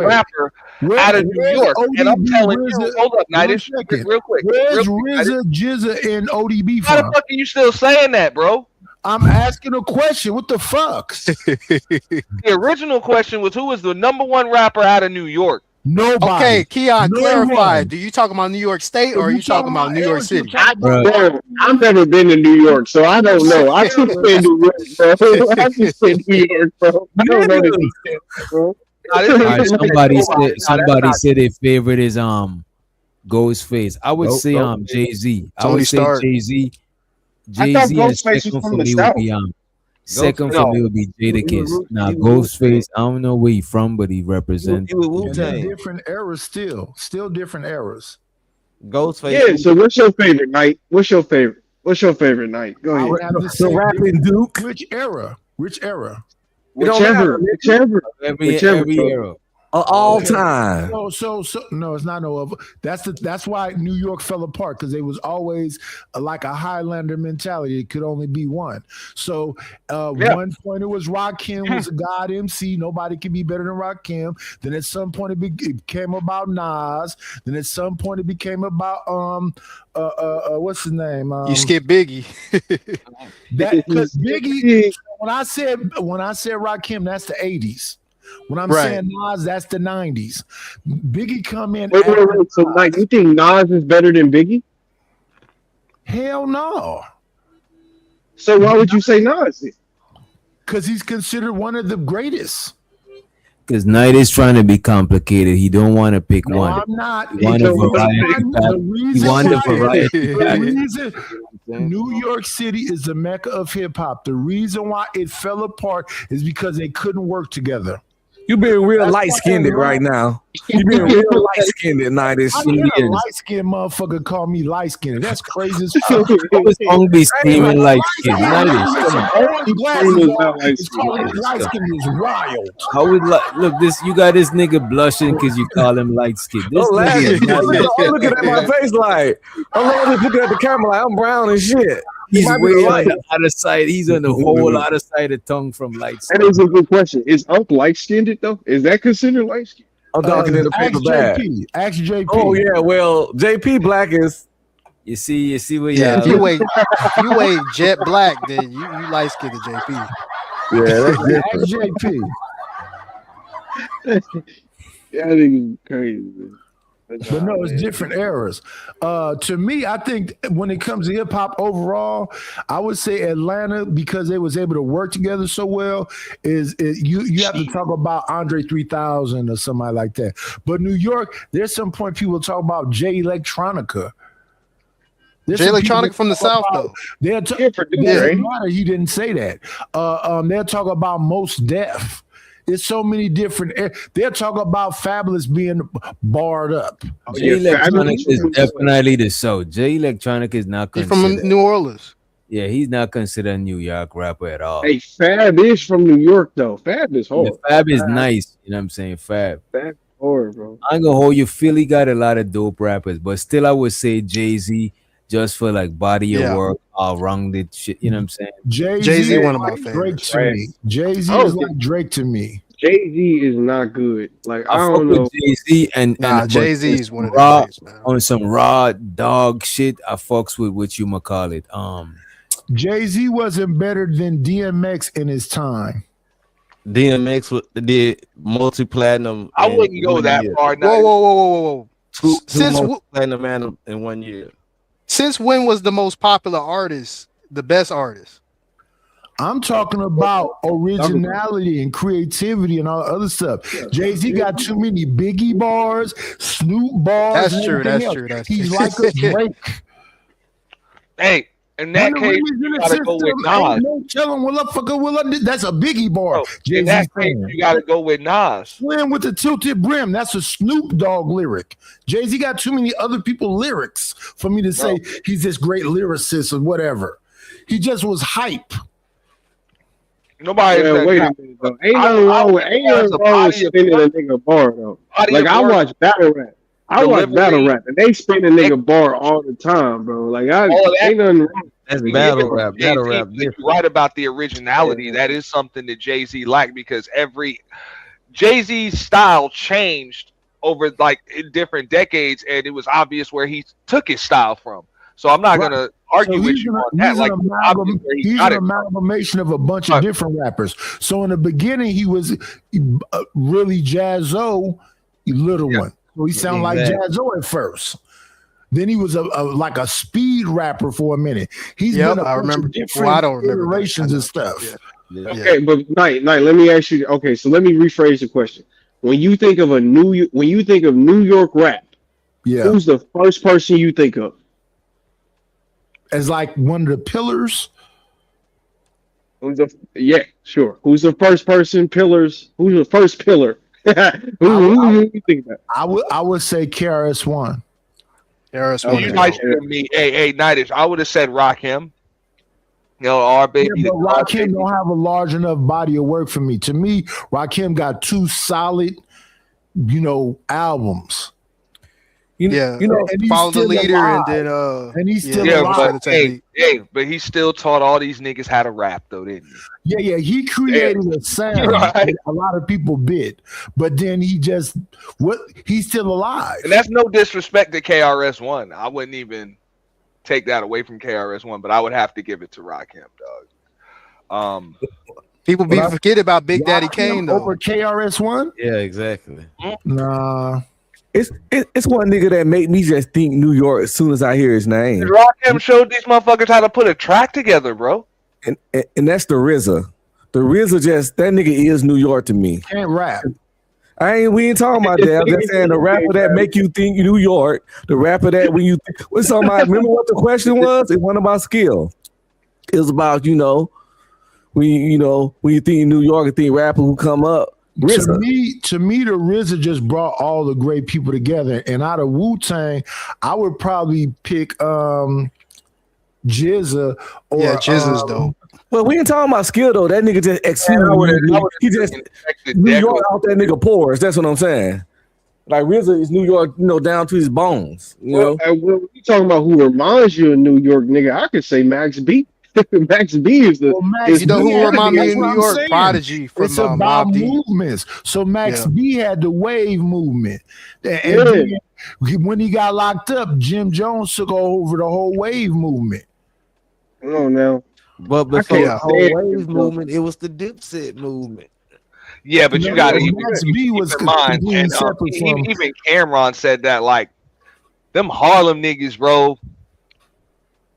rapper out of New Where's York, and I'm ODB, telling RZA? you, hold up, Nightish, One second. real quick. Where's real quick, RZA, Jizza, and ODB Why the from? fuck are you still saying that, bro? I'm asking a question. What the fuck? The original question was, who is the #1 rapper out of New York? Nobody. Okay, Keon, No clarify. one. Do you talking about New York State or are you talking about New York City? Bro, I've never been to New York, so I don't know. I just said New York, bro. I just said New York, bro. I don't know this shit, bro. All right, somebody said their favorite is Ghostface. I would say Jay-Z. I Tony would say Stark. Jay-Z. I thought Jay-Z and Ghostface was second from for the me would South. be second for me would be Jadakiss. Now he was- Ghostface, I don't know where he from, but he represents. He was And they're Wu-Tang. different eras still different eras. Ghostface. Yeah, so what's your favorite night? What's your favorite night? Go I ahead. would have to The say rapping Duke. which era? Which era? Whichever. Every bro. era. All time. So no, it's not no of. That's why New York fell apart because they was always like a Highlander mentality. It could only be one. So one point it was Rakim was a god MC. Nobody can be better than Rakim. Then at some point it became about Nas. Then at some point it became about what's his name? You skip Biggie. That because Biggie. When I said Rakim, that's the 80s. When I'm Right. saying Nas, that's the 90s. Biggie come in. Wait. So, like, you think Nas is better than Biggie? Hell no. So why would you say Nas? Because he's considered one of the greatest. Because Night is trying to be complicated. He don't want to pick No, one. I'm not. He want a variety pack. He want a variety pack. The reason New York City is the mecca of hip hop. The reason why it fell apart is because they couldn't work together. You being real light skinned right now. You being real light skinned at night. I get a light skinned motherfucker call me light skinned. That's crazy as fuck. I was hungry screaming like shit. Night It's called light skinned is wild. I would like look this. You got this nigga blushing because you call him light skin. This Don't laugh. nigga is not light I'm looking at my face like I'm looking at the camera like I'm brown and shit. He's Might be way light. on the other side. He's on the whole other side of tongue from light skin. That is a good question. Is Unc light skinned though? Is that considered light skinned? I'm talking in the Ask paper bag. JP. Ask JP. Oh yeah, well JP Black is You see what Yeah, y'all. if you ain't jet black, then you light skinned to JP. yeah, that's different. Ask JP. Yeah, I think it's crazy. Man. But no, it's different eras. To me, I think when it comes to hip hop overall, I would say Atlanta, because they was able to work together so well, is you have to talk about Andre 3000 or somebody like that. But New York, there's some point people talk about Jay Electronica. Jay Electronica from the South, though. They'll doesn't matter. He didn't say that. They'll talk about Most Def. There's so many different. They'll talk about Fabulous being barred up. Jay Electronica is definitely the South. Jay Electronica is not He's considered. from New Orleans. Yeah, he's not considered a New York rapper at all. Hey, Fab is from New York though. Fab is hard. Yeah, Fab is nice. You know what I'm saying? Fab. Fab hard, bro. I ain't gonna hold you. Philly got a lot of dope rappers, but still, I would say Jay-Z just for like body of work, all-rounded shit. You know what I'm saying? Jay-Z one of my like favorites. Drake to me. Jay-Z is like Drake to me. Jay-Z is not good. Like I fuck don't with know. Jay-Z and Jay-Z is one of the raw guys, man. on some raw dog shit. I fucks with what you call it. Jay-Z wasn't better than DMX in his time. DMX did multi-platinum. I wouldn't go that far. Whoa. Two Since multi-platinum man in 1 year. Since when was the most popular artist the best artist? I'm talking about originality and creativity and all the other stuff. Jay-Z got too many Biggie bars, Snoop bars. That's true. everything That's else. true. He's like a Drake. Hey, in that case, you gotta go with Nas. No telling that's a Biggie bar. In that case, you gotta go with Nas. Swim with the tilted brim. That's a Snoop Dogg lyric. Jay-Z got too many other people lyrics for me to say he's this great lyricist or whatever. He just was hype. Nobody. Wait a minute though. Ain't nothing wrong with spinning a nigga bar though. Like I watch battle rap. I watch battle rap and they spin a nigga bar all the time, bro. Like ain't nothing wrong. That's battle rap. Battle rap. You're right about the originality. That is something that Jay-Z liked because Jay-Z's style changed over like in different decades, and it was obvious where he took his style from. So I'm not gonna argue with you on that. Like He's an amalgamation of a bunch of different rappers. So in the beginning, he was really Jazzo, little one. So he sounded like Jazzo at first. Then he was like a speed rapper for a minute. He's been I remember different iterations and stuff. Okay, but Knight, let me ask you. Okay, so let me rephrase the question. When you think of New York rap, who's the first person you think of? As like one of the pillars? Yeah, sure. Who's the first person pillars? Who's the first pillar? who you think that? I would say KRS-One. You might hear me. Hey, Nightish. I would have said Rakim. You know, our baby. Yeah, but Rakim don't have a large enough body of work for me. To me, Rakim got two solid, albums. Follow the leader, alive. and he's still alive. But but he still taught all these niggas how to rap, though, didn't he? Yeah, he created a sound that a lot of people bid, but then he's still alive. And that's no disrespect to KRS-One. I wouldn't even take that away from KRS-One, but I would have to give it to Rakim, dog. People forget about Big Daddy Kane though. Over KRS-One? Yeah, exactly. Nah. It's one nigga that made me just think New York as soon as I hear his name. Rakim showed these motherfuckers how to put a track together, bro. And that's the RZA. The RZA that nigga is New York to me. Can't rap. We ain't talking about that. I'm just saying the rapper that make you think New Talking the rapper that when you what's somebody remember what the question was? It wasn't about skill. It was about, when you think New York and think rapper who come up. RZA. To me, the RZA just brought all the great people together. And out of Wu-Tang, I would probably pick GZA or GZA's dope. Well, we ain't talking about skill though. That nigga just he just New York out that nigga pores. That's what I'm saying. Like RZA is New York, down to his bones. When you talking about who reminds you of New York, nigga, I could say Max B. Max B is the. who remind me of New York? Prodigy from it's about movements. So Max B had the wave movement, and when he got locked up, Jim Jones took over the whole wave movement. Come on now. But before the whole wave movement, it was the Dipset movement. Yeah, but you got to Max B was keep in mind, completely and separate from. even Cameron said that, like, them Harlem niggas, bro.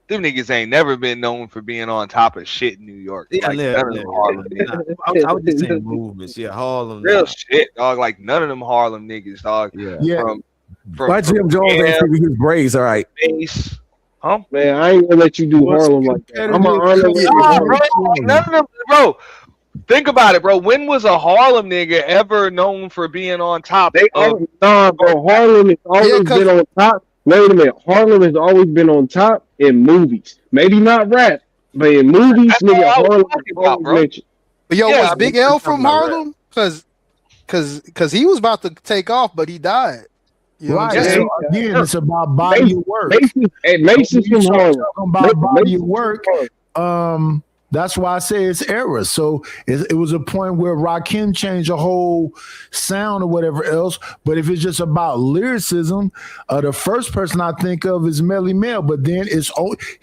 Them niggas ain't never been known for being on top of shit in New York. Yeah, Like, yeah, none of yeah, them Harlem yeah. niggas. I was just saying movements. Yeah, Harlem. Real nah. shit, dog. Like, none of them Harlem niggas, dog. Yeah. From Why Jim Jones ain't Cam, figure his braids? All right. Bass. Huh? Man, I ain't gonna let you do Harlem like that. I'm gonna honor you. Nah, bro. Like, none of them, bro. Think about it, bro. When was a Harlem nigga ever known for being on top? Nah, bro. Harlem has always been on top. Wait a minute. Harlem has always been on top in movies. Maybe not rap, but in movies, nigga, Harlem is always mentioned. But yo, Yeah, was I Big mean, L it's from not rap. Harlem? Cause he was about to take off, but he died. You know what Right. I'm saying? So again, it's about body of work. Mason's from Harlem. Talking about body of Mason's work. That's why I say it's era. So it was a point where Rakim changed a whole sound or whatever else. But if it's just about lyricism, the first person I think of is Melly Mel. But then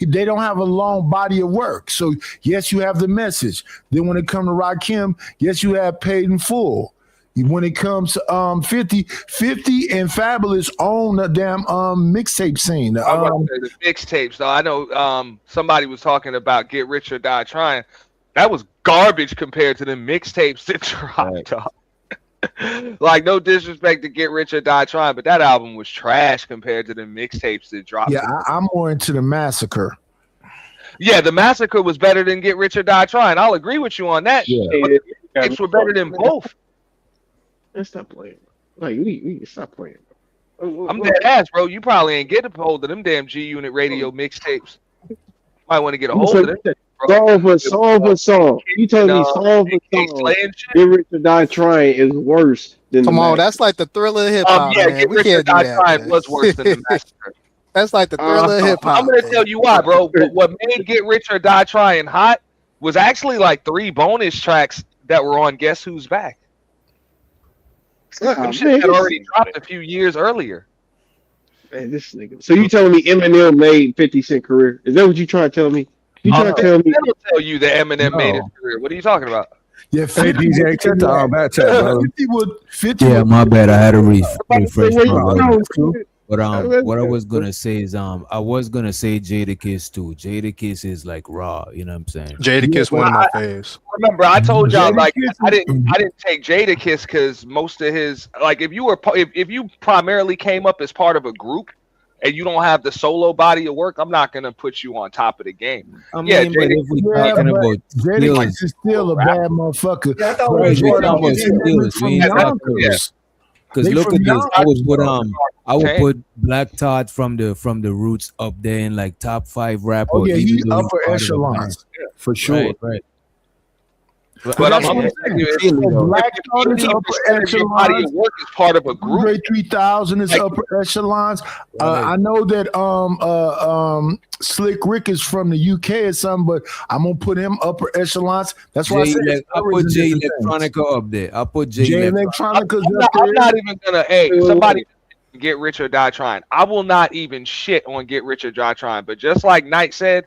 they don't have a long body of work. So yes, you have the message. Then when it comes to Rakim, yes, you have Paid in Full. When it comes to 50 and Fabulous own the damn mixtape scene. I was about to say the mixtapes, though. I know somebody was talking about Get Rich or Die Trying. That was garbage compared to the mixtapes that dropped. Dog. Like, no disrespect to Get Rich or Die Trying, but that album was trash compared to the mixtapes that dropped. Yeah, I'm more into the Massacre. Yeah, the Massacre was better than Get Rich or Die Trying. I'll agree with you on that. Yeah. But the mixtapes were better than both. Let's stop playing. Like, we need to stop playing. I'm dead ass, bro. You probably ain't get a hold of them damn G Unit radio mixtapes. Might want to get a hold of them. Song for song. You tell me song for song. Get Rich or Die Trying is worse than Come the on, Massacre. that's like the Thriller of hip hop. Yeah, man. Get We Rich or can't do Die that. Trying man. was worse than the Massacre. That's like the Thriller of hip hop. I'm gonna tell you why, bro. What made Get Rich or Die Trying hot was actually like 3 bonus tracks that were on Guess Who's Back. Some shit had already dropped a few years earlier. Man, this nigga. So you telling me Eminem made 50 Cent career? Is that what you trying to tell me? You trying to tell me? That'll tell you that Eminem made his career. What are you talking about? Yeah, Hey, DJ, check the back chat, brother. 50 Yeah, my bad. I had to refresh Wait, my no. brain. But what I was gonna say is I was gonna say Jadakiss too. Jadakiss is like raw, you know what I'm saying? Jadakiss, one of my faves. Remember, I told y'all like I didn't take Jadakiss because most of his like if you primarily came up as part of a group and you don't have the solo body of work, I'm not gonna put you on top of the game. I mean, but if we talking about Jadakiss skills, is still a bad motherfucker. right, we talking about skills. We ain't talking about. Because look at this, I would put Black Thought from the Roots up there in like top 5 rapper. Oh yeah, even he's though upper part of the echelons for sure. Right. But I'm saying, Black Thought is upper body of echelons. work is part of a group. Andre 3000 is upper echelons. I know that Slick Rick is from the UK or something, but I'm gonna put him upper echelons. That's why I put J Electronica up there. I put J Electronica's I'm not even gonna. Hey, somebody Get Rich or Die Trying. I will not even shit on Get Rich or Die Trying. But just like Knight said,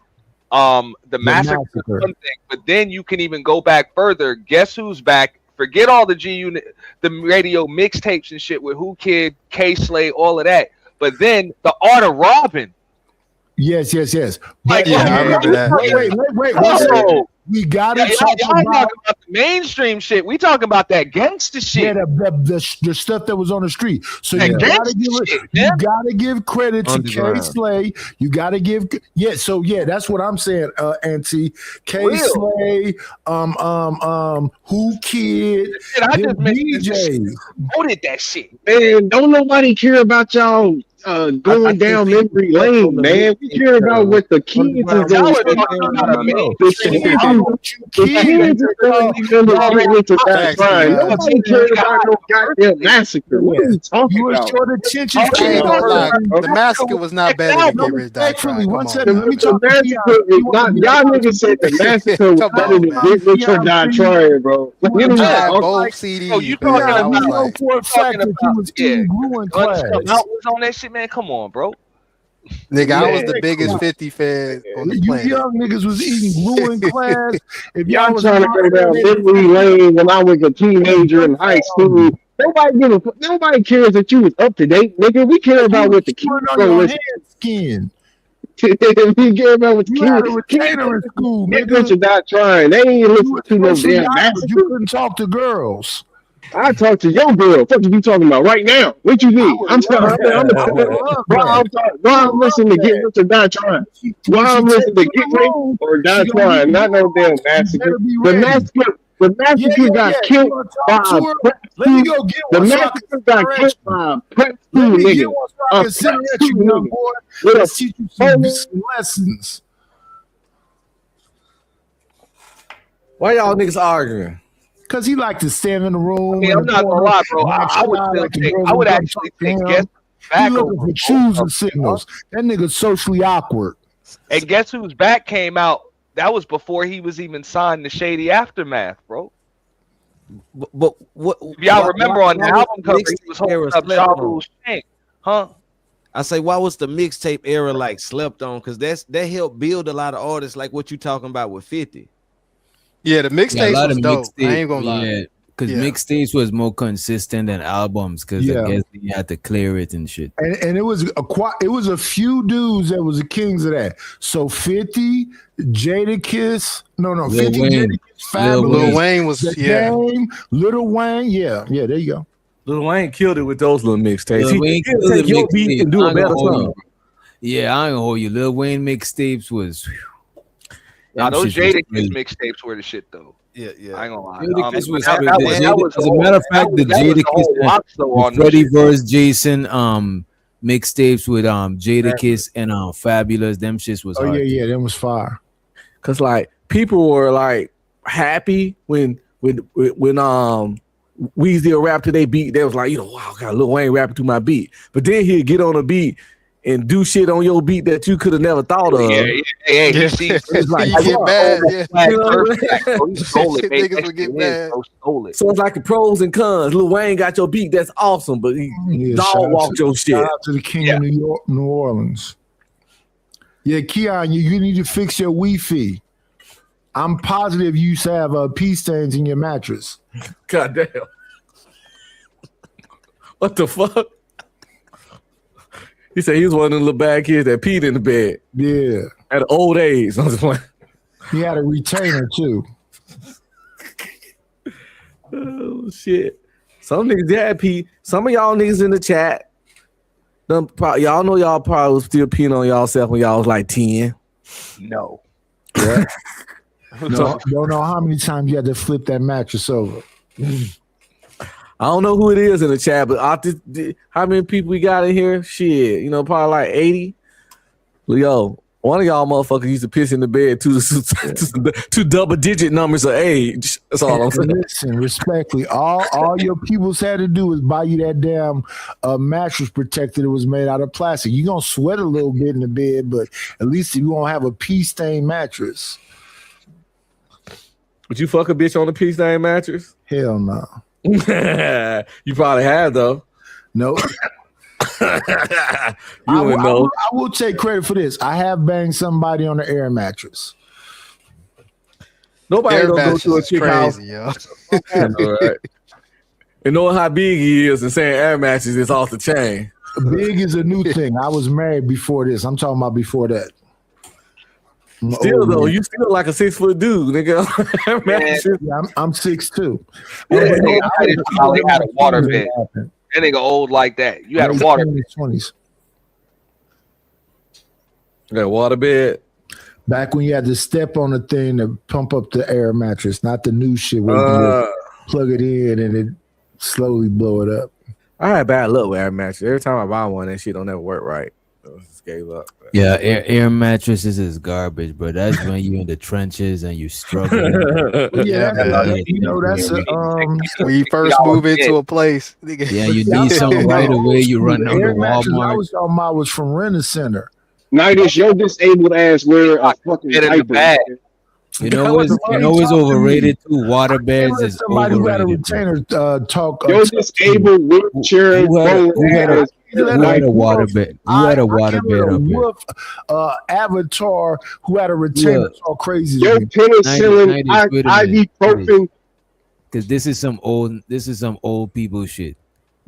the Massacre is one thing. But then you can even go back further. Guess Who's Back? Forget all the G Unit, the radio mixtapes and shit with Who Kid, K Slay, all of that. But then the Art of Robbing. Yes. Like, Yeah, I remember that. Wait. Oh. We gotta Y'all talk talking about about the mainstream shit. We talking about that gangster shit. yeah, the stuff that was on the street. So That you gotta gangsta give shit, you man. gotta give credit to K Underground. Slay. You gotta give So that's what I'm saying, Auntie. K Real. Slay, Who Kid, Shit, I them just mentioned DJs. voted that shit. Man, don't nobody care about y'all going down memory lane, man. We care about what the kids is Y'all doing. are talking about a mainstream The kids are really gonna get into that crime. Nobody cares about no goddamn massacre. What are you talking You about? was short attention. I ain't gonna lie, the Massacre was not better than Get Rich Die Trying. Come on. Let me The talk massacre is not. Y'all niggas said the massacre was Come better on, than man. Get Rich or Die Trying, bro. Like, what are you I had talking both about? CDs. Oh, you man. talking I was about- like, for a fact that you was eating glue in Guns class. Come Out was on that shit, man. Come on, bro. Nigga, I was Yeah, the biggest come on. 50 fan on the You planet. young niggas was eating glue in class. If Y'all y'all was trying to go down memory lane when I was a teenager in high school. Nobody cares that you was up to date, nigga. We care about what the kids on gonna your listen. hand skin. We care about what the You had a kids. retainer in school, Niggas nigga. are not trying. They ain't You listen was to no socially damn awkward. massacre. You couldn't talk to girls. I talk to your girl. What you talking about right now? What you need? I'm talking. Why I'm listening to Get Rich or Die Trying? Why I'm listening to Get Rich or Die Trying? Not no damn massacre. The massacre got killed by a prep Let me school. go get The one so I can massacre got killed by a prep Let school me get nigga. one so I A can sit prep at you, school young nigga. boy. With Let's a teach you phony- some lessons. Why y'all niggas arguing? Cause he like to stand in the room. I mean, in I'm the not gonna corner, lie, bro. watch I would out still like the take. girls I would come actually talk to take him. Guess He back looking over for both choosing of them. signals. That nigga socially awkward. And Guess Who's Back came out. That was before he was even signed to Shady Aftermath, bro. But what? If y'all remember on the why was album cover, he mixtape was holding era up slept Ja on? Rule's shank, huh? I say, why was the mixtape era like slept on? Because that helped build a lot of artists, like what you talking about with 50. Yeah, the Yeah, a mixtapes lot was of dope. I mixtape- ain't gonna lie. Yeah, because Yeah. mixtapes was more consistent than albums. Because Yeah. I guess you had to clear it and shit. And it was a few dudes that was the kings of that. So 50, Jadakiss, no, 50, Wayne. Jadakiss, Fabulous, Lil Wayne was The yeah. Game, Little Wayne, yeah, there you go. Lil Wayne killed it with those little mixtapes. Lil Wayne He'll killed take the your beat mixtape. and do I a ain't better gonna hold song. you. Yeah, I ain't gonna hold you. Lil Wayne mixtapes was. Now them those shits was Jadakiss crazy. mixtapes were the shit though. Yeah. I ain't gonna lie. Jadakiss was that good. was- The that Jada- was as the a matter of whole- fact, the that was the whole Jadakiss box though on the the Freddie shit. vs. Jason mixtapes with Jadakiss and Fabulous. Them shits was Oh hard. yeah, that was fire. Cause like people were like happy when Weezy or rap to their beat. They was like, wow, got Lil Wayne rapping to my beat. But then he'd get on a beat and do shit on your beat that you could have never thought of. Yeah. You see, It's like, You get fuck. mad, yeah. You know what I'm saying? He stole it, made Niggas that would get shit mad. his, bro. Stole it. So it's like the pros and cons. Lil Wayne got your beat, that's awesome, but he Yeah, dog walked your shit. Shout out to the king of New Orleans. Yeah, Keon, you need to fix your Wi-Fi. I'm positive you used to have pee stains in your mattress. God damn. What the fuck? He said he was one of them little bad kids that peed in the bed. Yeah. At old age. I was like, He had a retainer too. oh shit. Some niggas had pee. Some of y'all niggas in the chat. Y'all know y'all probably was still peeing on y'allself when y'all was like 10. No. Yeah. No, don't know how many times you had to flip that mattress over. I don't know who it is in the chat, but how many people we got in here? Shit, probably like 80. Yo, one of y'all motherfuckers used to piss in the bed two double-digit numbers of age. That's all I'm saying. Listen, respectfully, all your peoples had to do was buy you that damn mattress protector that was made out of plastic. You're going to sweat a little bit in the bed, but at least you won't have a pee-stained mattress. Would you fuck a bitch on a pea stain mattress? Hell no. You probably have though. No. I will take credit for this. I have banged somebody on the air mattress. Nobody Air don't go mattress to a is chick house. crazy, yo. Right. And knowing how big he is and saying air mattress is off the chain. Big is a new thing. I was married before this. I'm talking about before that. Still though, you still like a 6 foot dude, nigga. Yeah, I'm 6'2". I probably had a water bed. That nigga old like that. You had a water bed. 20s. Got a water bed. Back when you had to step on the thing to pump up the air mattress, not the new shit where you plug it in and it slowly blow it up. I had bad luck with air mattress. Every time I buy one, that shit don't ever work right. So I just gave up. Yeah, air mattresses is garbage, bro. That's when you in the trenches and you struggle. Yeah, that's when you first move into a place. Yeah, you need something right away. You run down to air mattress I Walmart. was talking about was from Rent Center. Nightish, your disabled ass wear a fucking Get in the diaper. bag. You know what's overrated too? Water beds is Somebody who had a overrated. retainer talk. Your disabled wheelchair who had a You had a waterbed. You had a waterbed up here. wolf avatar who had a retainer. Look. All crazy. Yo, to me. penicillin, ibuprofen. Because this is some old people shit.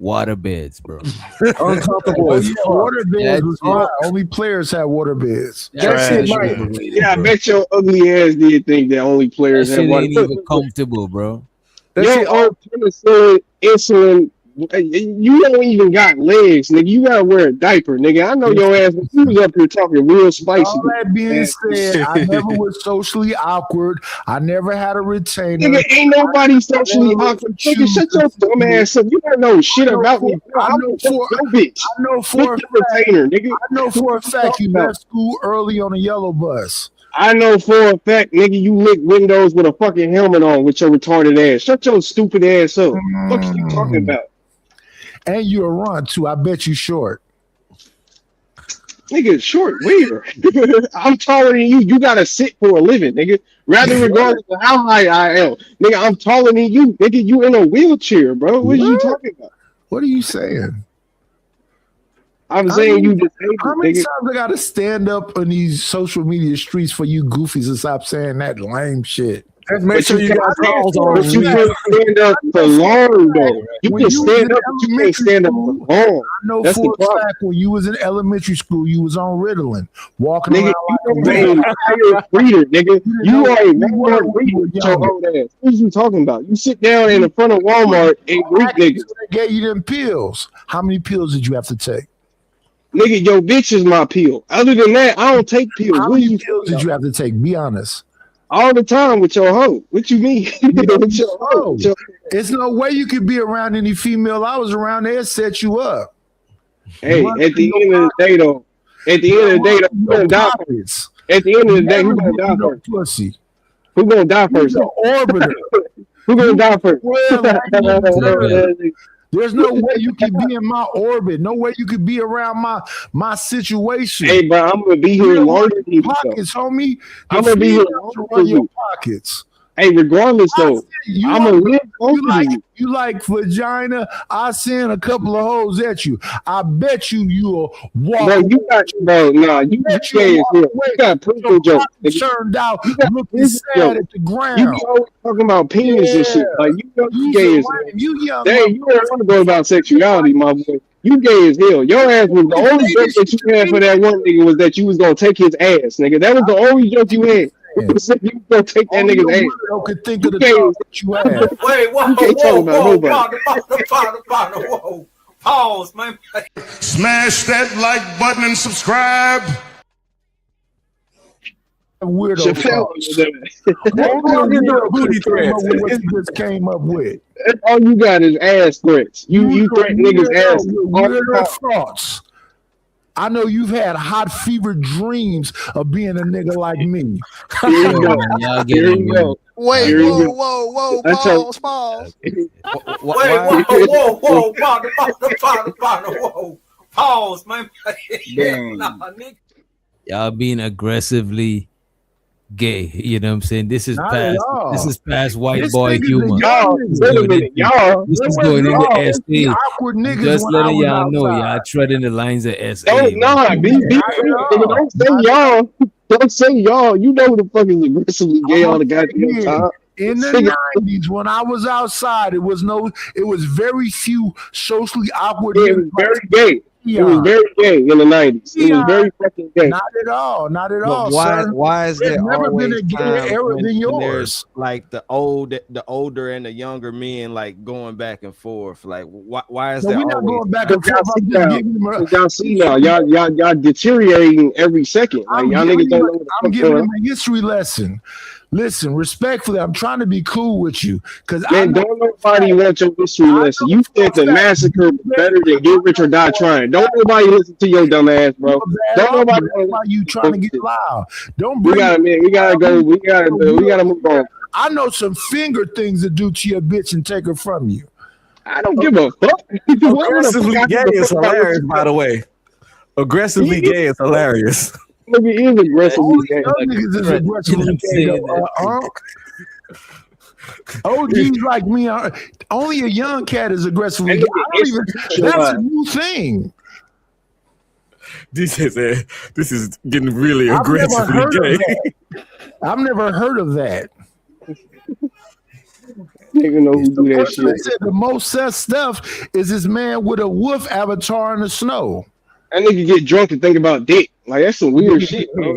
Waterbeds, bro. Uncomfortable Oh, as yeah, fuck. waterbeds was fine. Only players had waterbeds. That shit might. Yeah, I bet your ugly ass did think that only That players shit had one. ain't even comfortable, bro. That Yo, shit on penicillin, insulin, you don't even got legs, nigga. You gotta wear a diaper, nigga. I know your ass. You was up here talking real spicy. All that being said, I never was socially awkward. I never had a retainer. Nigga, ain't nobody socially awkward. Nigga, shut your dumb ass up. You don't know shit about me. I know for your bitch. I know for a Pick your retainer, nigga. I know for a fact you left school early on a yellow bus. I know for a fact, nigga, you lick windows with a fucking helmet on with your retarded ass. Shut your stupid ass up. What you talking about? And you a run too. I bet you short. Nigga, short where? I'm taller than you. You gotta sit for a living, nigga. Rather regardless of how high I am. Nigga, I'm taller than you. Nigga, you in a wheelchair, bro. What are you talking about? What are you saying? I'm saying you disabled, How many nigga. times I gotta stand up on these social media streets for you goofies to stop saying that lame shit? Just make sure you got calls on. But you can't stand up for long, though. You can stand up, but you can't stand up for long. I know That's for the a problem. fact when you was in elementary school, you was on Ritalin, walking Nigga, around like you are a higher breeder, nigga. You are a Walmart breeder were with your younger. old ass. What are you talking about? You sit down in the front of Walmart and greet niggas. They gave you them pills. How many pills did you have to take? Nigga, your bitch is my pill. Other than that, I don't take pills. How What many you pills did you have to take? Be honest. all the time with your hoe? What you mean? With your hoe? With your- It's no way you could be around any female I was around there set you up. Hey, at the end of the day, though, at the end of the day, though, who gonna die first? At the end of the day, who gonna die first? Pussy. Who gonna die first? Orbiter. Who gonna die first? There's no way you could be in my orbit. No way you could be around my situation. Hey, bro, I'm gonna be here longer than you. though. Pockets, homie. I'm gonna be here females longer run than your you. pockets. Hey, regardless though, You I'm gonna live you longer like, than you. you like vagina. I send a couple of hoes at you. I bet you'll walk. Bro, you got nah, you Bet gay as walk hell. away You got with prison your jokes. pockets nigga. turned out, You got looking prison sad jokes. at the You ground. be always talking about penis and shit. Like you know you You's gay a as lame. hell. You young. Dang, you don't want to go about sexuality, my boy. You gay as hell. Your ass was the only joke that you had for that one nigga was that you was gonna take his ass, nigga. That was the only joke you had. You was gonna take that Only nigga's a ass. weirdo could think of the You thought that you had. Wait, whoa, You can't talk whoa, about whoa, nobody. whoa. Pause, man. Smash that like button and subscribe. Weirdo Chappelle thoughts. was that. Booty threats. What you just came up with. That's all you got is ass threats. You threaten niggas' ass all the Weirdo time. thoughts. I know you've had hot fever dreams of being a nigga like me. Here you go. Y'all Here getting you go. Wait, Here you whoa, go. whoa, whoa, That's pause, pause. Wait, whoa. Pause, man. Nah, nigga. y'all being aggressively gay. You know what I'm saying? This is Not at all. past white This boy nigga's a humor. Y'all, young wait a Going minute. into- Y'all, This is There going was into all SA. awkward niggas Just when I letting was y'all know, outside. y'all treading the lines of SA. don't nah, be free, nigga. Don't say y'all. Don't say y'all. You know who the fuck is aggressively gay all the goddamn Yeah. time. In the Nigga. 90s, when I was outside, it was very few socially awkward Yeah, it was niggas very like gay. It was Keon. very gay in the 90s. It was very fucking gay. Not at all. Not at all, But why? sir. Why is There's there never been always a gay times era when, than when there's yours. like the older and the younger men like going back and forth? Like why is No, there we're not always? going back and Y'all forth. see I'm now. just giving him a, Y'all see now. Y'all deteriorating every second. Like I'm y'all giving niggas don't him, know what the I'm fuck's giving going him on. a history lesson. Listen, respectfully, I'm trying to be cool with you because I Man, know don't nobody want your history lesson. You said the that massacre was better than Get Rich or Die Trying. Don't nobody listen to your dumb ass, bro. you're a bad Don't nobody author. That's why you trying to get loud. Don't We bring. gotta, man. We gotta go. We gotta move on. I know some finger things to do to your bitch and take her from you. I don't give a fuck. Aggressively gay is hilarious, by the way. Aggressively gay is hilarious. Nigga is aggressively gay. Some niggas is aggressively gay. though. OGs like me are only a young cat is aggressively gay. I don't even, that's a new thing. DJ said this is getting really I've never aggressively heard of gay. that. I've never heard of that. Nigga know who do that person that shit. said the most sus stuff is this man with a wolf avatar in the snow. That nigga get drunk and think about dick. Like that's some weird shit, bro.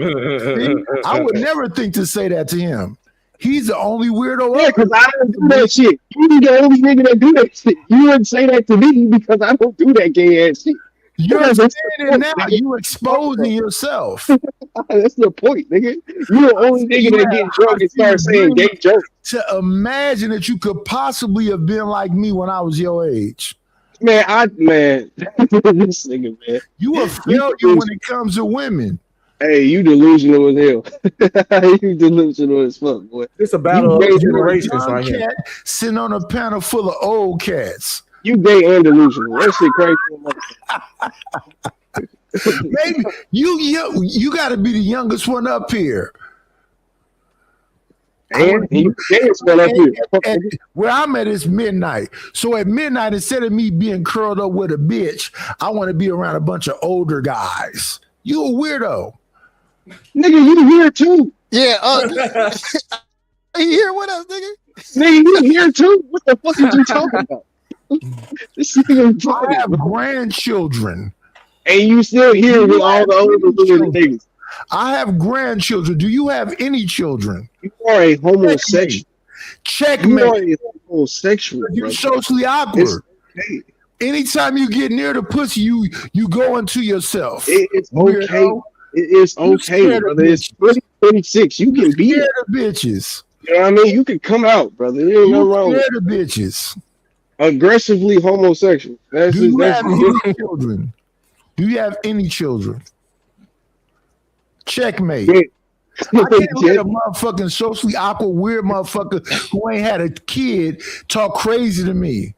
See, I would never think to say that to him. He's the only weirdo. Yeah, because I don't do that shit. You the only nigga that do that shit. You wouldn't say that to me because I don't do that gay ass shit. You're standing now. You exposing yourself. That's the point, nigga. You the only nigga that get drunk and start saying gay jokes. To imagine that you could possibly have been like me when I was your age. Man, this nigga, man. You a failure when it comes to women. Hey, you delusional as hell. You delusional as fuck, boy. It's a battle of generations right here. Cat sitting on a panel full of old cats. You gay and delusional. That shit crazy. Baby, you got to be the youngest one up here. And you youngest one up here. Where I'm at is midnight. So at midnight, instead of me being curled up with a bitch, I want to be around a bunch of older guys. You a weirdo. Nigga, you here too. Yeah, you here with us, nigga? Nigga, you here too? What the fuck are you talking about? This nigga I have grandchildren. And you still here with all the older niggas. I have grandchildren. Do you have any children? You are a homosexual. Checkmate. You are a homosexual. You're socially awkward. Anytime you get near the pussy, you go into yourself. It's okay. It is okay, brother. It's 2026. You can be the bitches. You know what I mean? You can come out, brother. There ain't no wrong. The bitches. Aggressively homosexual. Do you have any children? Do you have any children? Checkmate. Yeah. I can't let a motherfucking socially awkward, weird motherfucker who ain't had a kid talk crazy to me.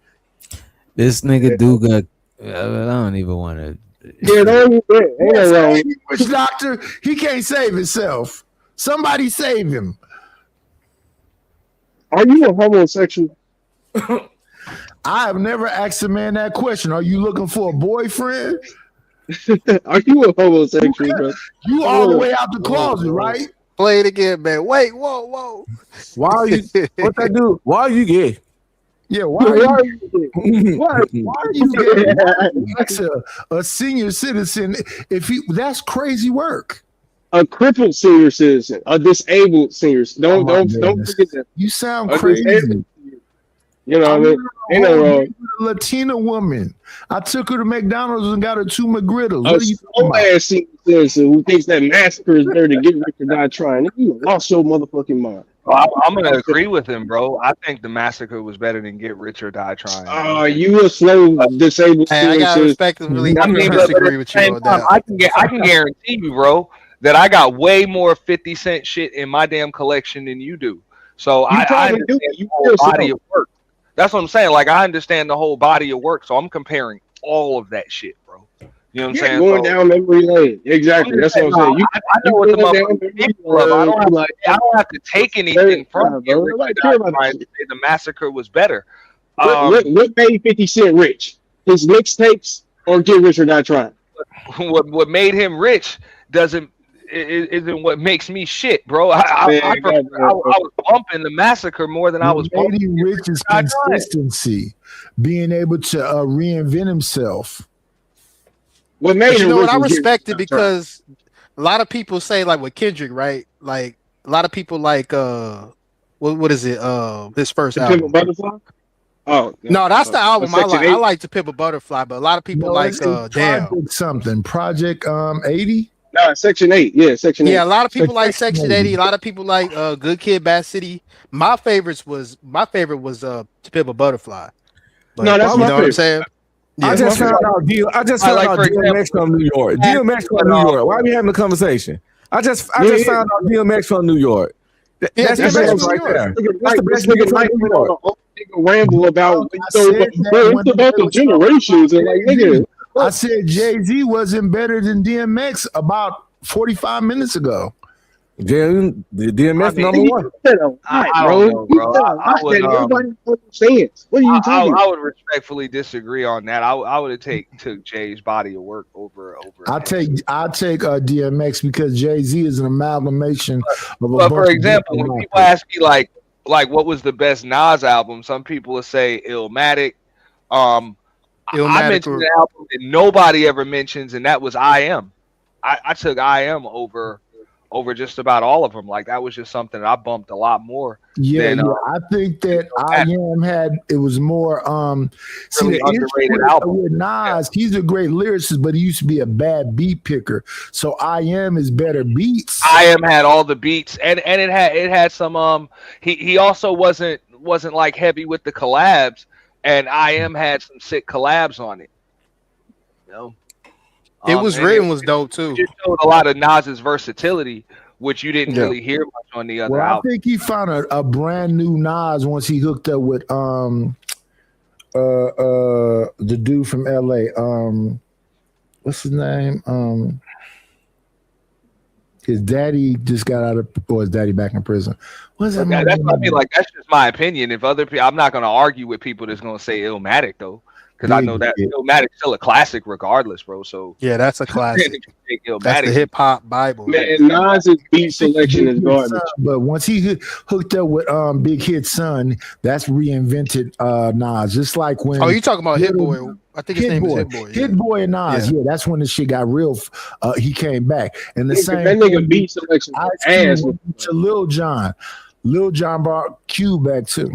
This nigga do got. I don't even want to. Yeah, ain't no wrong. Which doctor? He can't save himself. Somebody save him. Are you a homosexual? I have never asked a man that question. Are you looking for a boyfriend? Are you a homosexual, bro? You all the way out the closet, right? Play it again, man. Wait, whoa. Why are you? What that do? Why are you gay? Yeah, why are you gay? That's a senior citizen. That's crazy work. A crippled senior citizen, a disabled senior. Don't forget that. You sound crazy. You know what I mean? Ain't no wrong. A Latina woman. I took her to McDonald's and got her 2 McGriddles. A slow ass senior citizen who thinks that massacre is there to get rich or die trying. You lost your motherfucking mind. I'm gonna agree with him, bro. I think the massacre was better than get rich or die trying. You a slow disabled Hey, I gotta respectively disagree with you on that. I can guarantee you, bro, that I got way more 50 Cent shit in my damn collection than you do. So I understand the whole body of work. That's what I'm saying. Like, I understand the whole body of work, so I'm comparing all of that shit, bro. You know what I'm saying? Going down memory lane. Exactly. That's what I'm saying. I know what the motherfucking people love. I don't have to take anything from you. The massacre was better. What made 50 Cent rich? His mixtapes or Get Rich or Die Trying? What made him rich isn't what makes me shit, bro. I was bumping the massacre more than I was bumping. Rich is consistency, being able to reinvent himself. What made you know what? I respect it because a lot of people say, like with Kendrick, right? Like a lot of people like what is it? His first album. Butterfly? Oh no, that's the album I like. I like To Pimp a Butterfly, but a lot of people like damn something. Project 80. No, Section 8. Yeah, Section 8. Yeah, a lot of people like Section 80. A lot of people like Good Kid, Bad City. My favorite was To Pimp a Butterfly. But, no, that's you my know favorite. what I'm saying? I just found out DMX from New York. DMX from New York. Why are we having a conversation? I just found out DMX from New York. That's the best right there. That's the best nigga from New York. Ramble about it's about the generations and like nigga. I said Jay-Z wasn't better than DMX about 45 minutes ago. The DMF number one. I don't know, bro. I would, Nobody understands. What are you talking I about? would respectfully disagree on that. I would have took Jay's body of work over. I'll take DMX because Jay-Z is an amalgamation of a But bunch for of example, different when people rappers. ask me like what was the best Nas album, some people will say Illmatic. I Illmatic mentioned or- an album that nobody ever mentions, and that was I Am. I took I Am over just about all of them. Like that was just something that I bumped a lot more. Yeah, than, I think that I Am it was more see Really the issue underrated with, album. with Nas, he's a great lyricist, but he used to be a bad beat picker. So I Am is better beats. I Am had all the beats, and it had some he also wasn't like heavy with the collabs, and I Am had some sick collabs on it. You know, It was and written was dope too. It showed a lot of Nas's versatility, which you didn't Yeah. really hear much on the other Well, I album. think he found a brand new Nas once he hooked up with the dude from LA. What's his name? His daddy just got out of, or his daddy back in prison. What's that? Yeah, that's what I mean. Like that's just my opinion. If other people, I'm not going to argue with people that's going to say Illmatic though, because I know that Illmatic's still a classic regardless, bro. So Yeah, that's a classic. Take That's Illmatic. the hip hop Bible. Man, Nas's beat selection is garbage. But once he hooked up with Big Hit Son, that's reinvented Nas. Just like when Oh, you talking about Hit Boy? I think his name is Hit Boy. Yeah. Hit Boy and Nas, yeah, that's when the shit got real. He came back, and the Yeah, same that nigga thing, beat selection Ice ass. Cube went to Lil Jon. Lil Jon brought Q back too.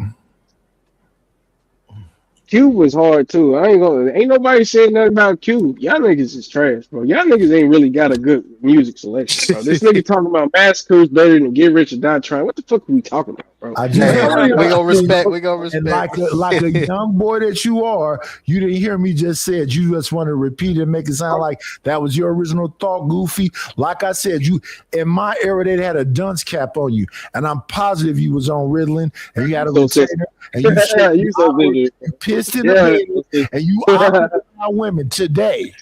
Cube was hard too. Ain't nobody saying nothing about Cube. Y'all niggas is trash, bro. Y'all niggas ain't really got a good music selection, bro. This nigga talking about Massacre's better than Get Rich or Die Trying. What the fuck are we talking about, bro? I just, we gonna respect. We gonna And respect. like a young boy that you are, you didn't hear me just said. You just want to repeat it and make it sound like that was your original thought, Goofy. Like I said, you in my era they had a dunce cap on you, and I'm positive you was on Ritalin and you had a retainer and you shit, You so you pissed in the bed and you awkward around women today.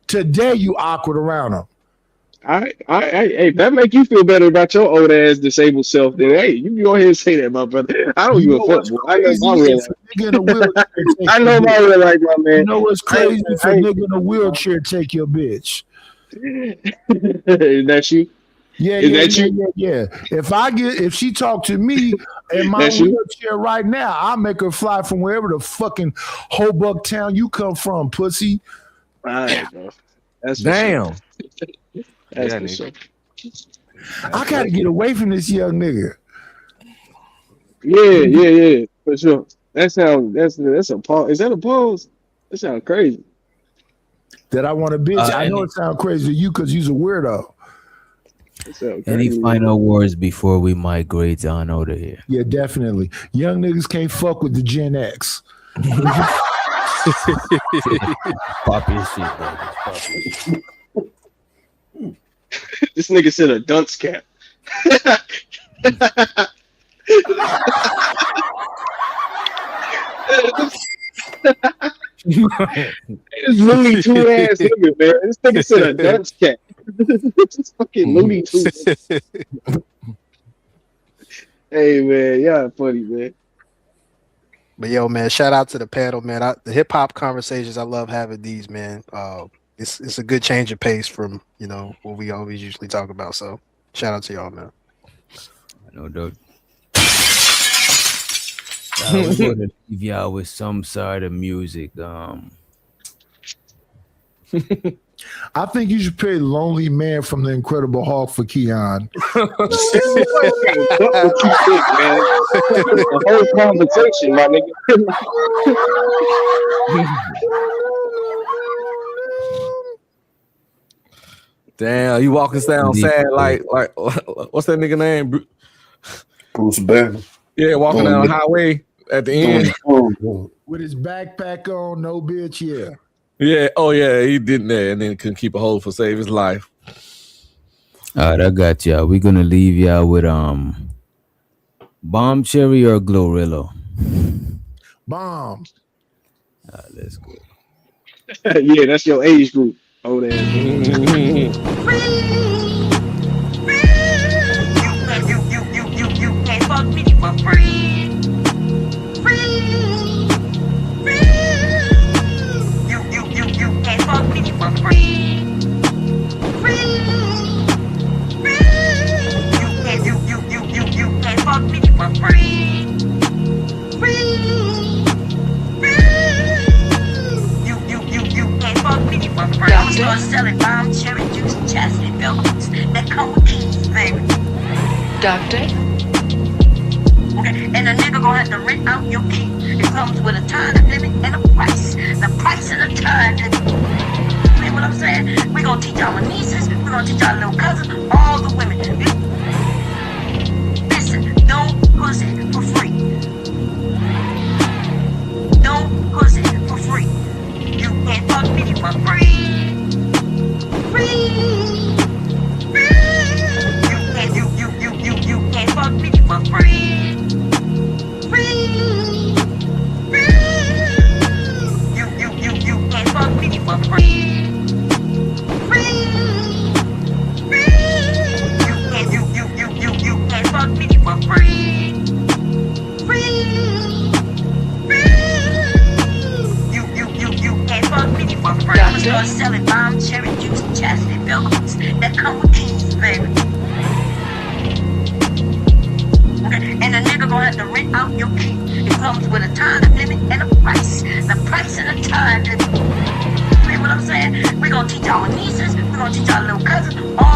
Today you awkward around them. Hey, if that make you feel better about your old ass disabled self, then hey, you can go ahead and say that, my brother. I don't give a fuck. Boy. I know my real life. I know my real life, my man. You know what's crazy? If a nigga in a wheelchair take your bitch. Is that you? Yeah, Is yeah, that yeah, you? yeah. If she talk to me in my That's you? wheelchair right now, I'll make her fly from wherever the fucking Hobuck town you come from, pussy. All right, bro. That's Damn. That's Yeah, for nigga. sure. I gotta get away from this young nigga. Yeah, for sure. That's a pause. Is that a pause? That sounds crazy. That I want a bitch. I know it sounds crazy to you because you's a weirdo. That sound Any crazy. final words before we migrate on out of here? Yeah, definitely. Young niggas can't fuck with the Gen X. Pop your shit, baby. Pop your shit. This nigga said a dunce cap. This Looney Tunes ass nigga, man. This nigga said a dunce cap. This fucking Looney Tunes. Hey man, y'all funny, man. But yo, man, shout out to the panel, man. The hip hop conversations, I love having these, man. It's a good change of pace from what we always usually talk about. So shout out to y'all, man. No doubt. I was gonna leave y'all with some sort of music. I think you should play Lonely Man from the Incredible Hulk for Keon. What you think, man? The whole conversation, my nigga. Damn, you walking down sad like what's that nigga name? Bruce Banner. Yeah, walking down the highway at the end. With his backpack on, no bitch, yeah. Yeah, oh yeah, he did that and then couldn't keep a hold for save his life. All right, I got y'all. We're gonna leave y'all with Bomb Cherry or Glorilla. Bomb. All right, let's go. Yeah, that's your age group. Old ass. Start selling bomb, cherry juice, chastity belts that come with keys, baby. Doctor? Okay, and a nigga gonna have to rent out your key. It comes with a time limit and a price. The price of the time limit. You know what I'm saying? We gonna teach our nieces, we gonna teach our little cousins, all the women. Listen, don't pussy for free. Don't pussy for free. You can't fuck me for free. Free. You can't fuck me for free. Free. You can't fuck me for free. You can't fuck me for free. You can't fuck me for free. I'ma start selling bomb, cherry juice, chastity belts that come with keys, baby. Okay, and a nigga gonna have to rent out your key. It comes with a time limit and a price. The price of the time limit. You know what I'm saying? We gonna teach our nieces, we gonna teach our little cousins, all